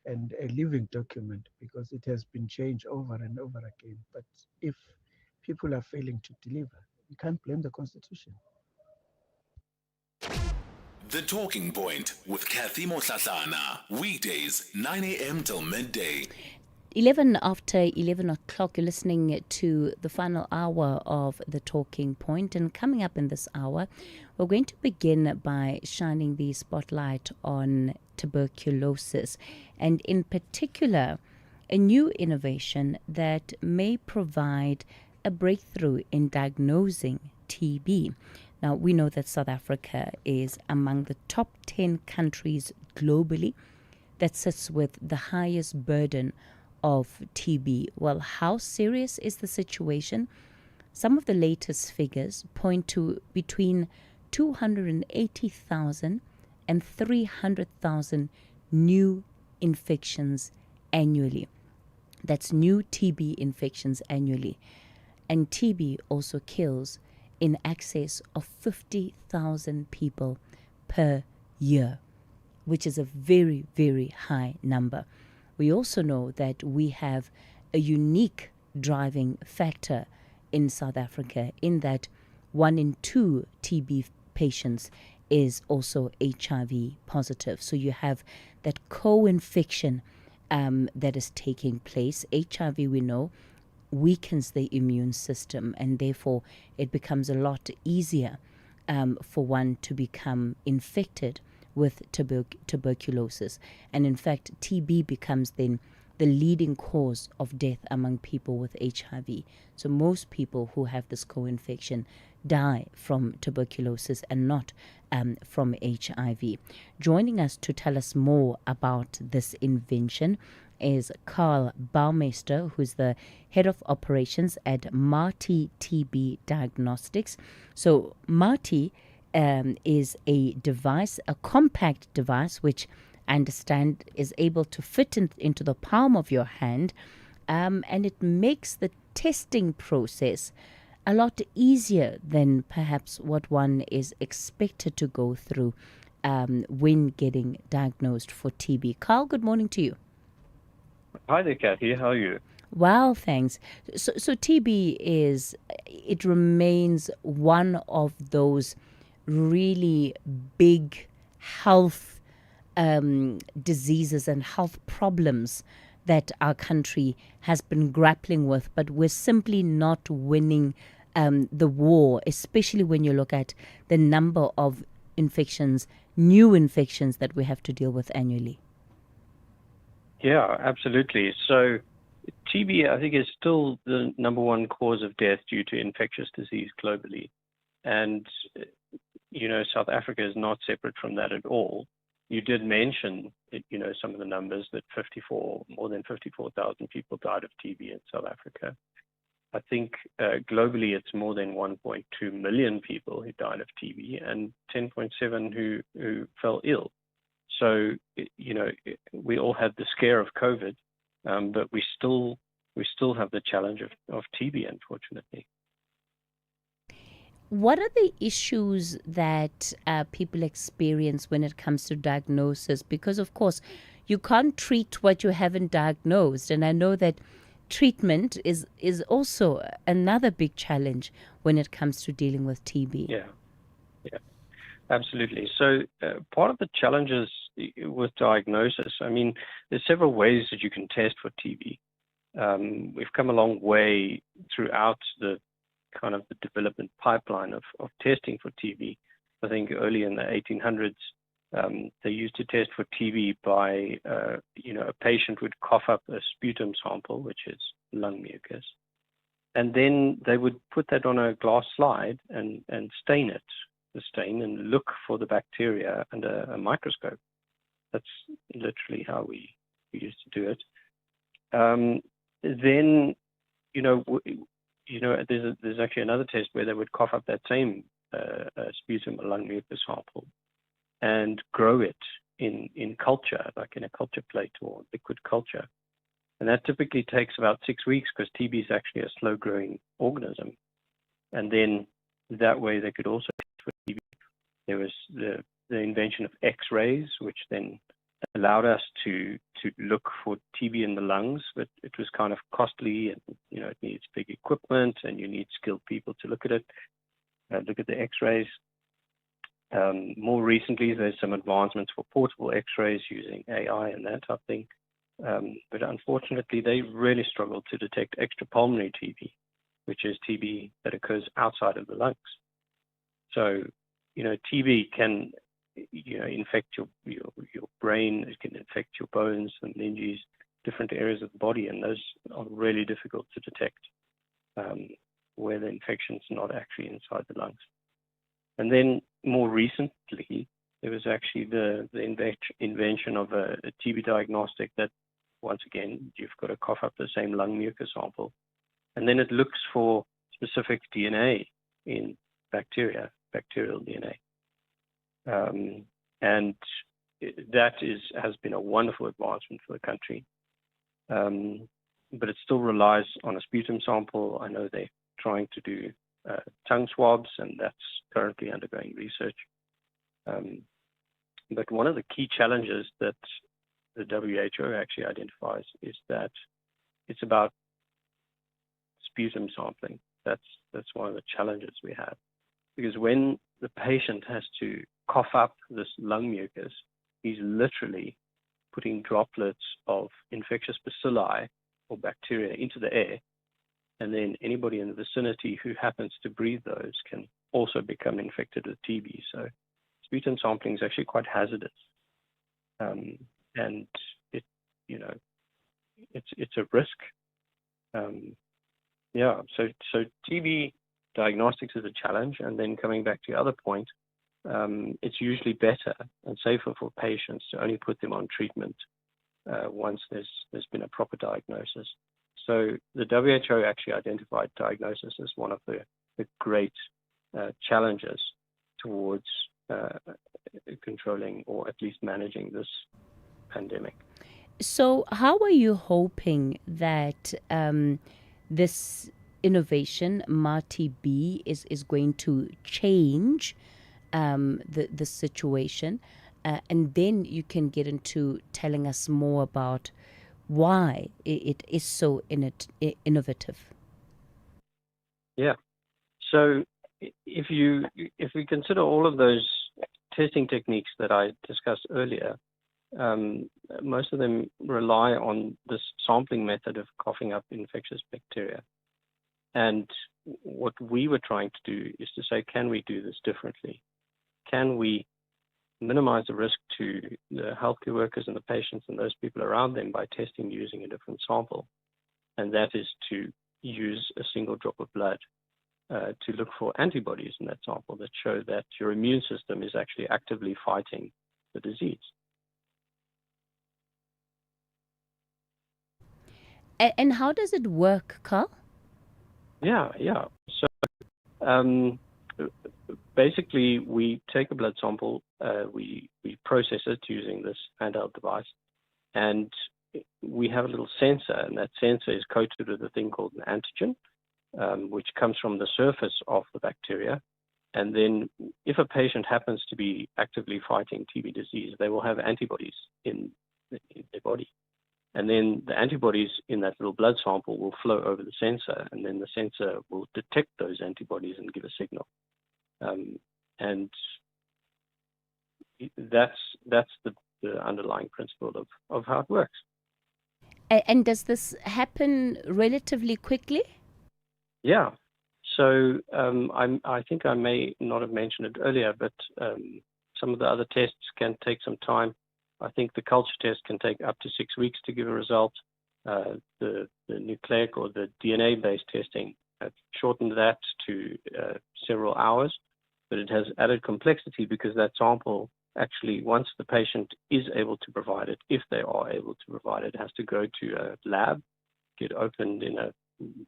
and a living document, because it has been changed over and over again. But if people are failing to deliver, you can't blame the constitution. The Talking Point with Cathy Mohlahlana. Weekdays, 9 a.m. till midday. 11 after 11 o'clock, you're listening to the final hour of The Talking Point. And coming up in this hour, we're going to begin by shining the spotlight on tuberculosis, and in particular, a new innovation that may provide a breakthrough in diagnosing TB. Now, we know that South Africa is among the top 10 countries globally that sits with the highest burden of TB. Well, how serious is the situation? Some of the latest figures point to between 280,000 and 300,000 new infections annually. That's new TB infections annually. And TB also kills in excess of 50,000 people per year, which is a very, very high number. We also know that we have a unique driving factor in South Africa, in that 1 in 2 TB patients is also HIV positive. So you have that co-infection that is taking place. HIV, we know, weakens the immune system, and therefore it becomes a lot easier for one to become infected with tuberculosis. And in fact, TB becomes then the leading cause of death among people with HIV. So most people who have this co-infection die from tuberculosis and not from HIV. Joining us to tell us more about this invention is Carl Baumeister, who's the head of operations at Marty TB Diagnostics. So Marty is a device, a compact device, which understand, is able to fit into the palm of your hand, and it makes the testing process a lot easier than perhaps what one is expected to go through when getting diagnosed for TB. Carl, good morning to you. Hi there, Cathy. How are you? Well, thanks. So TB it remains one of those really big health diseases and health problems that our country has been grappling with, but we're simply not winning the war, especially when you look at the number of infections, new infections that we have to deal with annually. Yeah, absolutely. So TB, I think, is still the number one cause of death due to infectious disease globally. And, South Africa is not separate from that at all. You did mention, some of the numbers that more than 54,000 people died of TB in South Africa. I think globally it's more than 1.2 million people who died of TB and 10.7 who fell ill. So, we all had the scare of COVID, but we still have the challenge of TB, unfortunately. What are the issues that people experience when it comes to diagnosis? Because, of course, you can't treat what you haven't diagnosed. And I know that treatment is also another big challenge when it comes to dealing with TB. Yeah, absolutely. So part of the challenges with diagnosis, there's several ways that you can test for TB. We've come a long way throughout the kind of the development pipeline of testing for TB. I think early in the 1800s, they used to test for TB by, a patient would cough up a sputum sample, which is lung mucus, and then they would put that on a glass slide and stain and look for the bacteria under a microscope. That's literally how we used to do it. Then, there's actually another test where they would cough up that same sputum or lung mucus sample and grow it in culture, like in a culture plate or liquid culture. And that typically takes about 6 weeks because TB is actually a slow-growing organism. And then that way they could also test for TB. There was the invention of X-rays, which then allowed us to look for TB in the lungs, but it was kind of costly and, it needs big equipment and you need skilled people to look at it, look at the X-rays. More recently, there's some advancements for portable X-rays using AI and that type of thing. But unfortunately, they really struggle to detect extrapulmonary TB, which is TB that occurs outside of the lungs. So, TB can, infect your brain, it can infect your bones and meninges, different areas of the body, and those are really difficult to detect where the infection's not actually inside the lungs. And then more recently, there was actually the invention of a TB diagnostic that, once again, you've got to cough up the same lung mucus sample, and then it looks for specific DNA in bacterial DNA. And that has been a wonderful advancement for the country. But it still relies on a sputum sample. I know they're trying to do tongue swabs, and that's currently undergoing research. But one of the key challenges that the WHO actually identifies is that it's about sputum sampling. That's one of the challenges we have. Because when the patient has to cough up this lung mucus, he's literally putting droplets of infectious bacilli or bacteria into the air, and then anybody in the vicinity who happens to breathe those can also become infected with TB. So sputum sampling is actually quite hazardous, and it's a risk. So TB diagnostics is a challenge, and then coming back to the other point, it's usually better and safer for patients to only put them on treatment once there's been a proper diagnosis. So the WHO actually identified diagnosis as one of the great challenges towards controlling or at least managing this pandemic. So, how are you hoping that this innovation, MATB, is going to change the situation? And then you can get into telling us more about why it is so innovative. Yeah. So if we consider all of those testing techniques that I discussed earlier, most of them rely on this sampling method of coughing up infectious bacteria. And what we were trying to do is to say, can we do this differently? Can we minimize the risk to the healthcare workers and the patients and those people around them by testing using a different sample? And that is to use a single drop of blood to look for antibodies in that sample that show that your immune system is actually actively fighting the disease. And how does it work, Carl? Yeah. So basically, we take a blood sample, we process it using this handheld device, and we have a little sensor, and that sensor is coated with a thing called an antigen, which comes from the surface of the bacteria. And then if a patient happens to be actively fighting TB disease, they will have antibodies in their body. And then the antibodies in that little blood sample will flow over the sensor, and then the sensor will detect those antibodies and give a signal. And that's the underlying principle of how it works. And does this happen relatively quickly? Yeah. So I think I may not have mentioned it earlier, but some of the other tests can take some time. I think the culture test can take up to 6 weeks to give a result. The nucleic or the DNA-based testing, I've shortened that to several hours, but it has added complexity because that sample actually, once the patient is able to provide it, if they are able to provide it, has to go to a lab, get opened in a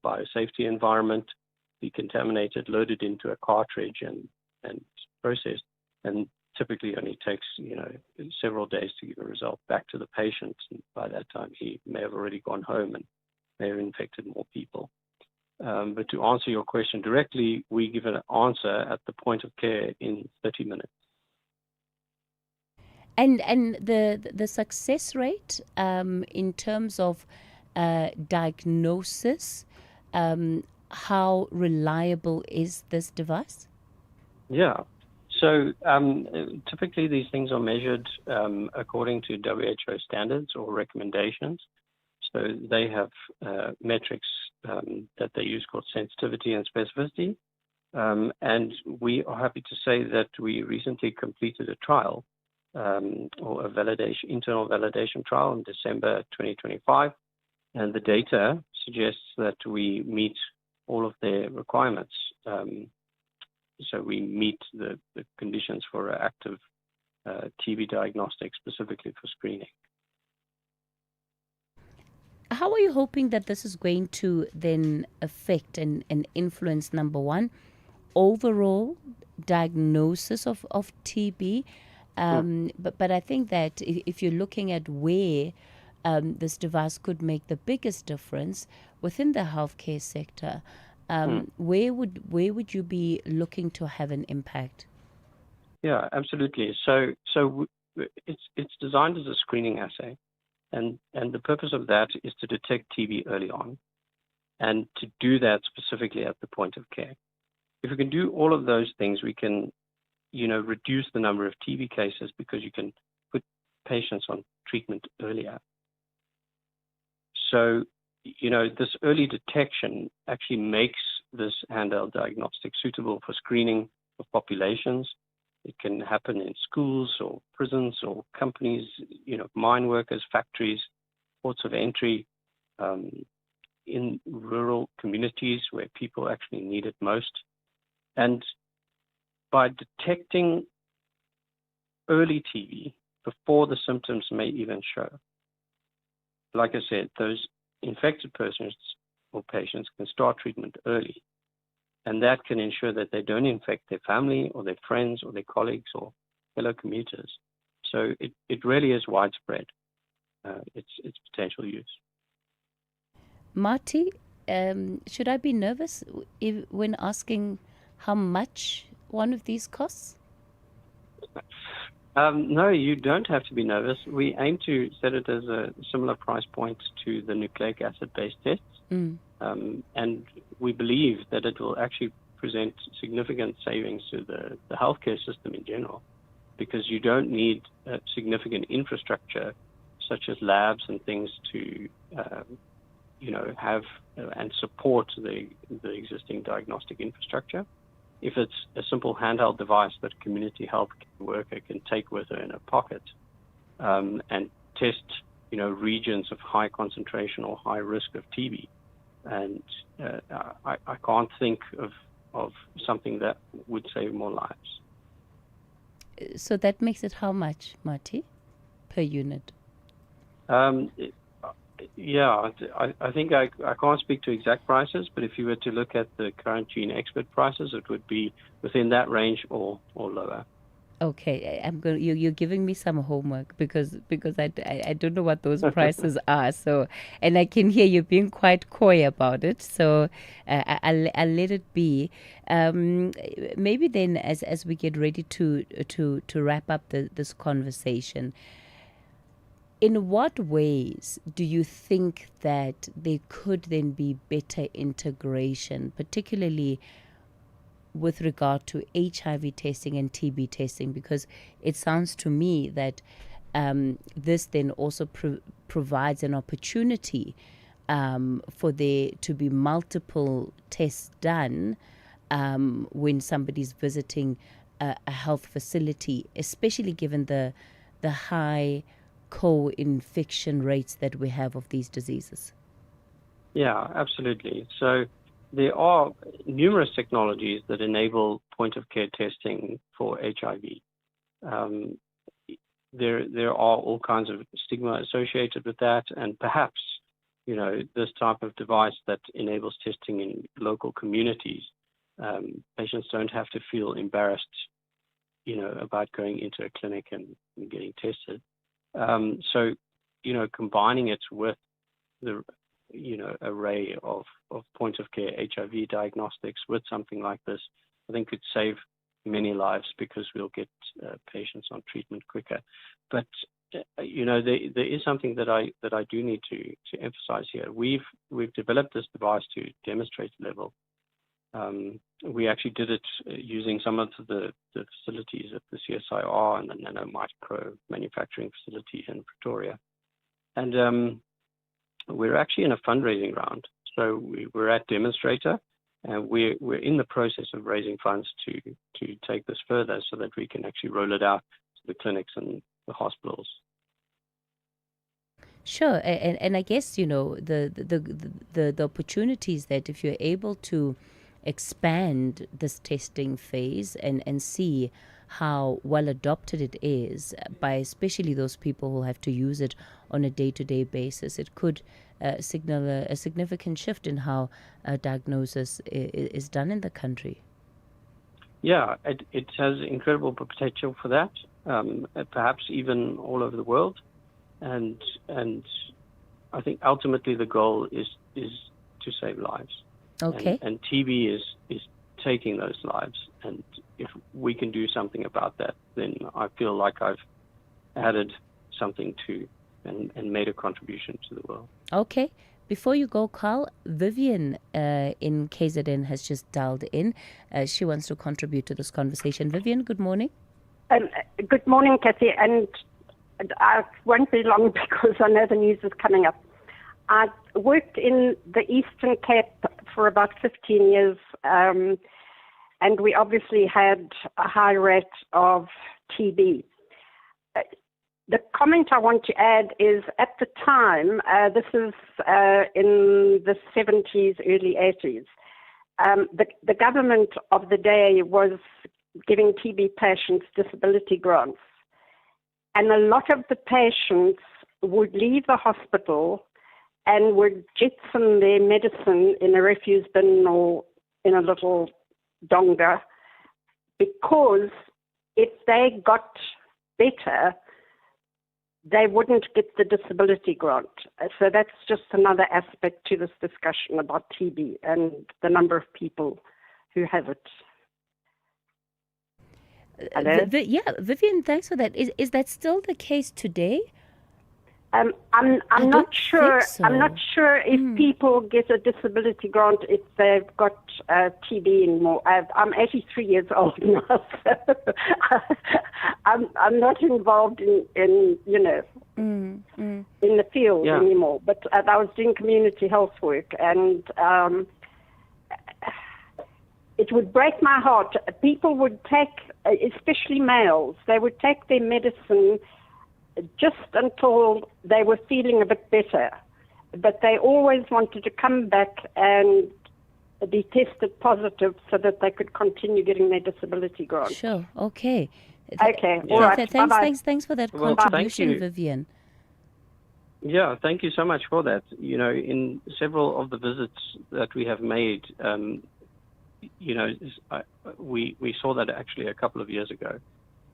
biosafety environment, be contaminated, loaded into a cartridge and processed. And typically only takes, several days to give a result back to the patient. And by that time, he may have already gone home and may have infected more people. But to answer your question directly, we give an answer at the point of care in 30 minutes. And the success rate in terms of diagnosis, how reliable is this device? Yeah. So typically these things are measured according to WHO standards or recommendations. So they have metrics that they use called sensitivity and specificity. And we are happy to say that we recently completed a trial or a internal validation trial in December 2025. And the data suggests that we meet all of their requirements. So we meet the conditions for active TB diagnostic, specifically for screening. How are you hoping that this is going to then affect and influence, number one, overall diagnosis of TB? But I think that if you're looking at where this device could make the biggest difference within the healthcare sector, where would you be looking to have an impact? Yeah, absolutely. So it's designed as a screening assay, and the purpose of that is to detect TB early on, and to do that specifically at the point of care. If we can do all of those things, we can, reduce the number of TB cases because you can put patients on treatment earlier. So, this early detection actually makes this handheld diagnostic suitable for screening of populations. It can happen in schools or prisons or companies, mine workers, factories, ports of entry, in rural communities where people actually need it most. And by detecting early TB before the symptoms may even show, like I said, those infected persons or patients can start treatment early. And that can ensure that they don't infect their family or their friends or their colleagues or fellow commuters. So it really is widespread. its potential use. Marty, should I be nervous when asking how much one of these costs? No, you don't have to be nervous. We aim to set it as a similar price point to the nucleic acid-based tests. And we believe that it will actually present significant savings to the healthcare system in general, because you don't need significant infrastructure such as labs and things to have and support the existing diagnostic infrastructure. If it's a simple handheld device that a community health worker can take with her in her pocket and test, regions of high concentration or high risk of TB, and I can't think of something that would save more lives. So that makes it how much, Marty, per unit? Yeah, I think I can't speak to exact prices, but if you were to look at the current Gene Expert prices, it would be within that range or lower. Okay, you're giving me some homework because I don't know what those prices are. So, and I can hear you being quite coy about it. So I'll let it be. Maybe then, as we get ready to wrap up this conversation, in what ways do you think that there could then be better integration, particularly with regard to HIV testing and TB testing? Because it sounds to me that this then also provides an opportunity for there to be multiple tests done when somebody's visiting a health facility, especially given the high co-infection rates that we have of these diseases. Yeah, absolutely. So there are numerous technologies that enable point-of-care testing for HIV. There are all kinds of stigma associated with that, and perhaps, this type of device that enables testing in local communities, patients don't have to feel embarrassed, about going into a clinic and getting tested. So, combining it with the array of point-of-care HIV diagnostics with something like this, I think could save many lives, because we'll get patients on treatment quicker. But there is something that I do need to emphasize here. We've developed this device to demonstrate level. We actually did it using some of the facilities at the CSIR and the nanomicro manufacturing facility in Pretoria. And we're actually in a fundraising round. So we're at Demonstrator, and we're in the process of raising funds to take this further so that we can actually roll it out to the clinics and the hospitals. Sure, and I guess, the opportunities that if you're able to expand this testing phase and see how well adopted it is by especially those people who have to use it on a day-to-day basis, it could signal a significant shift in how diagnosis is done in the country. Yeah, it has incredible potential for that, perhaps even all over the world. And I think ultimately the goal is to save lives. Okay. And TB is taking those lives. And if we can do something about that, then I feel like I've added something to and made a contribution to the world. Okay. Before you go, Carl, Vivian in KZN has just dialed in. She wants to contribute to this conversation. Vivian, good morning. Good morning, Cathy. And I won't be long because I know the news is coming up. I worked in the Eastern Cape for about 15 years, and we obviously had a high rate of TB. The comment I want to add is at the time, this is in the 70s, early 80s, the government of the day was giving TB patients disability grants. And a lot of the patients would leave the hospital and would jetson their medicine in a refuse bin or in a little donga, because if they got better, they wouldn't get the disability grant. So that's just another aspect to this discussion about TB and the number of people who have it. Hello? Vivian, thanks for that. Is that still the case today? I'm not sure. so. I'm not sure if people get a disability grant if they've got TB anymore. I'm 83 years old now, so I'm not involved in the field anymore. But I was doing community health work, and it would break my heart. People would take, especially males, they would take their medicine just until they were feeling a bit better. But they always wanted to come back and be tested positive so that they could continue getting their disability grant. Sure, okay. Okay, all right. Thanks for that contribution, Vivian. Yeah, thank you so much for that. In several of the visits that we have made, we saw that actually a couple of years ago.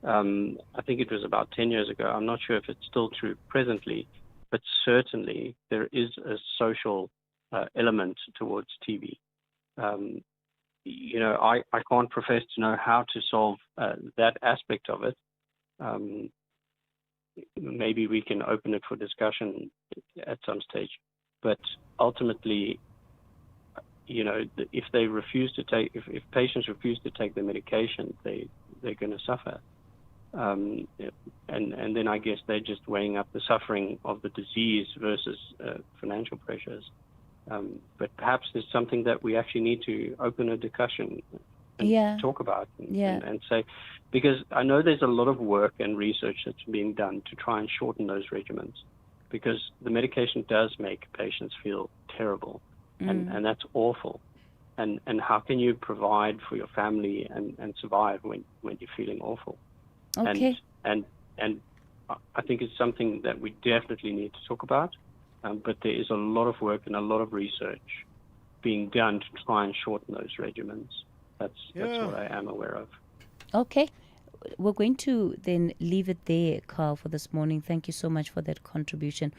I think it was about 10 years ago. I'm not sure if it's still true presently, but certainly there is a social element towards TB. I can't profess to know how to solve that aspect of it. Maybe we can open it for discussion at some stage. But ultimately, if they refuse to take, if patients refuse to take their medication, they're going to suffer. And then I guess they're just weighing up the suffering of the disease versus financial pressures. But perhaps there's something that we actually need to open a discussion and talk about and say, because I know there's a lot of work and research that's being done to try and shorten those regimens, because the medication does make patients feel terrible, and that's awful. And how can you provide for your family and survive when you're feeling awful? Okay. And I think it's something that we definitely need to talk about, but there is a lot of work and a lot of research being done to try and shorten those regimens. That's what I am aware of. Okay. We're going to then leave it there, Carl, for this morning. Thank you so much for that contribution.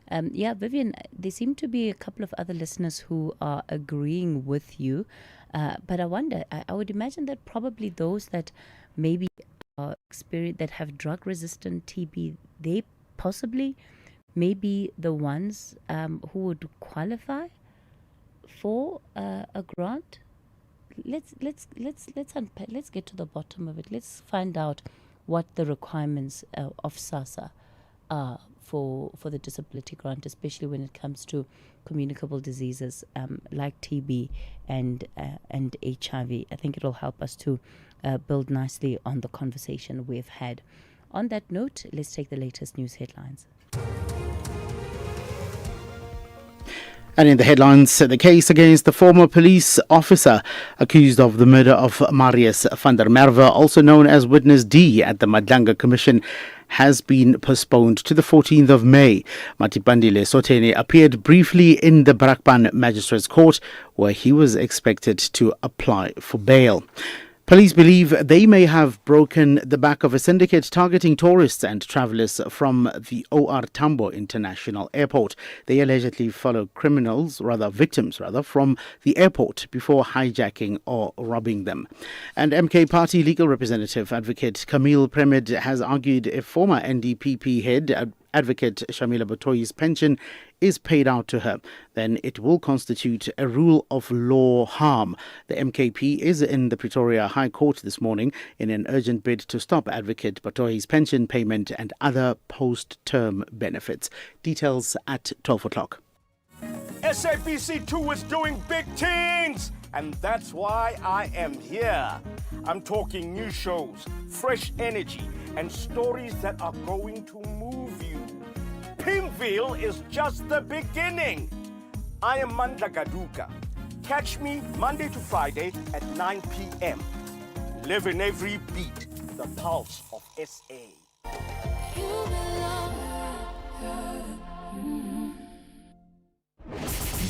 Vivian, there seem to be a couple of other listeners who are agreeing with you, but I wonder, I would imagine that probably those that maybe that have drug-resistant TB, they possibly may be the ones who would qualify for a grant. Let's get to the bottom of it. Let's find out what the requirements of SASSA are for the disability grant, especially when it comes to communicable diseases like TB and HIV. I think it will help us to build nicely on the conversation we've had. On that note, let's take the latest news headlines. And in the headlines, the case against the former police officer accused of the murder of Marius van der Merwe, also known as Witness D at the Madlanga Commission, has been postponed to the 14th of May. Matipandile Sotene appeared briefly in the Brakpan Magistrates Court, where he was expected to apply for bail. Police believe they may have broken the back of a syndicate targeting tourists and travellers from the OR Tambo International Airport. They allegedly follow victims from the airport before hijacking or robbing them. And MK Party legal representative Advocate Camille Premed has argued if former NDPP head Advocate Shamila Batoyi's pension is paid out to her, then it will constitute a rule of law harm. The MKP is in the Pretoria High Court this morning in an urgent bid to stop Advocate Batoyi's pension payment and other post-term benefits. Details at 12 o'clock. SABC 2 is doing big things, and that's why I am here. I'm talking new shows, fresh energy, and stories that are going to move you. Pimville is just the beginning. I am Madlanga. Catch me Monday to Friday at 9 p.m. Live in every beat, the pulse of SA.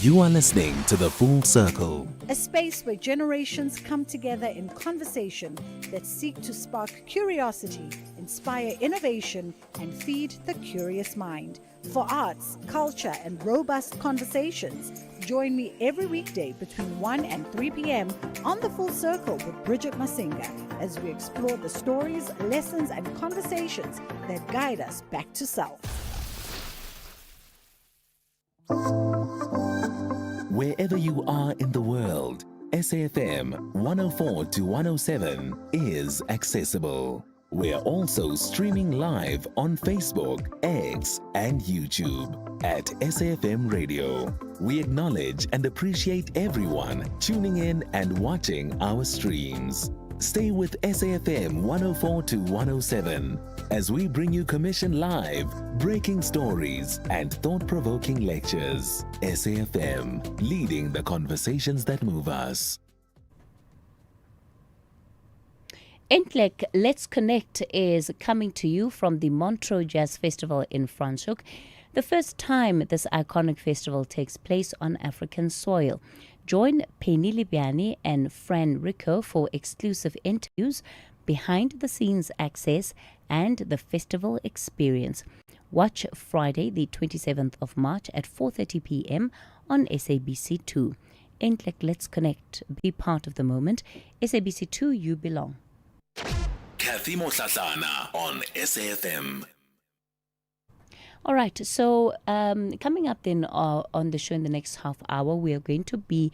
You are listening to The Full Circle. A space where generations come together in conversation that seek to spark curiosity, inspire innovation, and feed the curious mind. For arts, culture, and robust conversations, join me every weekday between 1 and 3 p.m. on The Full Circle with Bridget Masinga as we explore the stories, lessons, and conversations that guide us back to self. Wherever you are in the world, SAFM 104 to 107 is accessible. We're also streaming live on Facebook, X, and YouTube at SAFM Radio. We acknowledge and appreciate everyone tuning in and watching our streams. Stay with SAFM 104 to 107 as we bring you commission live, breaking stories, and thought-provoking lectures. SAFM, leading the conversations that move us. Entlek Let's Connect is coming to you from the Montreux Jazz Festival in Franschhoek. The first time this iconic festival takes place on African soil. Join Penny Libiani and Fran Rico for exclusive interviews, behind-the-scenes access, and the festival experience. Watch Friday, the 27th of March at 4:30 p.m. on SABC2. Entlek Let's Connect. Be part of the moment. SABC2, you belong. Cathy Mohlahlana on SAFM. All right, so coming up then on the show in the next half hour, we are going to be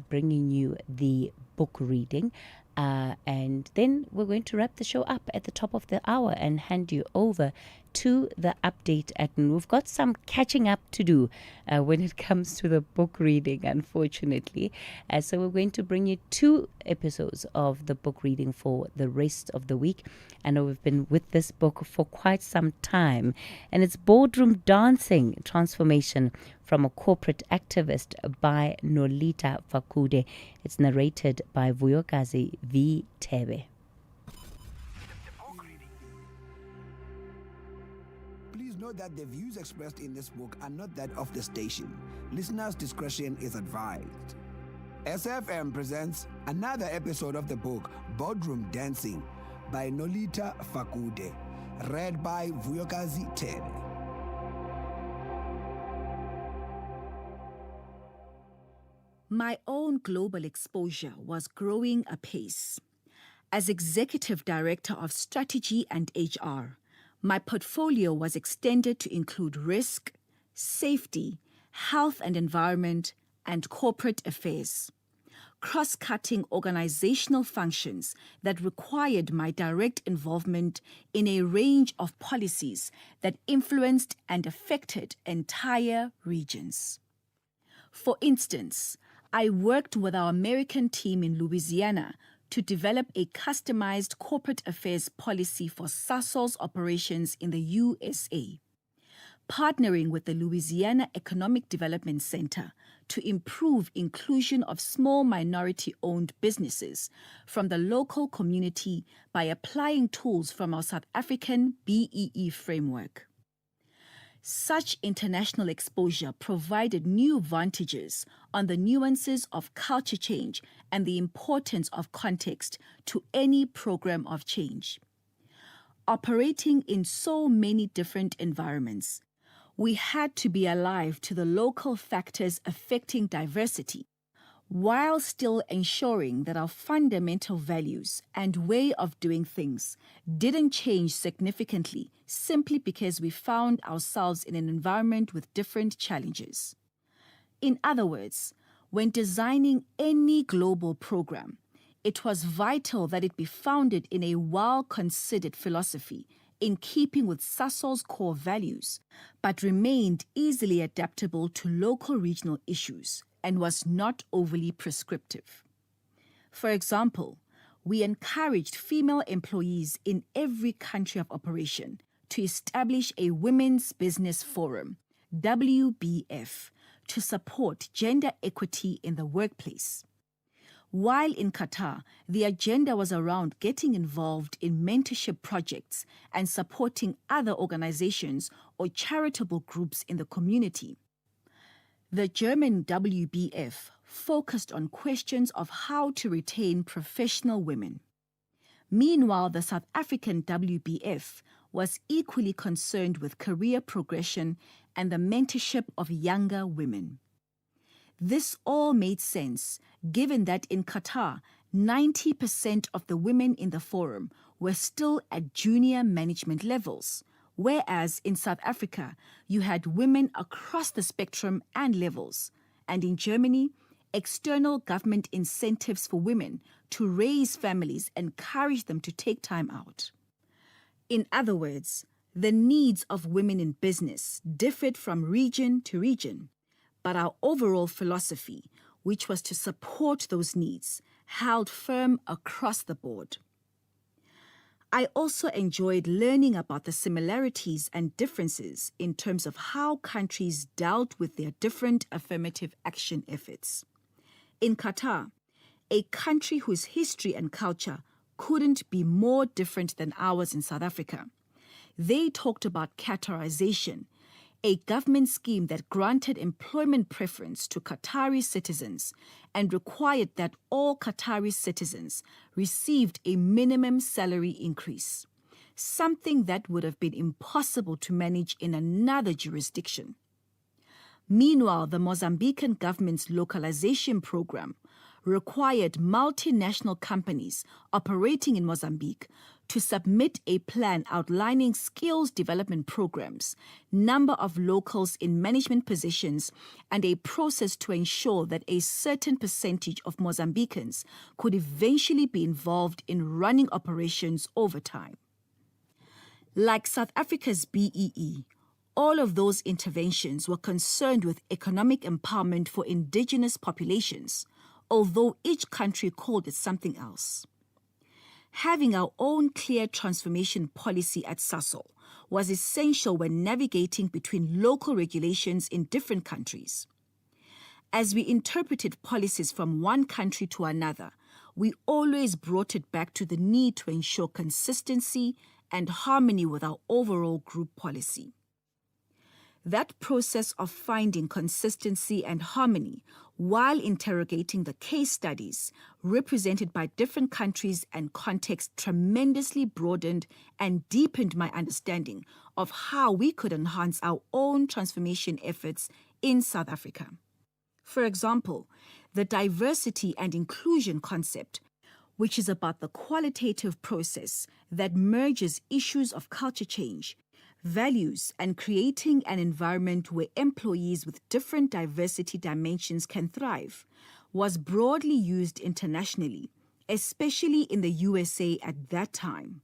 bringing you the book reading. And then we're going to wrap the show up at the top of the hour and hand you over to the update at noon. We've got some catching up to do when it comes to the book reading, unfortunately. So we're going to bring you 2 episodes of the book reading for the rest of the week. I know we've been with this book for quite some time, and it's Boardroom Dancing, Transformation from a Corporate Activist by Nolita Fakude. It's narrated by Vuyokazi V. Tebe. Please note that the views expressed in this book are not that of the station. Listeners' discretion is advised. SFM presents another episode of the book Boardroom Dancing by Nolita Fakude, read by Vuyokazi Tebe. My own global exposure was growing apace. As Executive Director of Strategy and HR, my portfolio was extended to include risk, safety, health and environment, and corporate affairs. Cross-cutting organizational functions that required my direct involvement in a range of policies that influenced and affected entire regions. For instance, I worked with our American team in Louisiana to develop a customized corporate affairs policy for Sasol's operations in the USA, partnering with the Louisiana Economic Development Center to improve inclusion of small minority-owned businesses from the local community by applying tools from our South African BEE framework. Such international exposure provided new vantages on the nuances of culture change and the importance of context to any program of change. Operating in so many different environments, we had to be alive to the local factors affecting diversity, while still ensuring that our fundamental values and way of doing things didn't change significantly simply because we found ourselves in an environment with different challenges. In other words, when designing any global program, it was vital that it be founded in a well-considered philosophy in keeping with Sasol's core values, but remained easily adaptable to local regional issues and was not overly prescriptive. For example, we encouraged female employees in every country of operation to establish a Women's Business Forum, WBF, to support gender equity in the workplace. While in Qatar, the agenda was around getting involved in mentorship projects and supporting other organizations or charitable groups in the community. The German WBF focused on questions of how to retain professional women. Meanwhile, the South African WBF was equally concerned with career progression and the mentorship of younger women. This all made sense given that in Qatar, 90% of the women in the forum were still at junior management levels, whereas in South Africa, you had women across the spectrum and levels, and in Germany, external government incentives for women to raise families encourage them to take time out. In other words, the needs of women in business differed from region to region, but our overall philosophy, which was to support those needs, held firm across the board. I also enjoyed learning about the similarities and differences in terms of how countries dealt with their different affirmative action efforts. In Qatar, a country whose history and culture couldn't be more different than ours in South Africa, they talked about Qatarization, a government scheme that granted employment preference to Qatari citizens and required that all Qatari citizens received a minimum salary increase, something that would have been impossible to manage in another jurisdiction. Meanwhile, the Mozambican government's localization program required multinational companies operating in Mozambique to submit a plan outlining skills development programs, number of locals in management positions, and a process to ensure that a certain percentage of Mozambicans could eventually be involved in running operations over time. Like South Africa's BEE, all of those interventions were concerned with economic empowerment for indigenous populations, although each country called it something else. Having our own clear transformation policy at SASOL was essential when navigating between local regulations in different countries. As we interpreted policies from one country to another, we always brought it back to the need to ensure consistency and harmony with our overall group policy. That process of finding consistency and harmony while interrogating the case studies represented by different countries and contexts tremendously broadened and deepened my understanding of how we could enhance our own transformation efforts in South Africa. For example, the diversity and inclusion concept, which is about the qualitative process that merges issues of culture change, values, and creating an environment where employees with different diversity dimensions can thrive, was broadly used internationally, especially in the USA at that time.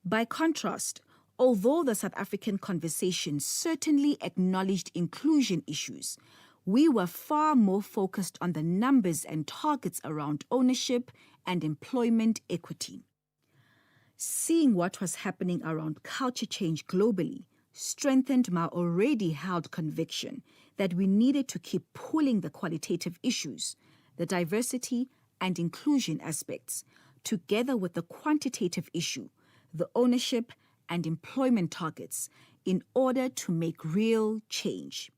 By contrast, although the South African conversation certainly acknowledged inclusion issues, we were far more focused on the numbers and targets around ownership and employment equity. Seeing what was happening around culture change globally strengthened my already held conviction that we needed to keep pulling the qualitative issues, the diversity and inclusion aspects, together with the quantitative issue, the ownership and employment targets, in order to make real change.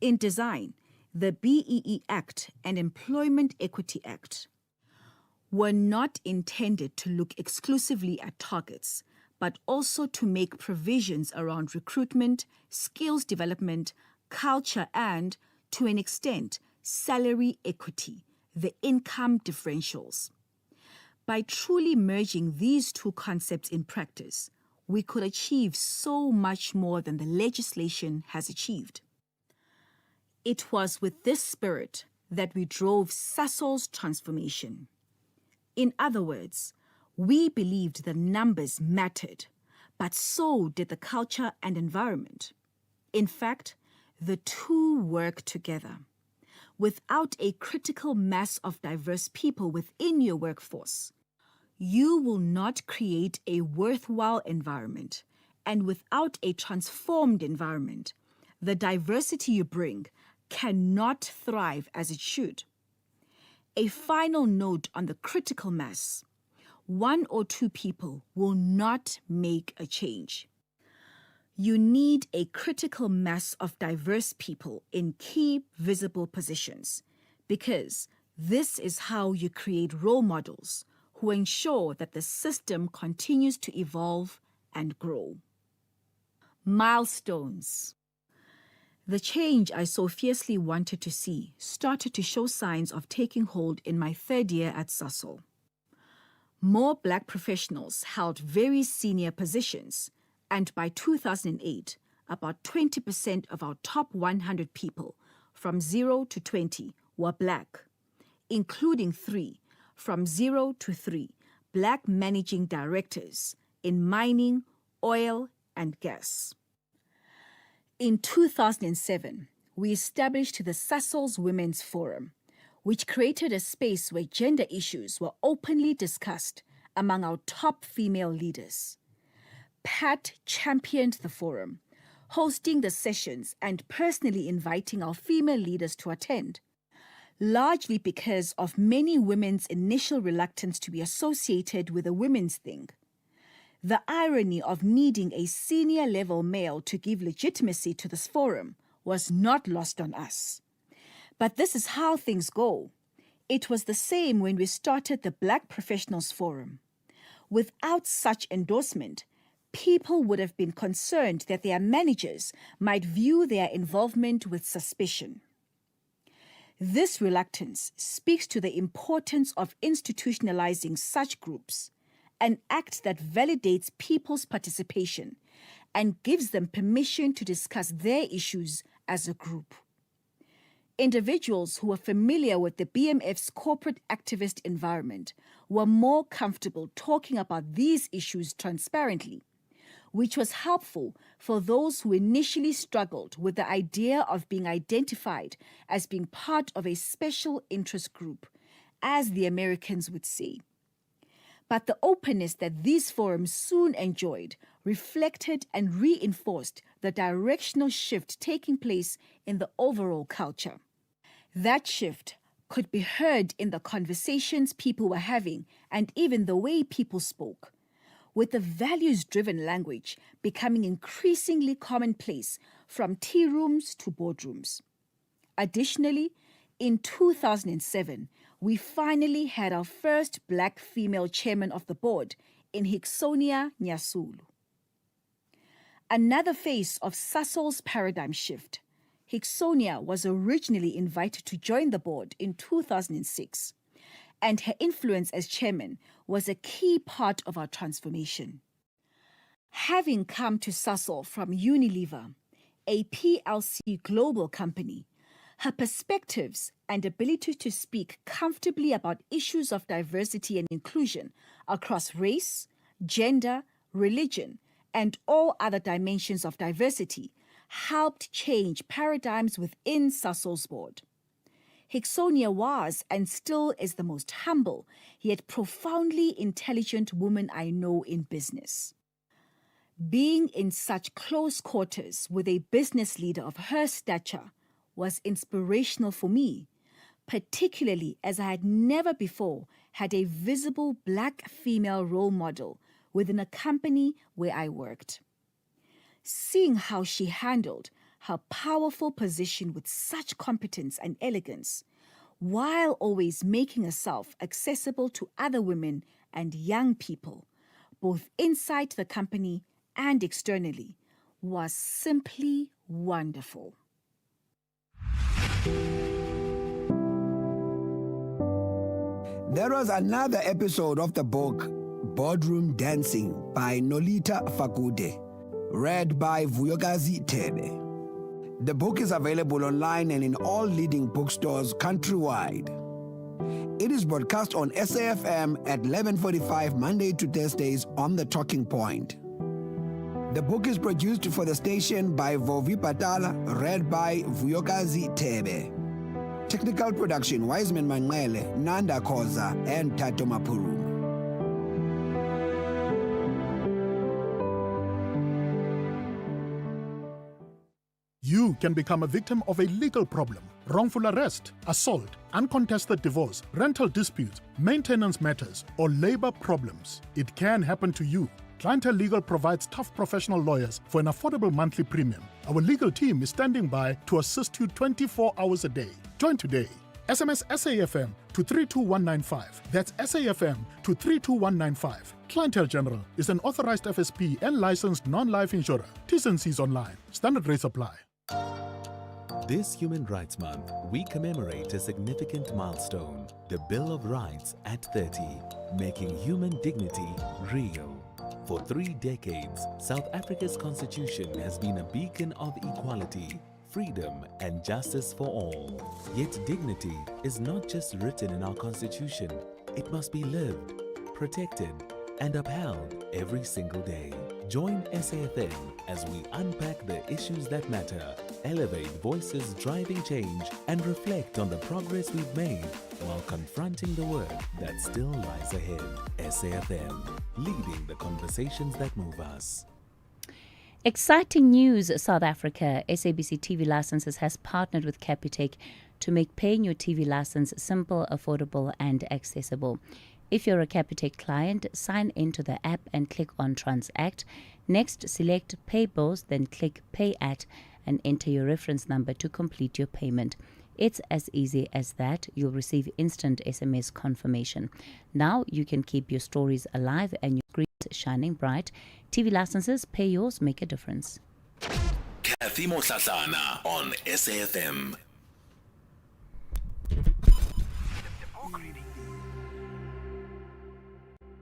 In design, the BEE Act and Employment Equity Act were not intended to look exclusively at targets, but also to make provisions around recruitment, skills development, culture, and, to an extent, salary equity, the income differentials. By truly merging these two concepts in practice, we could achieve so much more than the legislation has achieved. It was with this spirit that we drove SASOL's transformation. In other words, we believed the numbers mattered, but so did the culture and environment. In fact, the two work together. Without a critical mass of diverse people within your workforce, you will not create a worthwhile environment, and without a transformed environment, the diversity you bring cannot thrive as it should. A final note on the critical mass: one or two people will not make a change. You need a critical mass of diverse people in key visible positions, because this is how you create role models who ensure that the system continues to evolve and grow. Milestones. The change I so fiercely wanted to see started to show signs of taking hold in my third year at Sasol. More Black professionals held very senior positions, and by 2008, about 20% of our top 100 people, from 0 to 20, were Black, including 3, from 0 to 3, Black managing directors in mining, oil, and gas. In 2007, we established the Sasol's Women's Forum, which created a space where gender issues were openly discussed among our top female leaders. Pat championed the forum, hosting the sessions and personally inviting our female leaders to attend, largely because of many women's initial reluctance to be associated with a women's thing. The irony of needing a senior-level male to give legitimacy to this forum was not lost on us. But this is how things go. It was the same when we started the Black Professionals Forum. Without such endorsement, people would have been concerned that their managers might view their involvement with suspicion. This reluctance speaks to the importance of institutionalizing such groups, an act that validates people's participation and gives them permission to discuss their issues as a group. Individuals who were familiar with the BMF's corporate activist environment were more comfortable talking about these issues transparently, which was helpful for those who initially struggled with the idea of being identified as being part of a special interest group, as the Americans would say. But the openness that these forums soon enjoyed reflected and reinforced the directional shift taking place in the overall culture. That shift could be heard in the conversations people were having and even the way people spoke, with the values-driven language becoming increasingly commonplace from tea rooms to boardrooms. Additionally, in 2007, we finally had our first Black female chairman of the board in Hixonia Nyasulu. Another face of Sasol's paradigm shift, Hixonia was originally invited to join the board in 2006, and her influence as chairman was a key part of our transformation. Having come to Sasol from Unilever, a PLC global company, her perspectives and ability to speak comfortably about issues of diversity and inclusion across race, gender, religion, and all other dimensions of diversity helped change paradigms within Sasol's board. Hixonia was and still is the most humble, yet profoundly intelligent woman I know in business. Being in such close quarters with a business leader of her stature was inspirational for me, particularly as I had never before had a visible Black female role model within a company where I worked. Seeing how she handled her powerful position with such competence and elegance, while always making herself accessible to other women and young people, both inside the company and externally, was simply wonderful. There was another episode of the book Boardroom Dancing by Nolita Fakude, read by Vuyokazi Tebe. The book is available online and in all leading bookstores countrywide. It is broadcast on SAFM at 11:45 Monday to Thursdays on The Talking Point. The book is produced for the station by Vovi Patala, read by Vuyokazi Tebe. Technical production, Wiseman Manele, Nanda Koza, and Tato Mapuru. You can become a victim of a legal problem: wrongful arrest, assault, uncontested divorce, rental dispute, maintenance matters, or labor problems. It can happen to you. Clientele Legal provides tough professional lawyers for an affordable monthly premium. Our legal team is standing by to assist you 24 hours a day. Join today. SMS SAFM to 32195. That's SAFM to 32195. Clientele General is an authorized FSP and licensed non-life insurer. T's and C's online. Standard rates apply. This Human Rights Month, we commemorate a significant milestone, the Bill of Rights at 30, making human dignity real. For 3 decades, South Africa's constitution has been a beacon of equality, freedom and justice for all. Yet dignity is not just written in our constitution. It must be lived, protected and upheld every single day. Join SAFM as we unpack the issues that matter, elevate voices driving change and reflect on the progress we've made while confronting the work that still lies ahead. SAFM, leading the conversations that move us. Exciting news, South Africa. SABC TV Licenses has partnered with Capitec to make paying your TV license simple, affordable and accessible. If you're a Capitec client, sign into the app and click on Transact. Next, select Pay Bills, then click Pay At and enter your reference number to complete your payment. It's as easy as that. You'll receive instant SMS confirmation. Now you can keep your stories alive and your screens shining bright. TV licenses, pay yours, make a difference. Cathy Mohlahlana on SAFM.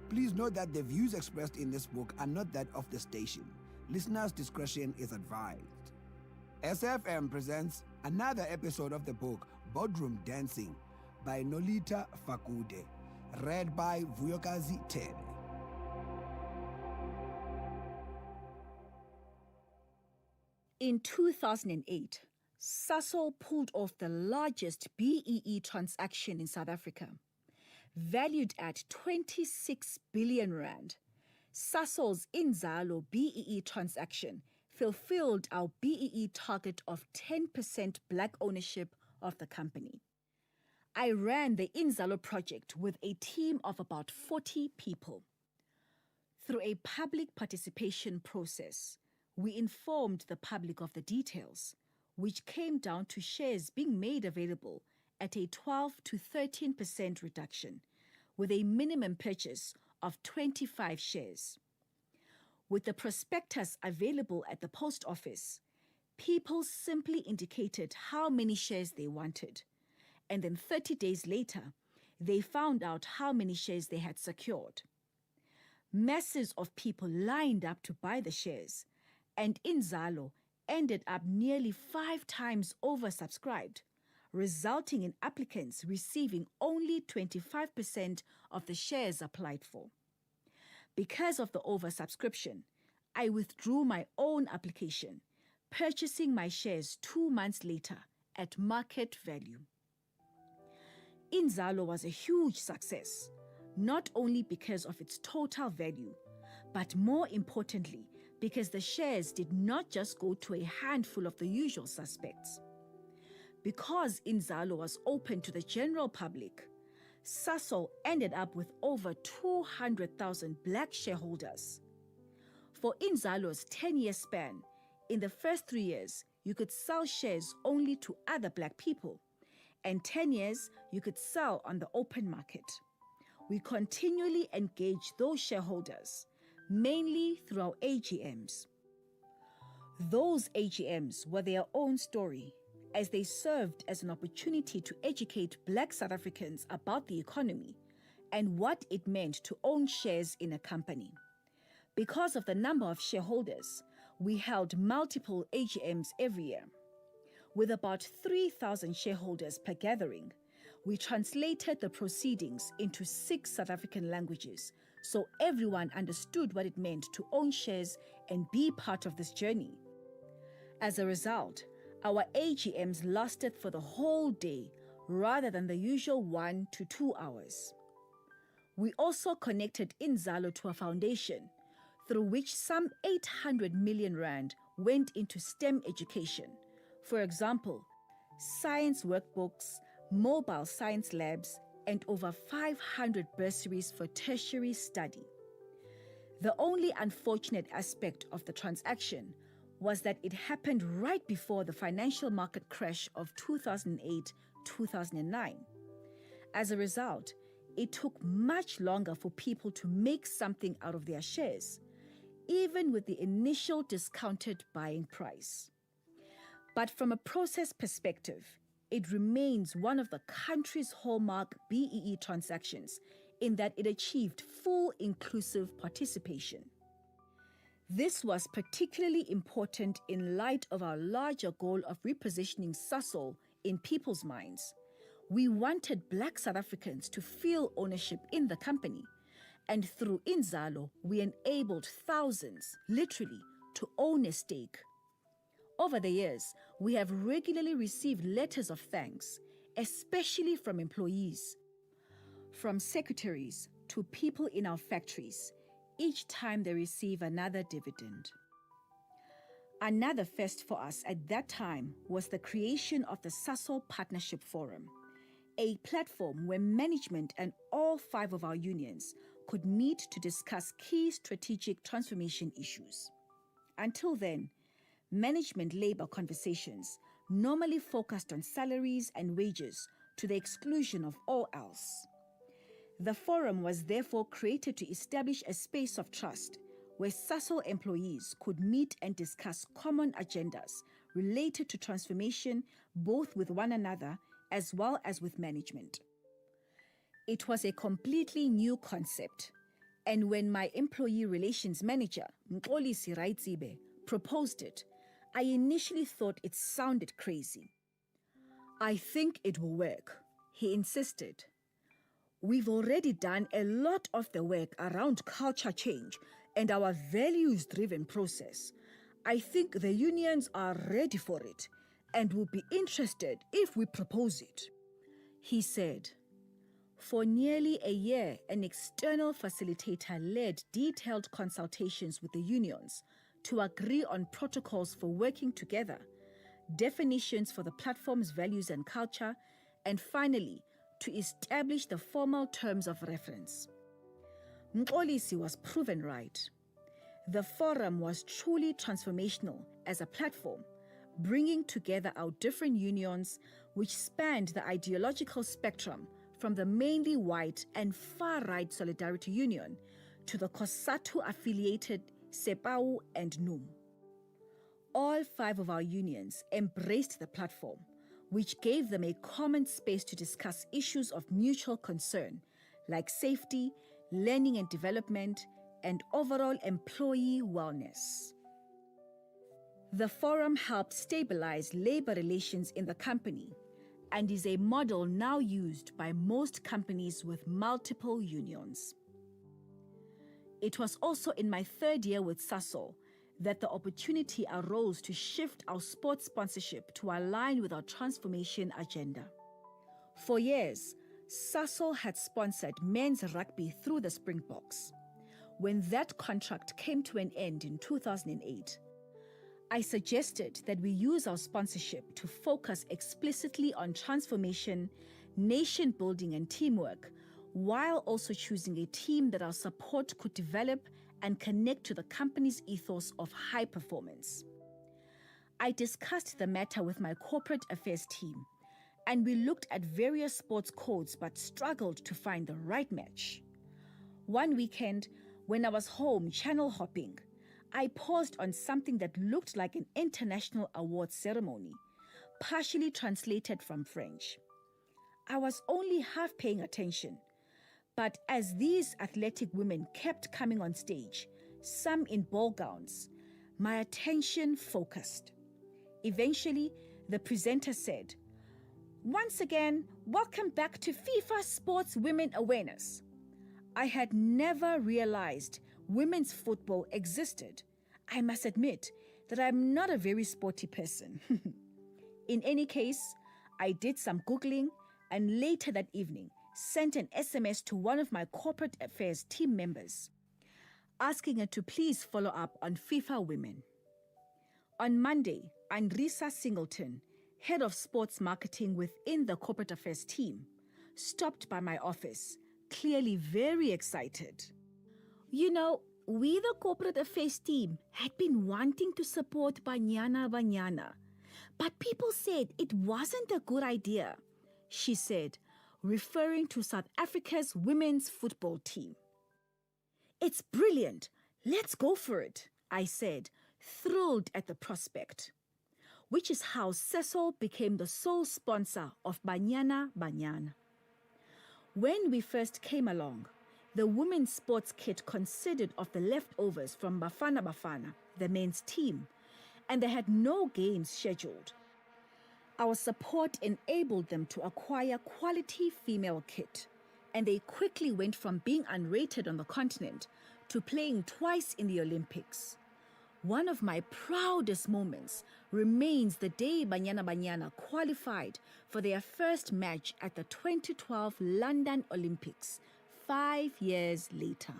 Please note that the views expressed in this book are not that of the station. Listeners' discretion is advised. SFM presents another episode of the book Boardroom Dancing by Nolita Fakude, read by Vuyokazi Tere. In 2008, Sasol pulled off the largest BEE transaction in South Africa. Valued at 26 billion rand, Sasol's Inzalo BEE transaction fulfilled our BEE target of 10% black ownership of the company. I ran the Inzalo project with a team of about 40 people. Through a public participation process, we informed the public of the details, which came down to shares being made available at a 12 to 13% reduction, with a minimum purchase of 25 shares. With the prospectus available at the post office, people simply indicated how many shares they wanted, and then 30 days later, they found out how many shares they had secured. Masses of people lined up to buy the shares, and Inzalo ended up nearly 5 times oversubscribed, resulting in applicants receiving only 25% of the shares applied for. Because of the oversubscription, I withdrew my own application, purchasing my shares 2 months later at market value. Inzalo was a huge success, not only because of its total value, but more importantly, because the shares did not just go to a handful of the usual suspects. Because Inzalo was open to the general public, Sasol ended up with over 200,000 black shareholders. For Inzalo's 10-year span, in the first 3 years, you could sell shares only to other black people, and 10 years, you could sell on the open market. We continually engage those shareholders, mainly through our AGMs. Those AGMs were their own story, as they served as an opportunity to educate black South Africans about the economy and what it meant to own shares in a company. Because of the number of shareholders, we held multiple AGMs every year. With about 3,000 shareholders per gathering, we translated the proceedings into 6 South African languages so everyone understood what it meant to own shares and be part of this journey. As a result, our AGMs lasted for the whole day rather than the usual 1 to 2 hours. We also connected Inzalo to a foundation through which some 800 million rand went into STEM education. For example, science workbooks, mobile science labs, and over 500 bursaries for tertiary study. The only unfortunate aspect of the transaction was that it happened right before the financial market crash of 2008-2009. As a result, it took much longer for people to make something out of their shares, even with the initial discounted buying price. But from a process perspective, it remains one of the country's hallmark BEE transactions in that it achieved full inclusive participation. This was particularly important in light of our larger goal of repositioning Sasol in people's minds. We wanted Black South Africans to feel ownership in the company, and through Inzalo, we enabled thousands, literally, to own a stake. Over the years, we have regularly received letters of thanks, especially from employees, from secretaries to people in our factories, each time they receive another dividend. Another first for us at that time was the creation of the Sasol Partnership Forum, a platform where management and all 5 of our unions could meet to discuss key strategic transformation issues. Until then, management labor conversations normally focused on salaries and wages to the exclusion of all else. The forum was therefore created to establish a space of trust where Sasol employees could meet and discuss common agendas related to transformation both with one another as well as with management. It was a completely new concept, and when my employee relations manager, Mxolisi Raitzibe, proposed it, I initially thought it sounded crazy. "I think it will work," he insisted. "We've already done a lot of the work around culture change and our values-driven process. I think the unions are ready for it and will be interested if we propose it," he said. For nearly a year, an external facilitator led detailed consultations with the unions to agree on protocols for working together, definitions for the platform's values and culture, and finally, to establish the formal terms of reference. Mxolisi was proven right. The forum was truly transformational as a platform, bringing together our different unions, which spanned the ideological spectrum from the mainly white and far-right Solidarity Union to the COSATU-affiliated SEPAU and NUM. All 5 of our unions embraced the platform, which gave them a common space to discuss issues of mutual concern, like safety, learning and development, and overall employee wellness. The forum helped stabilize labor relations in the company and is a model now used by most companies with multiple unions. It was also in my 3rd year with Sasol that the opportunity arose to shift our sports sponsorship to align with our transformation agenda. For years, Sasol had sponsored men's rugby through the Springboks. When that contract came to an end in 2008, I suggested that we use our sponsorship to focus explicitly on transformation, nation building, and teamwork, while also choosing a team that our support could develop and connect to the company's ethos of high performance. I discussed the matter with my corporate affairs team, and we looked at various sports codes but struggled to find the right match. One weekend, when I was home channel hopping, I paused on something that looked like an international awards ceremony, partially translated from French. I was only half paying attention, but as these athletic women kept coming on stage, some in ball gowns, my attention focused. Eventually, the presenter said, "Once again, welcome back to FIFA Sports Women Awareness." I had never realized women's football existed. I must admit that I'm not a very sporty person. In any case, I did some Googling and later that evening sent an SMS to one of my corporate affairs team members, asking her to please follow up on FIFA Women. On Monday, Andrisa Singleton, head of sports marketing within the corporate affairs team, stopped by my office, clearly very excited. "You know, we, the corporate affairs team, had been wanting to support Banyana, but people said it wasn't a good idea, she said, referring to South Africa's women's football team. It's brilliant. Let's go for it, I said, thrilled at the prospect, which is how Cecil became the sole sponsor of Banyana. When we first came along, the women's sports kit consisted of the leftovers from Bafana, the men's team, and they had no games scheduled. Our support enabled them to acquire quality female kit, and they quickly went from being unrated on the continent to playing twice in the Olympics. One of my proudest moments remains the day Banyana qualified for their first match at the 2012 London Olympics, 5 years later.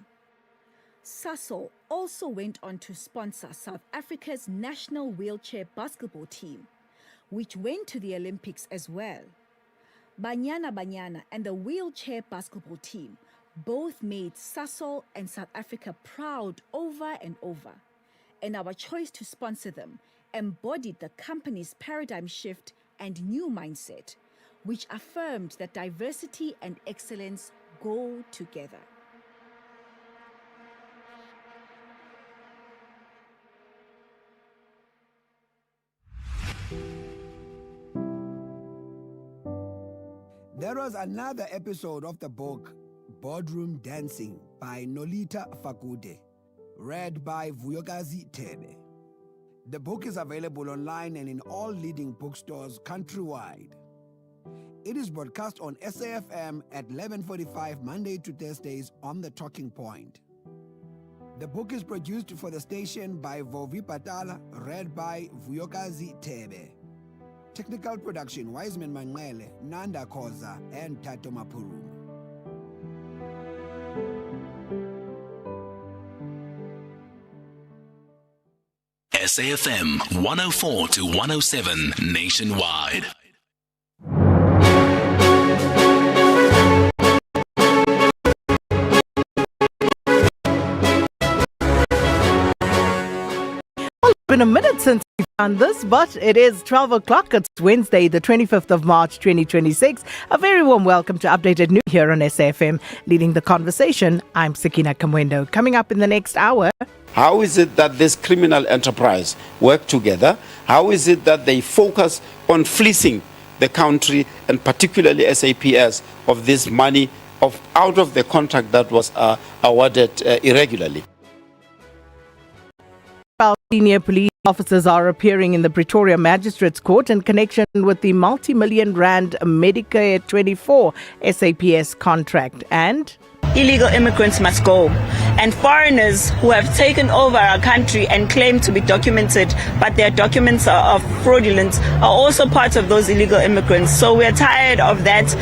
Sasol also went on to sponsor South Africa's national wheelchair basketball team, which went to the Olympics as well. Banyana and the wheelchair basketball team both made Sasol and South Africa proud over and over, and our choice to sponsor them embodied the company's paradigm shift and new mindset, which affirmed that diversity and excellence go together. There was another episode of the book Boardroom Dancing by Nolita Fakude, read by Vuyokazi Tebe. The book is available online and in all leading bookstores countrywide. It is broadcast on SAFM at 11:45 Monday to Thursdays on The Talking Point. The book is produced for the station by Vovi Patala, read by Vuyokazi Tebe. Technical production, Wiseman Manwele, Nanda Koza, and Tato Mapuru. SAFM 104 to 107 nationwide. Been a minute since we've done this, but it is 12 o'clock. It's Wednesday, the 25th of March, 2026. A very warm welcome to Updated News here on SAFM. Leading the conversation, I'm Sakina Kamwendo. Coming up in the next hour. How is it that this criminal enterprise work together? How is it that they focus on fleecing the country, and particularly SAPS, of this money out of the contract that was awarded irregularly? Senior police officers are appearing in the Pretoria Magistrates Court in connection with the multi-million rand Medicare 24 SAPS contract. And illegal immigrants must go, and foreigners who have taken over our country and claim to be documented, but their documents are fraudulent, are also part of those illegal immigrants. So we're tired of that.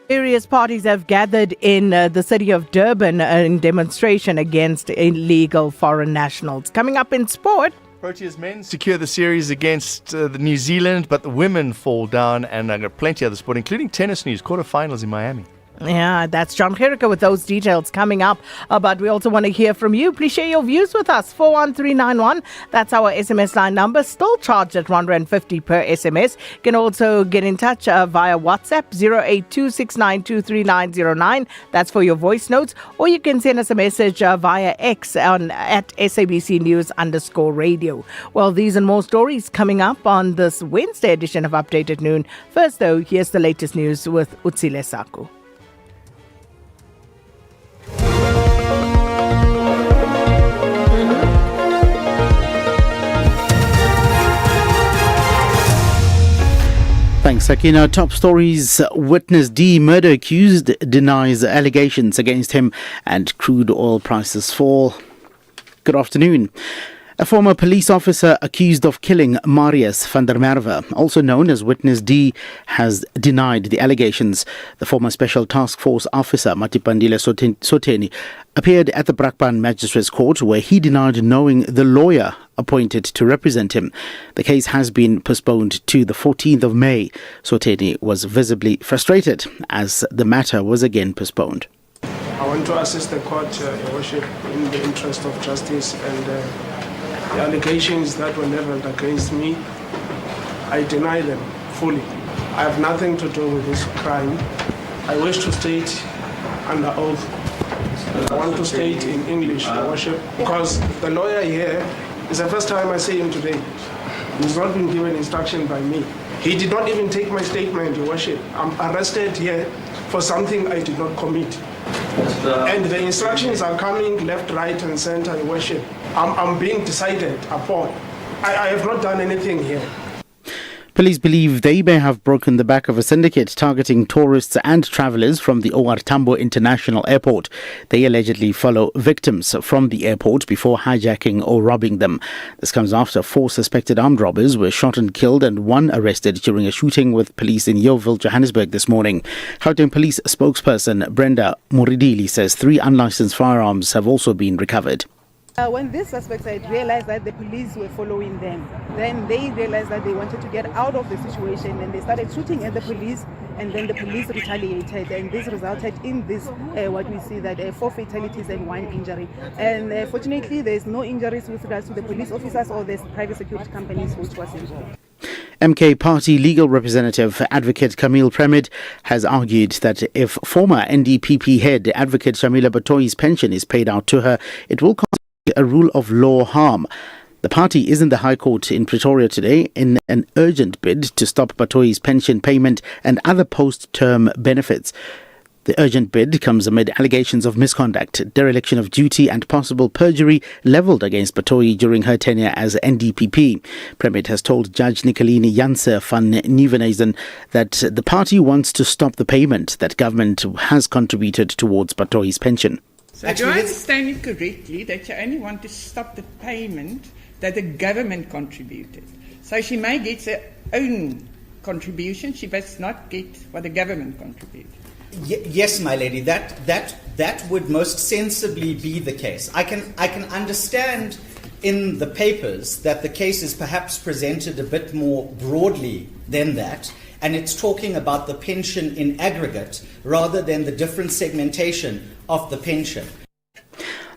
Various parties have gathered in the city of Durban in demonstration against illegal foreign nationals. Coming up in sport. Proteas men secure the series against the New Zealand, but the women fall down, and I've got plenty of other sport, including tennis news, quarterfinals in Miami. Yeah, that's John Gericke with those details coming up. But we also want to hear from you. Please share your views with us. 41391. That's our SMS line number. Still charged at R1.50 per SMS. You can also get in touch via WhatsApp 0826923909. That's for your voice notes. Or you can send us a message via X at SABC News_radio. Well, these and more stories coming up on this Wednesday edition of Updated Noon. First, though, here's the latest news with Utsile Saku. Thanks, Sakina. Top stories. Witness D, murder accused, denies allegations against him, and crude oil prices fall. Good afternoon. A former police officer accused of killing Marius van der Merwe, also known as Witness D, has denied the allegations. The former Special Task Force officer, Matipandile Soteni, appeared at the Brakpan Magistrates Court, where he denied knowing the lawyer appointed to represent him. The case has been postponed to the 14th of May. Soteni was visibly frustrated as the matter was again postponed. I want to assist the court, Your Worship, in the interest of justice, and the allegations that were leveled against me, I deny them fully. I have nothing to do with this crime. I wish to state under oath. I want to state in English, Your Worship, because the lawyer here is the first time I see him today. He's not been given instruction by me. He did not even take my statement, Your Worship. I'm arrested here for something I did not commit. And the instructions are coming left, right, and center, Your Worship. I'm being decided upon. I have not done anything here. Police believe they may have broken the back of a syndicate targeting tourists and travellers from the OR Tambo International Airport. They allegedly follow victims from the airport before hijacking or robbing them. This comes after 4 suspected armed robbers were shot and killed and 1 arrested during a shooting with police in Yeoville, Johannesburg this morning. Gauteng Police spokesperson Brenda Muridili says 3 unlicensed firearms have also been recovered. When these suspects had realized that the police were following them, then they realized that they wanted to get out of the situation, and they started shooting at the police, and then the police retaliated, and this resulted in this, what we see that 4 fatalities and 1 injury. And fortunately, there's no injuries with regards to the police officers or the private security companies which was involved. MK Party legal representative Advocate Camille Premid has argued that if former NDPP head Advocate Shamila Batoyi's pension is paid out to her, it will cause a rule of law harm. The party is in the High Court in Pretoria today in an urgent bid to stop Batoyi's pension payment and other post-term benefits. The urgent bid comes amid allegations of misconduct, dereliction of duty and possible perjury levelled against Batoyi during her tenure as NDPP. Premid has told Judge Nicolini Janse van Nieuwenhuizen that the party wants to stop the payment that government has contributed towards Batoyi's pension. So do I understand it correctly that you only want to stop the payment that the government contributed? So she may get her own contribution, she must not get what the government contributed. Yes, my lady, that would most sensibly be the case. I can understand in the papers that the case is perhaps presented a bit more broadly than that, and it's talking about the pension in aggregate rather than the different segmentation of the pension.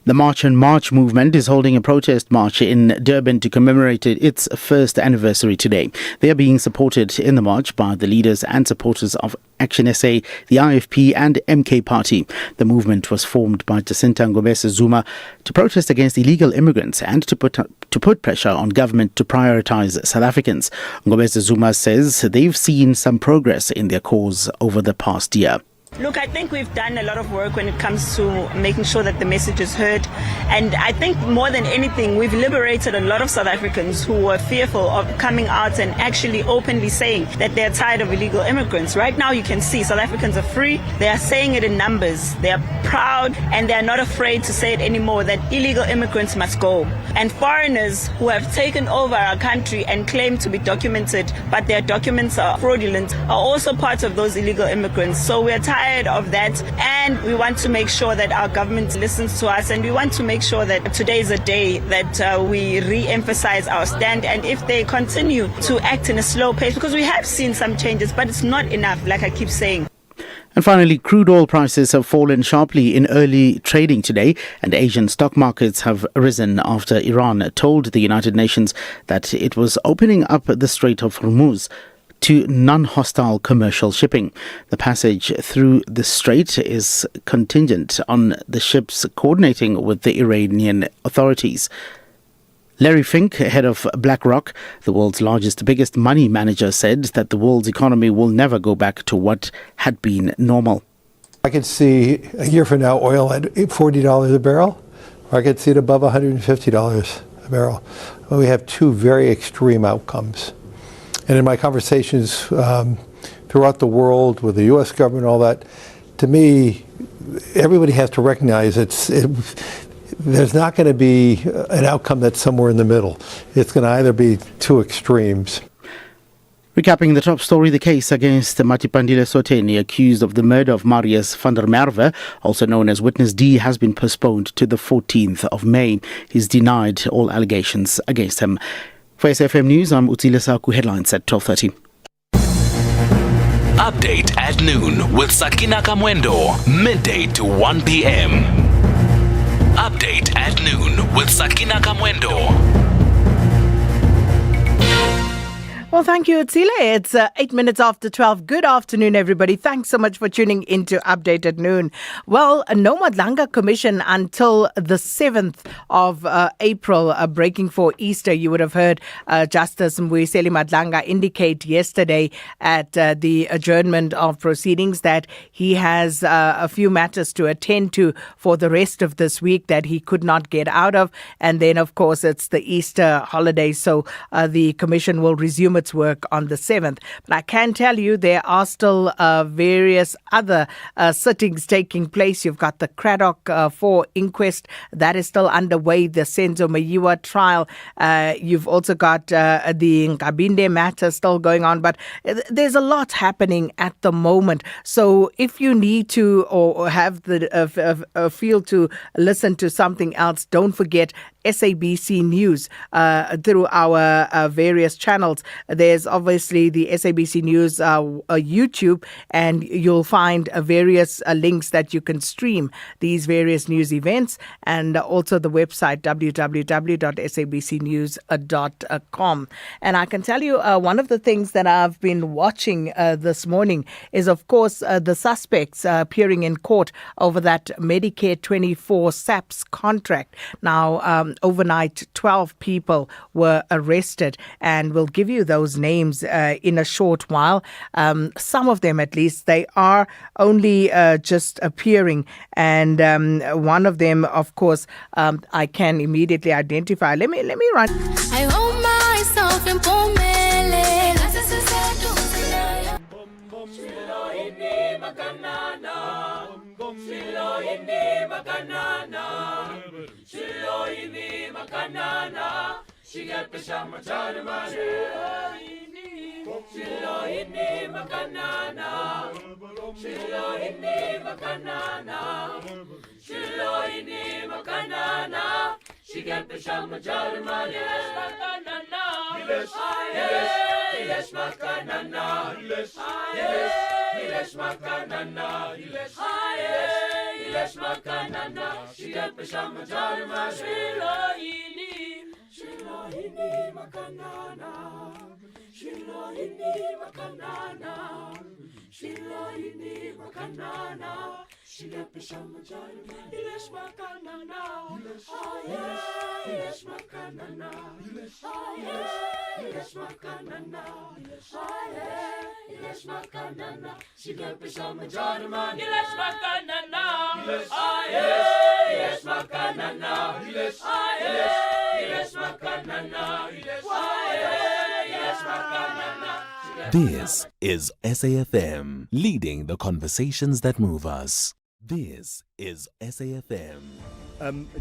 The March and March movement is holding a protest march in Durban to commemorate its first anniversary today. They are being supported in the march by the leaders and supporters of Action SA, the IFP and MK Party. The movement was formed by Jacinta Ngobese Zuma to protest against illegal immigrants and to put pressure on government to prioritise South Africans. Ngobese Zuma says they've seen some progress in their cause over the past year. Look, I think we've done a lot of work when it comes to making sure that the message is heard. And I think more than anything, we've liberated a lot of South Africans who were fearful of coming out and actually openly saying that they're tired of illegal immigrants. Right now, you can see South Africans are free. They are saying it in numbers. They are proud and they are not afraid to say it anymore that illegal immigrants must go. And foreigners who have taken over our country and claim to be documented, but their documents are fraudulent, are also part of those illegal immigrants. So we are tired of that, and we want to make sure that our government listens to us, and we want to make sure that today is a day that we re-emphasize our stand. And if they continue to act in a slow pace, because we have seen some changes, but it's not enough, like I keep saying. And finally, crude oil prices have fallen sharply in early trading today, and Asian stock markets have risen after Iran told the United Nations that it was opening up the Strait of Hormuz to non-hostile commercial shipping. The passage through the strait is contingent on the ships coordinating with the Iranian authorities. Larry Fink, head of BlackRock, the world's biggest money manager, said that the world's economy will never go back to what had been normal. I could see a year from now oil at $40 a barrel, or I could see it above $150 a barrel. Well, we have 2 very extreme outcomes. And in my conversations throughout the world with the U.S. government, all that, to me, everybody has to recognize there's not going to be an outcome that's somewhere in the middle. It's going to either be 2 extremes. Recapping the top story, the case against Matipandile Soteni, accused of the murder of Marius van der Merwe, also known as Witness D, has been postponed to the 14th of May. He's denied all allegations against him. For SFM News, I'm Utsile Saku, headlines at 12:30. Update at noon with Sakina Kamwendo, midday to 1 p.m. Update at noon with Sakina Kamwendo. Well, thank you, Tsile. It's 8 minutes after 12. Good afternoon, everybody. Thanks so much for tuning into Update at Noon. Well, no Madlanga Commission until the 7th of April, breaking for Easter. You would have heard Justice Mbuyiseli Madlanga indicate yesterday at the adjournment of proceedings that he has a few matters to attend to for the rest of this week that he could not get out of. And then, of course, it's the Easter holiday, so the Commission will resume its work on the 7th. But I can tell you there are still various other sittings taking place. You've got the Craddock 4 inquest that is still underway, the Senzo Mayiwa trial. You've also got the Nkabinde matter still going on, but there's a lot happening at the moment. So if you need to or have the feel to listen to something else, don't forget SABC News through our various channels. There's obviously the SABC News YouTube, and you'll find various links that you can stream these various news events, and also the website www.sabcnews.com. And I can tell you one of the things that I've been watching this morning is, of course, the suspects appearing in court over that Medicare 24 SAPS contract. Now, overnight, 12 people were arrested, and we'll give you those names in a short while. Some of them, at least, they are only just appearing, and one of them, of course, I can immediately identify. Let me run. I hold myself in she got the shamatana, Shilo inni makanana, Shilo inni makanana, Shilo inni makanana, she got the shamatana, yes makanana, yes makanana, yes makanana, yes makanana, she got the shamatana, Shilo inni. Shilohini makanana, Shilohini makanana, Shilohini makanana, Shilapishamajan, Ilesh makanana, Ilesh makanana, Ilesh makanana, Ilesh makanana, Shilapishamajan, Ilesh makanana, Ilesh makanana, Ilesh This is SAFM, leading the conversations that move us. This is SAFM.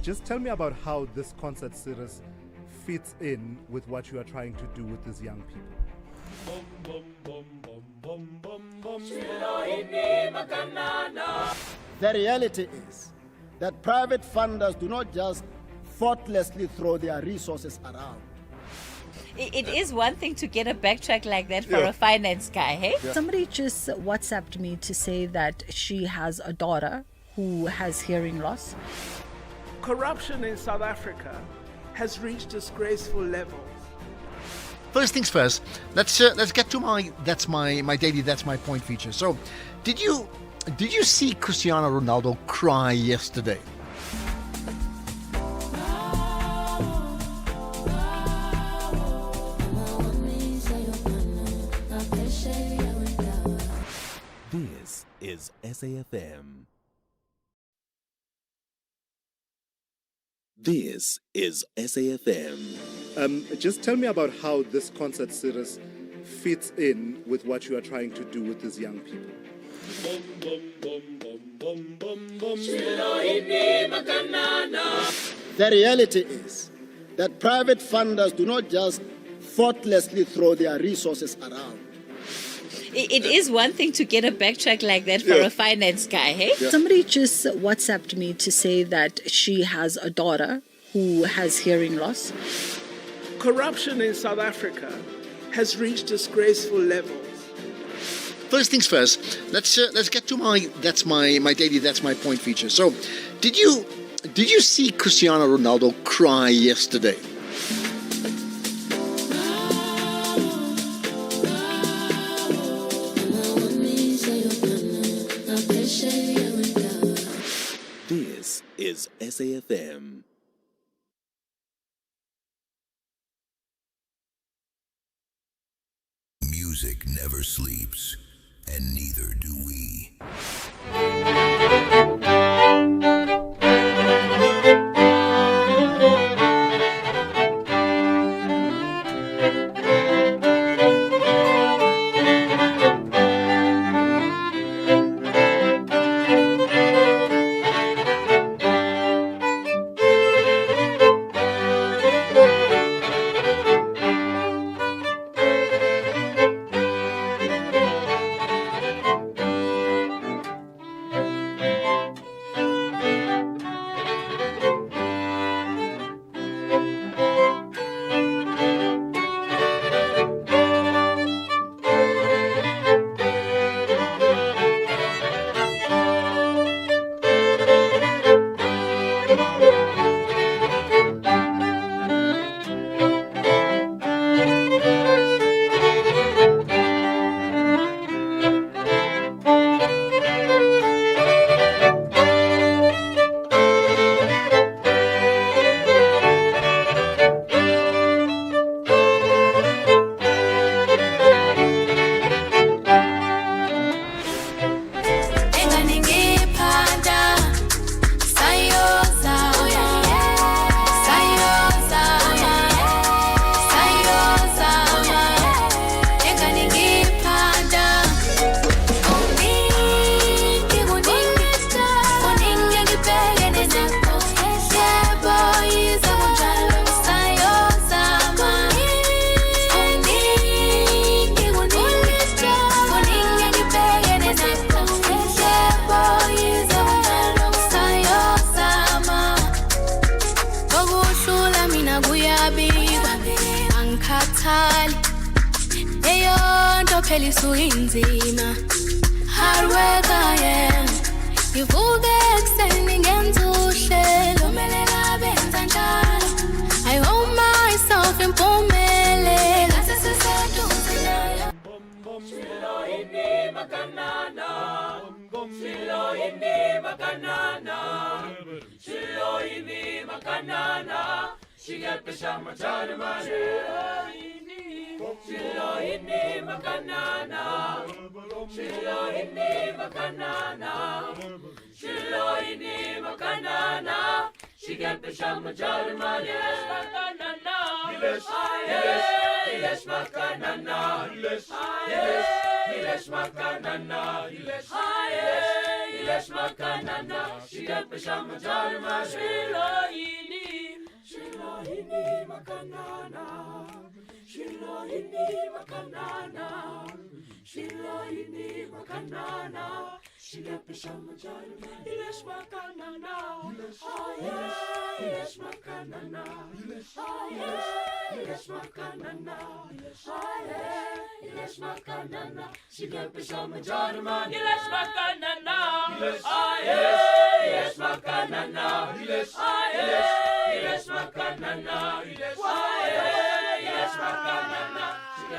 Just tell me about how this concert series fits in with what you are trying to do with these young people. The reality is that private funders do not just thoughtlessly throw their resources around. It is one thing to get a backtrack like that for a finance guy, hey? Somebody just WhatsApped me to say that she has a daughter who has hearing loss. Corruption in South Africa has reached disgraceful levels. First things first, let's get to my daily that's my point feature. So, did you see Cristiano Ronaldo cry yesterday? This is SAFM. This is SAFM. Just tell me about how this concert series fits in with what you are trying to do with these young people. The reality is that private funders do not just thoughtlessly throw their resources around. It is one thing to get a backtrack like that for a finance guy, hey? Somebody just WhatsApped me to say that she has a daughter who has hearing loss. Corruption in South Africa has reached disgraceful levels. First things first. Let's get to my daily that's my point feature. So, did you see Cristiano Ronaldo cry yesterday? This is SAFM. Music never sleeps, and neither do we.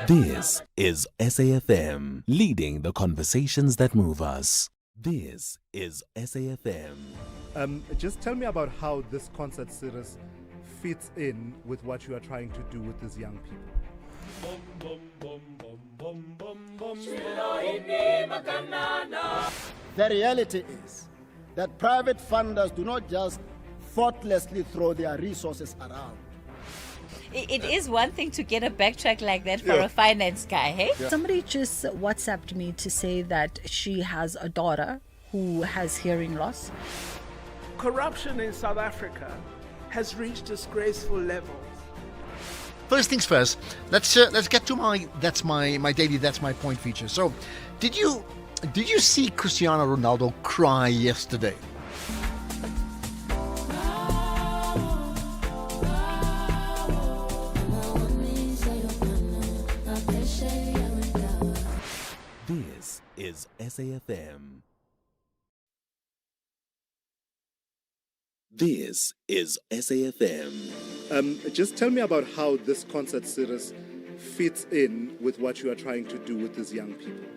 This is SAFM, leading the conversations that move us. This is SAFM. Just tell me about how this concert series fits in with what you are trying to do with these young people. The reality is that private funders do not just thoughtlessly throw their resources around. It is one thing to get a backtrack like that for a finance guy, hey? Somebody just WhatsApped me to say that she has a daughter who has hearing loss. Corruption in South Africa has reached disgraceful levels. First things first. Let's get to my daily that's my point feature. So, did you see Cristiano Ronaldo cry yesterday? This is SAFM. This is SAFM. Just tell me about how this concert series fits in with what you are trying to do with these young people.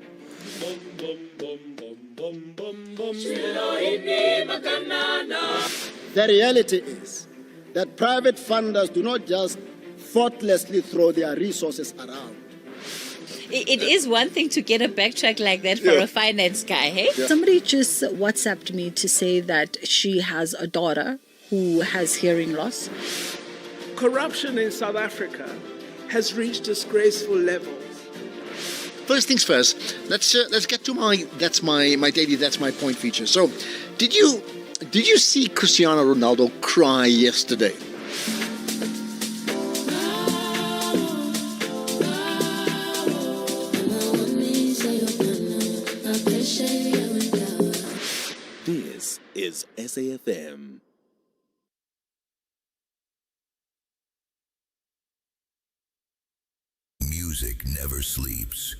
The reality is that private funders do not just thoughtlessly throw their resources around. It is one thing to get a backtrack like that for a finance guy, hey? Somebody just WhatsApped me to say that she has a daughter who has hearing loss. Corruption in South Africa has reached disgraceful levels. First things first, let's get to my daily that's my point feature. So, did you see Cristiano Ronaldo cry yesterday? This is SAFM. Music never sleeps,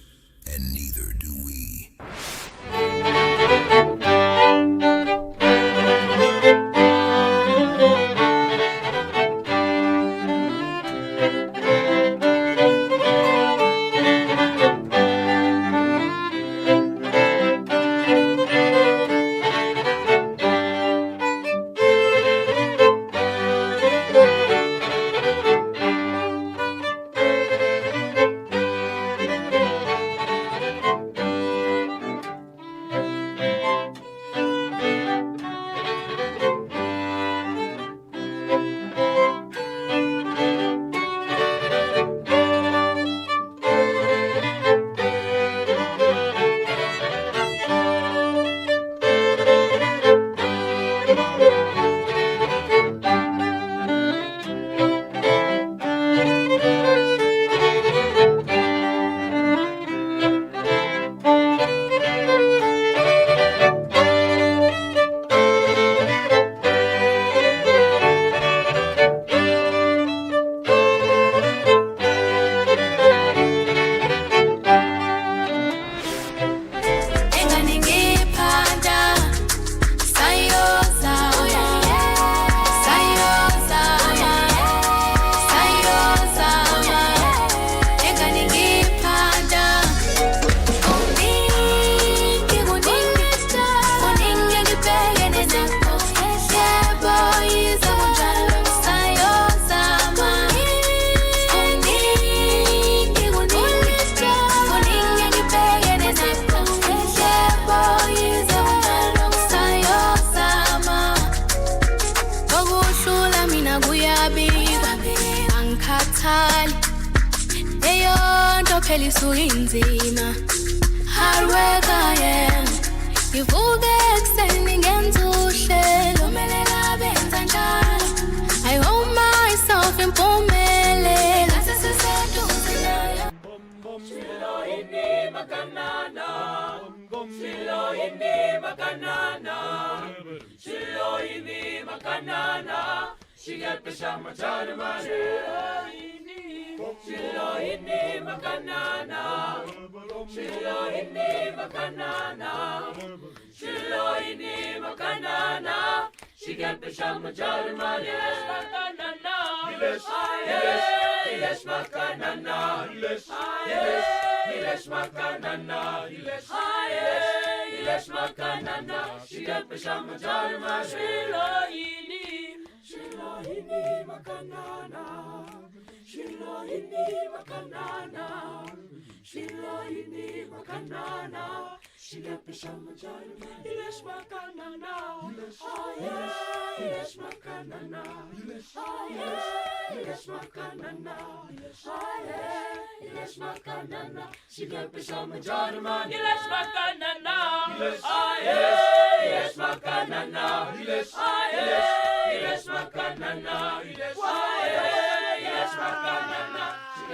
and neither do we.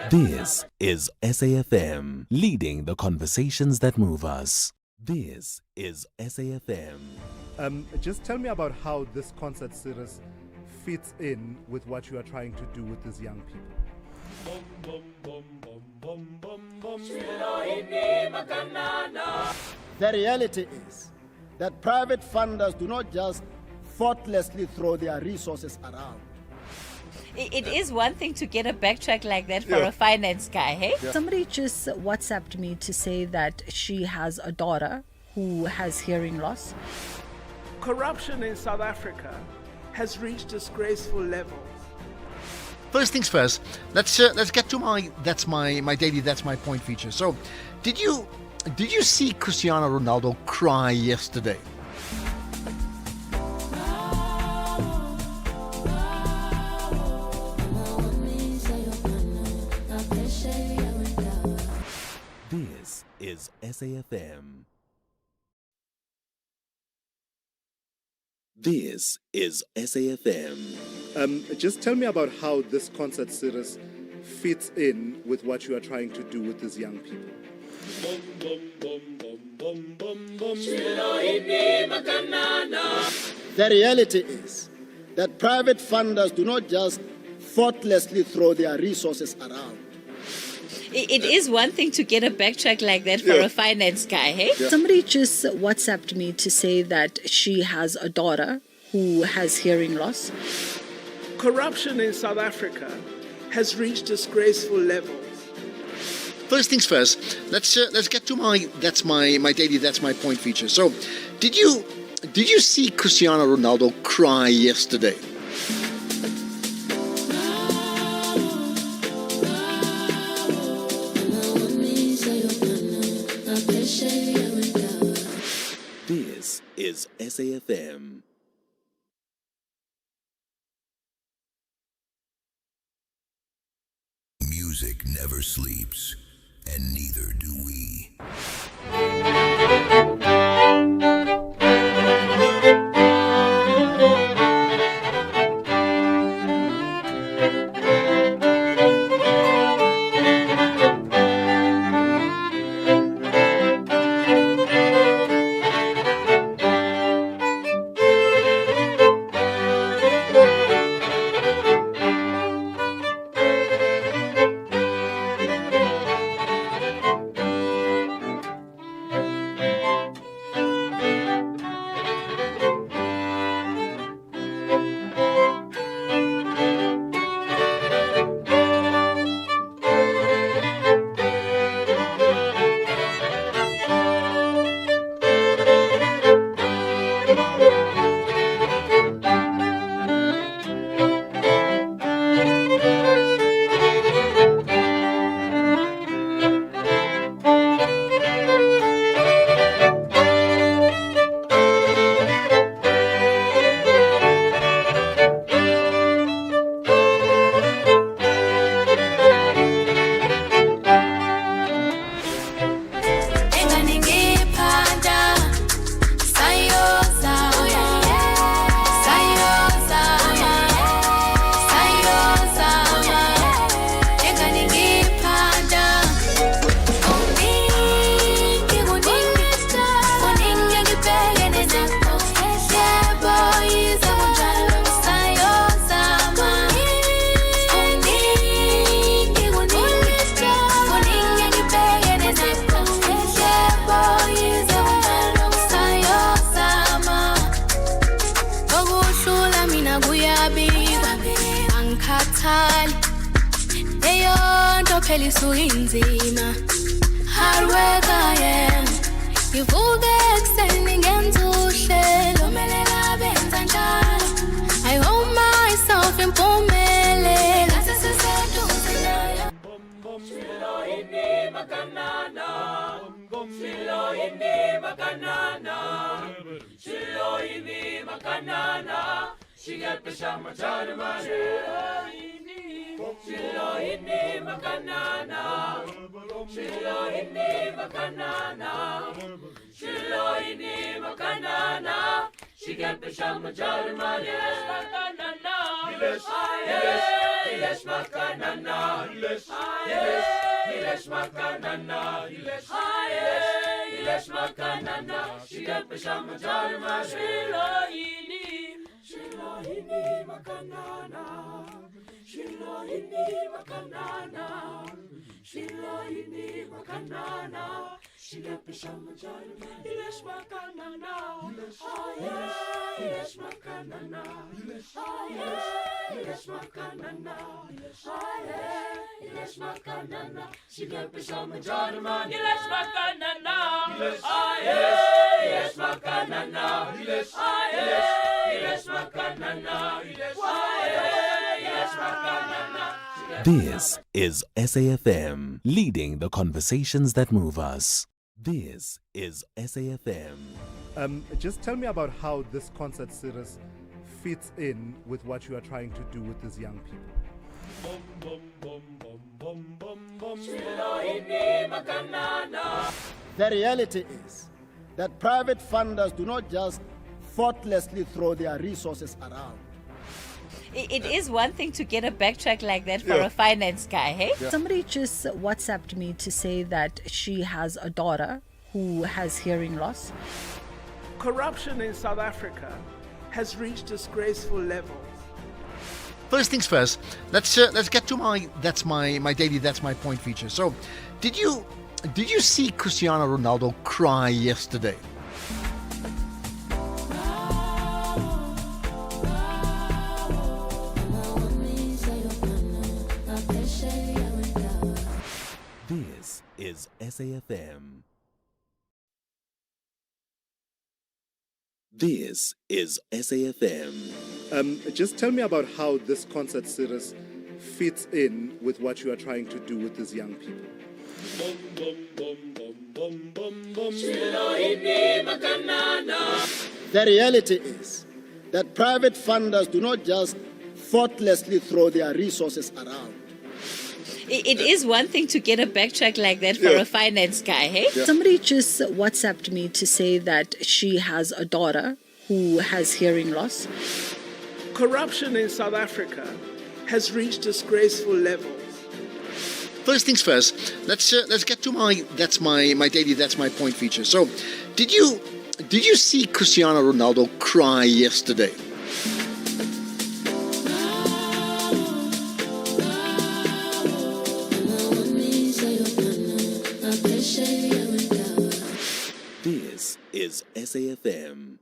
This is SAFM, leading the conversations that move us. This is SAFM. Just tell me about how this concert series fits in with what you are trying to do with these young people. The reality is that private funders do not just thoughtlessly throw their resources around. It is one thing to get a backtrack like that for a finance guy, hey? Somebody just WhatsApped me to say that she has a daughter who has hearing loss. Corruption in South Africa has reached disgraceful levels. First things first, let's get to my point feature. So, did you see Cristiano Ronaldo cry yesterday? This is SAFM. This is SAFM. Just tell me about how this concert series fits in with what you are trying to do with these young people. The reality is that private funders do not just thoughtlessly throw their resources around. It is one thing to get a backtrack like that for a finance guy, hey? Somebody just WhatsApped me to say that she has a daughter who has hearing loss. Corruption in South Africa has reached disgraceful levels. First things first, let's get to my point feature. So, did you see Cristiano Ronaldo cry yesterday? This is SAFM. Music never sleeps, and neither do we. I hold myself in Pumele. She get the shama jarma, yes, makanana, yes, makanana, yes, makanana, yes, makanana. She get the shama jarma, Shilohini makanana, Shilohini makanana, Shilohini makanana. This is SAFM, leading the conversations that move us. This is SAFM. Just tell me about how this concert series fits in with what you are trying to do with these young people. The reality is that private funders do not just thoughtlessly throw their resources around. It is one thing to get a backtrack like that for a finance guy, hey? Somebody just WhatsApped me to say that she has a daughter who has hearing loss. Corruption in South Africa has reached disgraceful levels. First things first, let's get to my daily that's my point feature. So, did you see Cristiano Ronaldo cry yesterday? This is SAFM. This is SAFM. Just tell me about how this concert series fits in with what you are trying to do with these young people. The reality is that private funders do not just thoughtlessly throw their resources around. It is one thing to get a backtrack like that for a finance guy, hey? Somebody just WhatsApped me to say that she has a daughter who has hearing loss. Corruption in South Africa has reached disgraceful levels. First things first, let's get to my daily that's my point feature. So, did you see Cristiano Ronaldo cry yesterday? This is SAFM.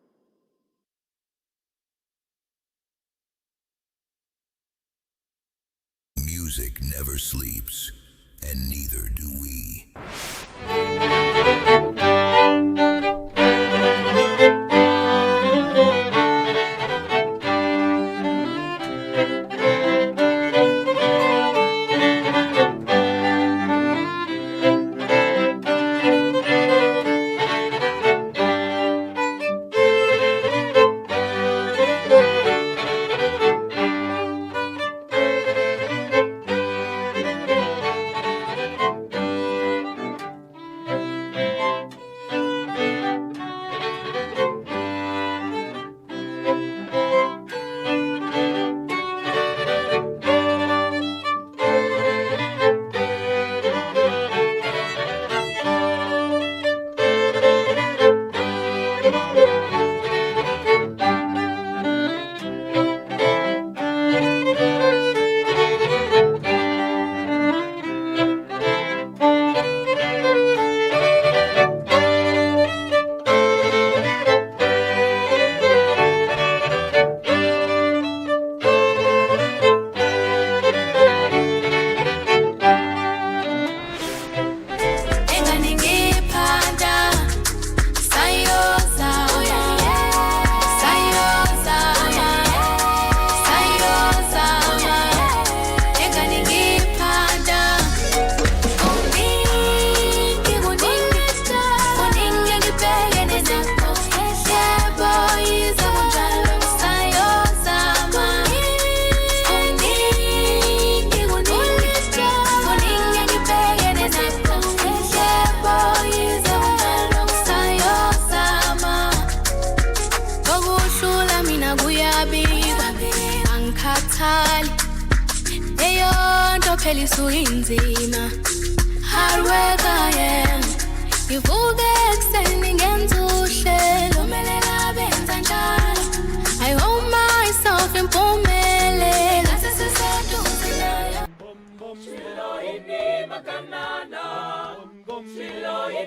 Music never sleeps, and neither do we.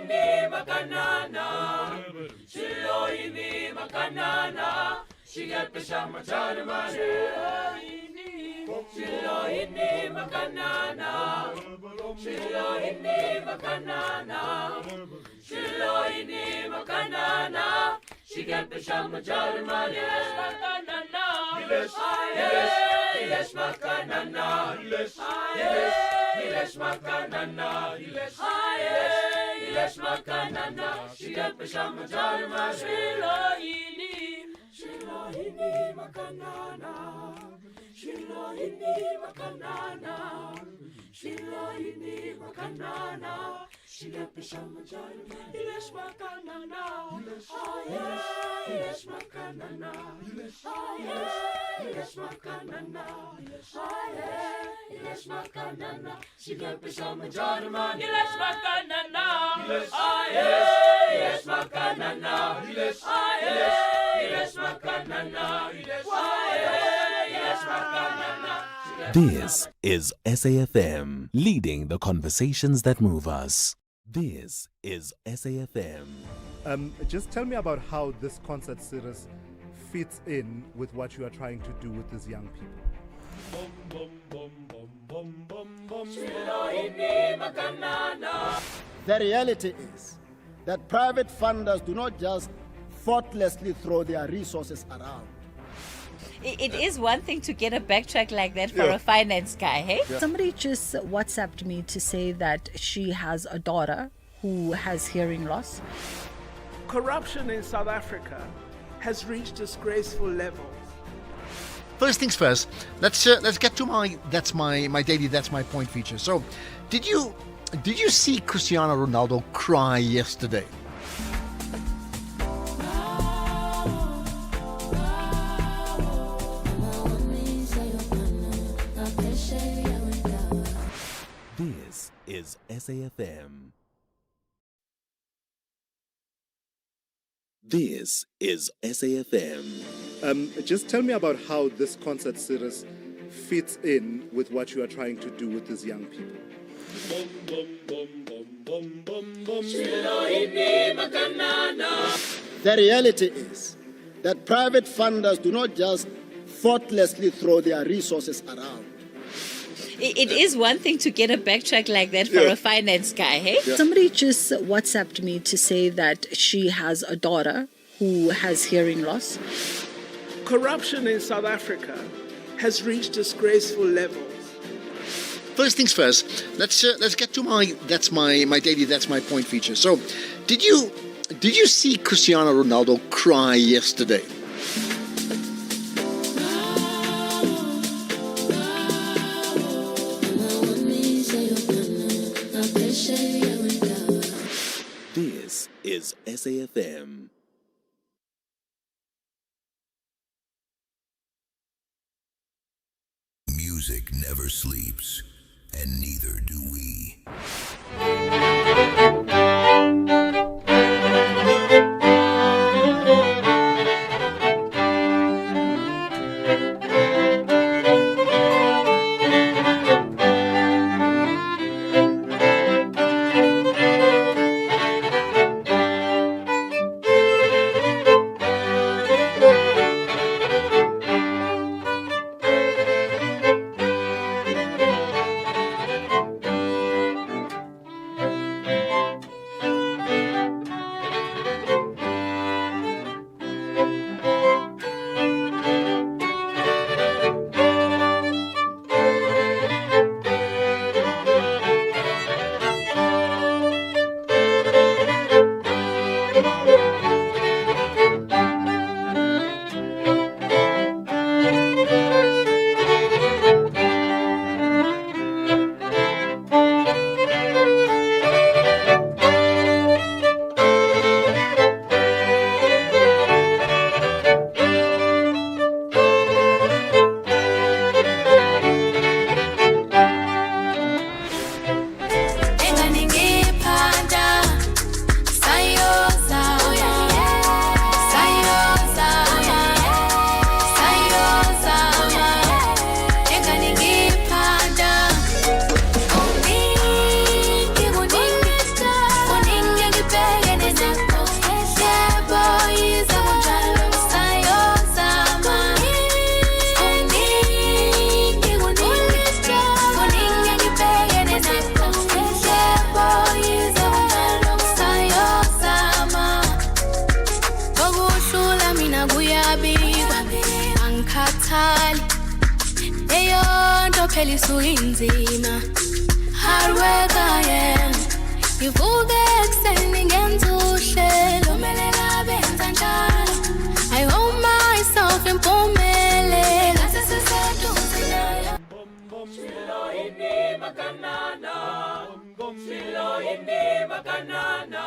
ini makanana, shilo ini makanana, shigepe shama jari mane. Shilo ini makanana, shilo ini makanana, shilo ini makanana, shigepe shama jari mane. Ilesh makanana, Ilesh makanana, Ilesh makanana, shigepe shama jari mane. Shilo ini makanana, shilo ini makanana, shilo ini makanana, shigepe shama jari mane. Ilesh makanana, Ilesh makanana, Ilesh makanana, Ilesh makanana, shigepe shama jari mane. Ilesh makanana, Ilesh makanana, Ilesh makanana, Ilesh makanana. This is SAFM, leading the conversations that move us. This is SAFM. Just tell me about how this concert series fits in with what you are trying to do with these young people. The reality is that private funders do not just thoughtlessly throw their resources around. It is one thing to get a backtrack like that for a finance guy, hey? Somebody just WhatsApped me to say that she has a daughter who has hearing loss. Corruption in South Africa has reached disgraceful levels. First things first, let's get to my daily that's my point feature. So, did you see Cristiano Ronaldo cry yesterday? This is SAFM. This is SAFM. Just tell me about how this concert series fits in with what you are trying to do with these young people. The reality is that private funders do not just thoughtlessly throw their resources around. It is one thing to get a backtrack like that for a finance guy, hey? Somebody just WhatsApped me to say that she has a daughter who has hearing loss. Corruption in South Africa has reached disgraceful levels. First things first, let's get to my daily that's my point feature. So, did you see Cristiano Ronaldo cry yesterday? This is SAFM. Music never sleeps, and neither do we. phela isuyinzima. Hard work I am. Ngivuke ekuseni ngenza uhlelo, kumele benza njalo. I hold myself impumelelo. Sesiseduze nayo. Shilo ini makanana. Shilo ini makanana.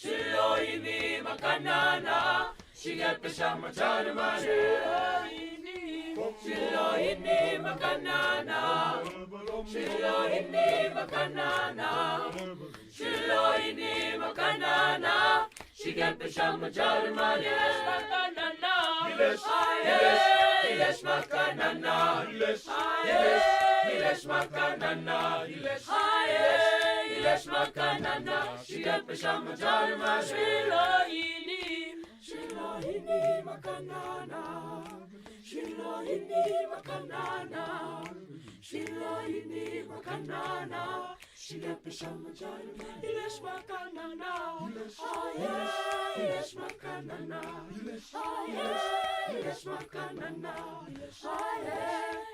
Shilo ini makanana. Shigepesha machari mani. Shilo ini makanana. Shilo ini makanana. Shilo ini makanana. Shigepesha machari mani. Yes makanana. Yes makanana. Yes makanana. Yes makanana. Shigepesha machari mani. Shilo ini makanana. Shilo ini makanana. Shilo ini makanana. Shigepesha machari mani. Yes makanana. Yes makanana. Yes makanana.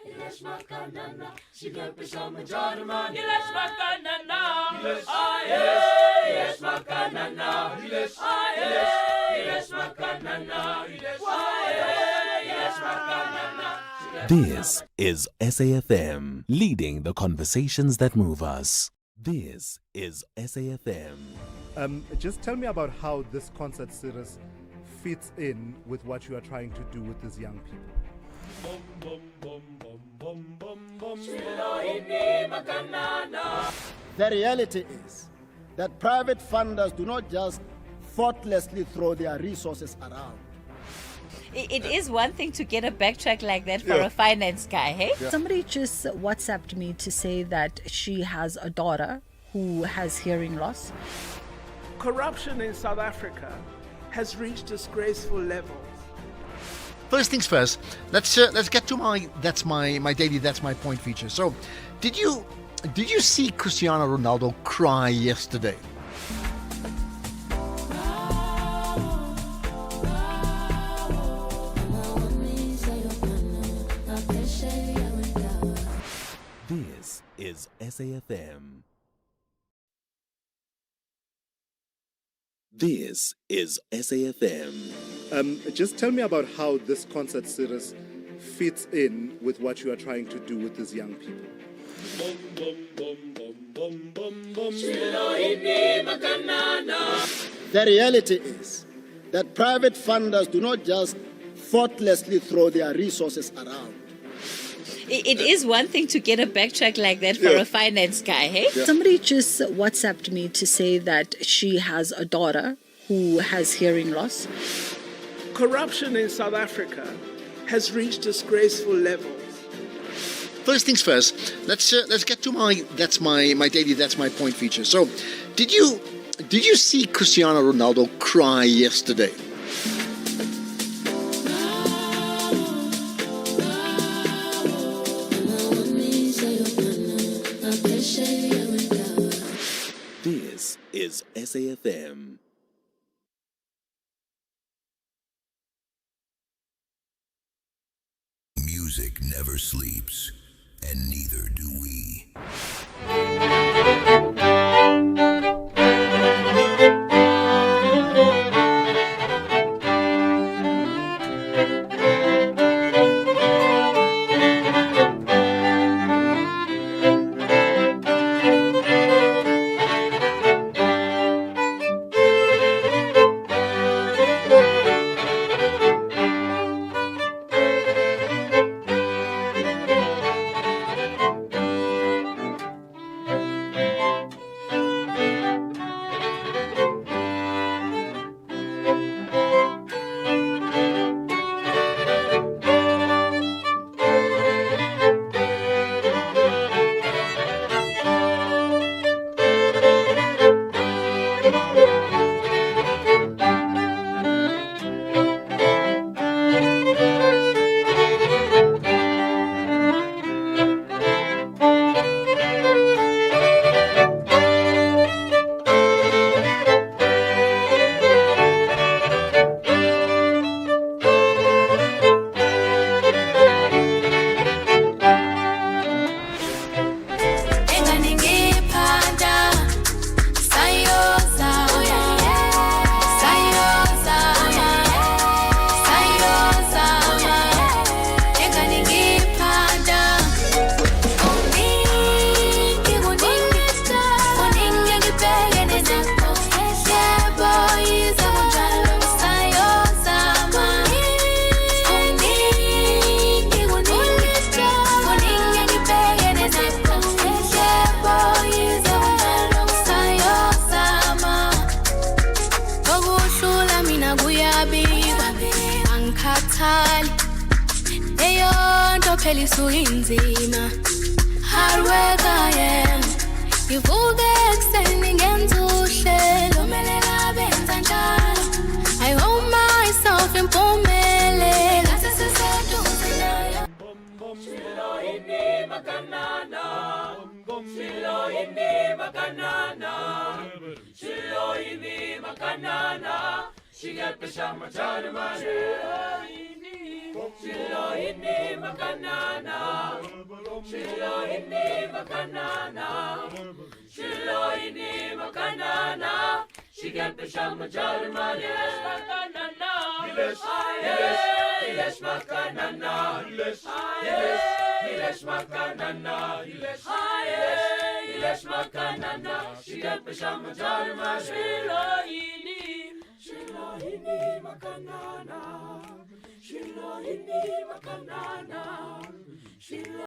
Yes makanana. Shigepesha machari mani. Yes makanana. Yes makanana. Yes makanana. Yes makanana. This is SAFM, leading the conversations that move us. This is SAFM. Just tell me about how this concert series fits in with what you are trying to do with these young people. The reality is that private funders do not just thoughtlessly throw their resources around. It is one thing to get a backtrack like that for a finance guy, hey? Somebody just WhatsApped me to say that she has a daughter who has hearing loss. Corruption in South Africa has reached disgraceful levels. First things first, let's get to my daily that's my point feature. So, did you see Cristiano Ronaldo cry yesterday? This is SAFM. This is SAFM. Just tell me about how this concert series fits in with what you are trying to do with these young people. The reality is that private funders do not just thoughtlessly throw their resources around. It is one thing to get a backtrack like that for a finance guy, hey? Somebody just WhatsApped me to say that she has a daughter who has hearing loss. Corruption in South Africa has reached disgraceful levels. First things first, let's get to my daily that's my point feature. So, did you see Cristiano Ronaldo cry yesterday? This is SAFM. Music never sleeps, and neither do we. phela isuyinzima. Hard work I am. Ngivuke ekuseni ngenza uhlelo, kumele benza njalo. I hold myself impumelelo. Ngathi siseduze nayo. Shilo ini makanana. Shilo ini makanana. Shilo ini makanana. She got the shama Jarman. Shilo ini makanana. Shilo ini makanana. Shilo ini makanana. She got the shama Jarman. Yes, makanana. Yes, yes, makanana. Yes, yes, makanana. Yes, makanana. She got the shama Jarman. Shilo ini makanana. Shilo ini makanana.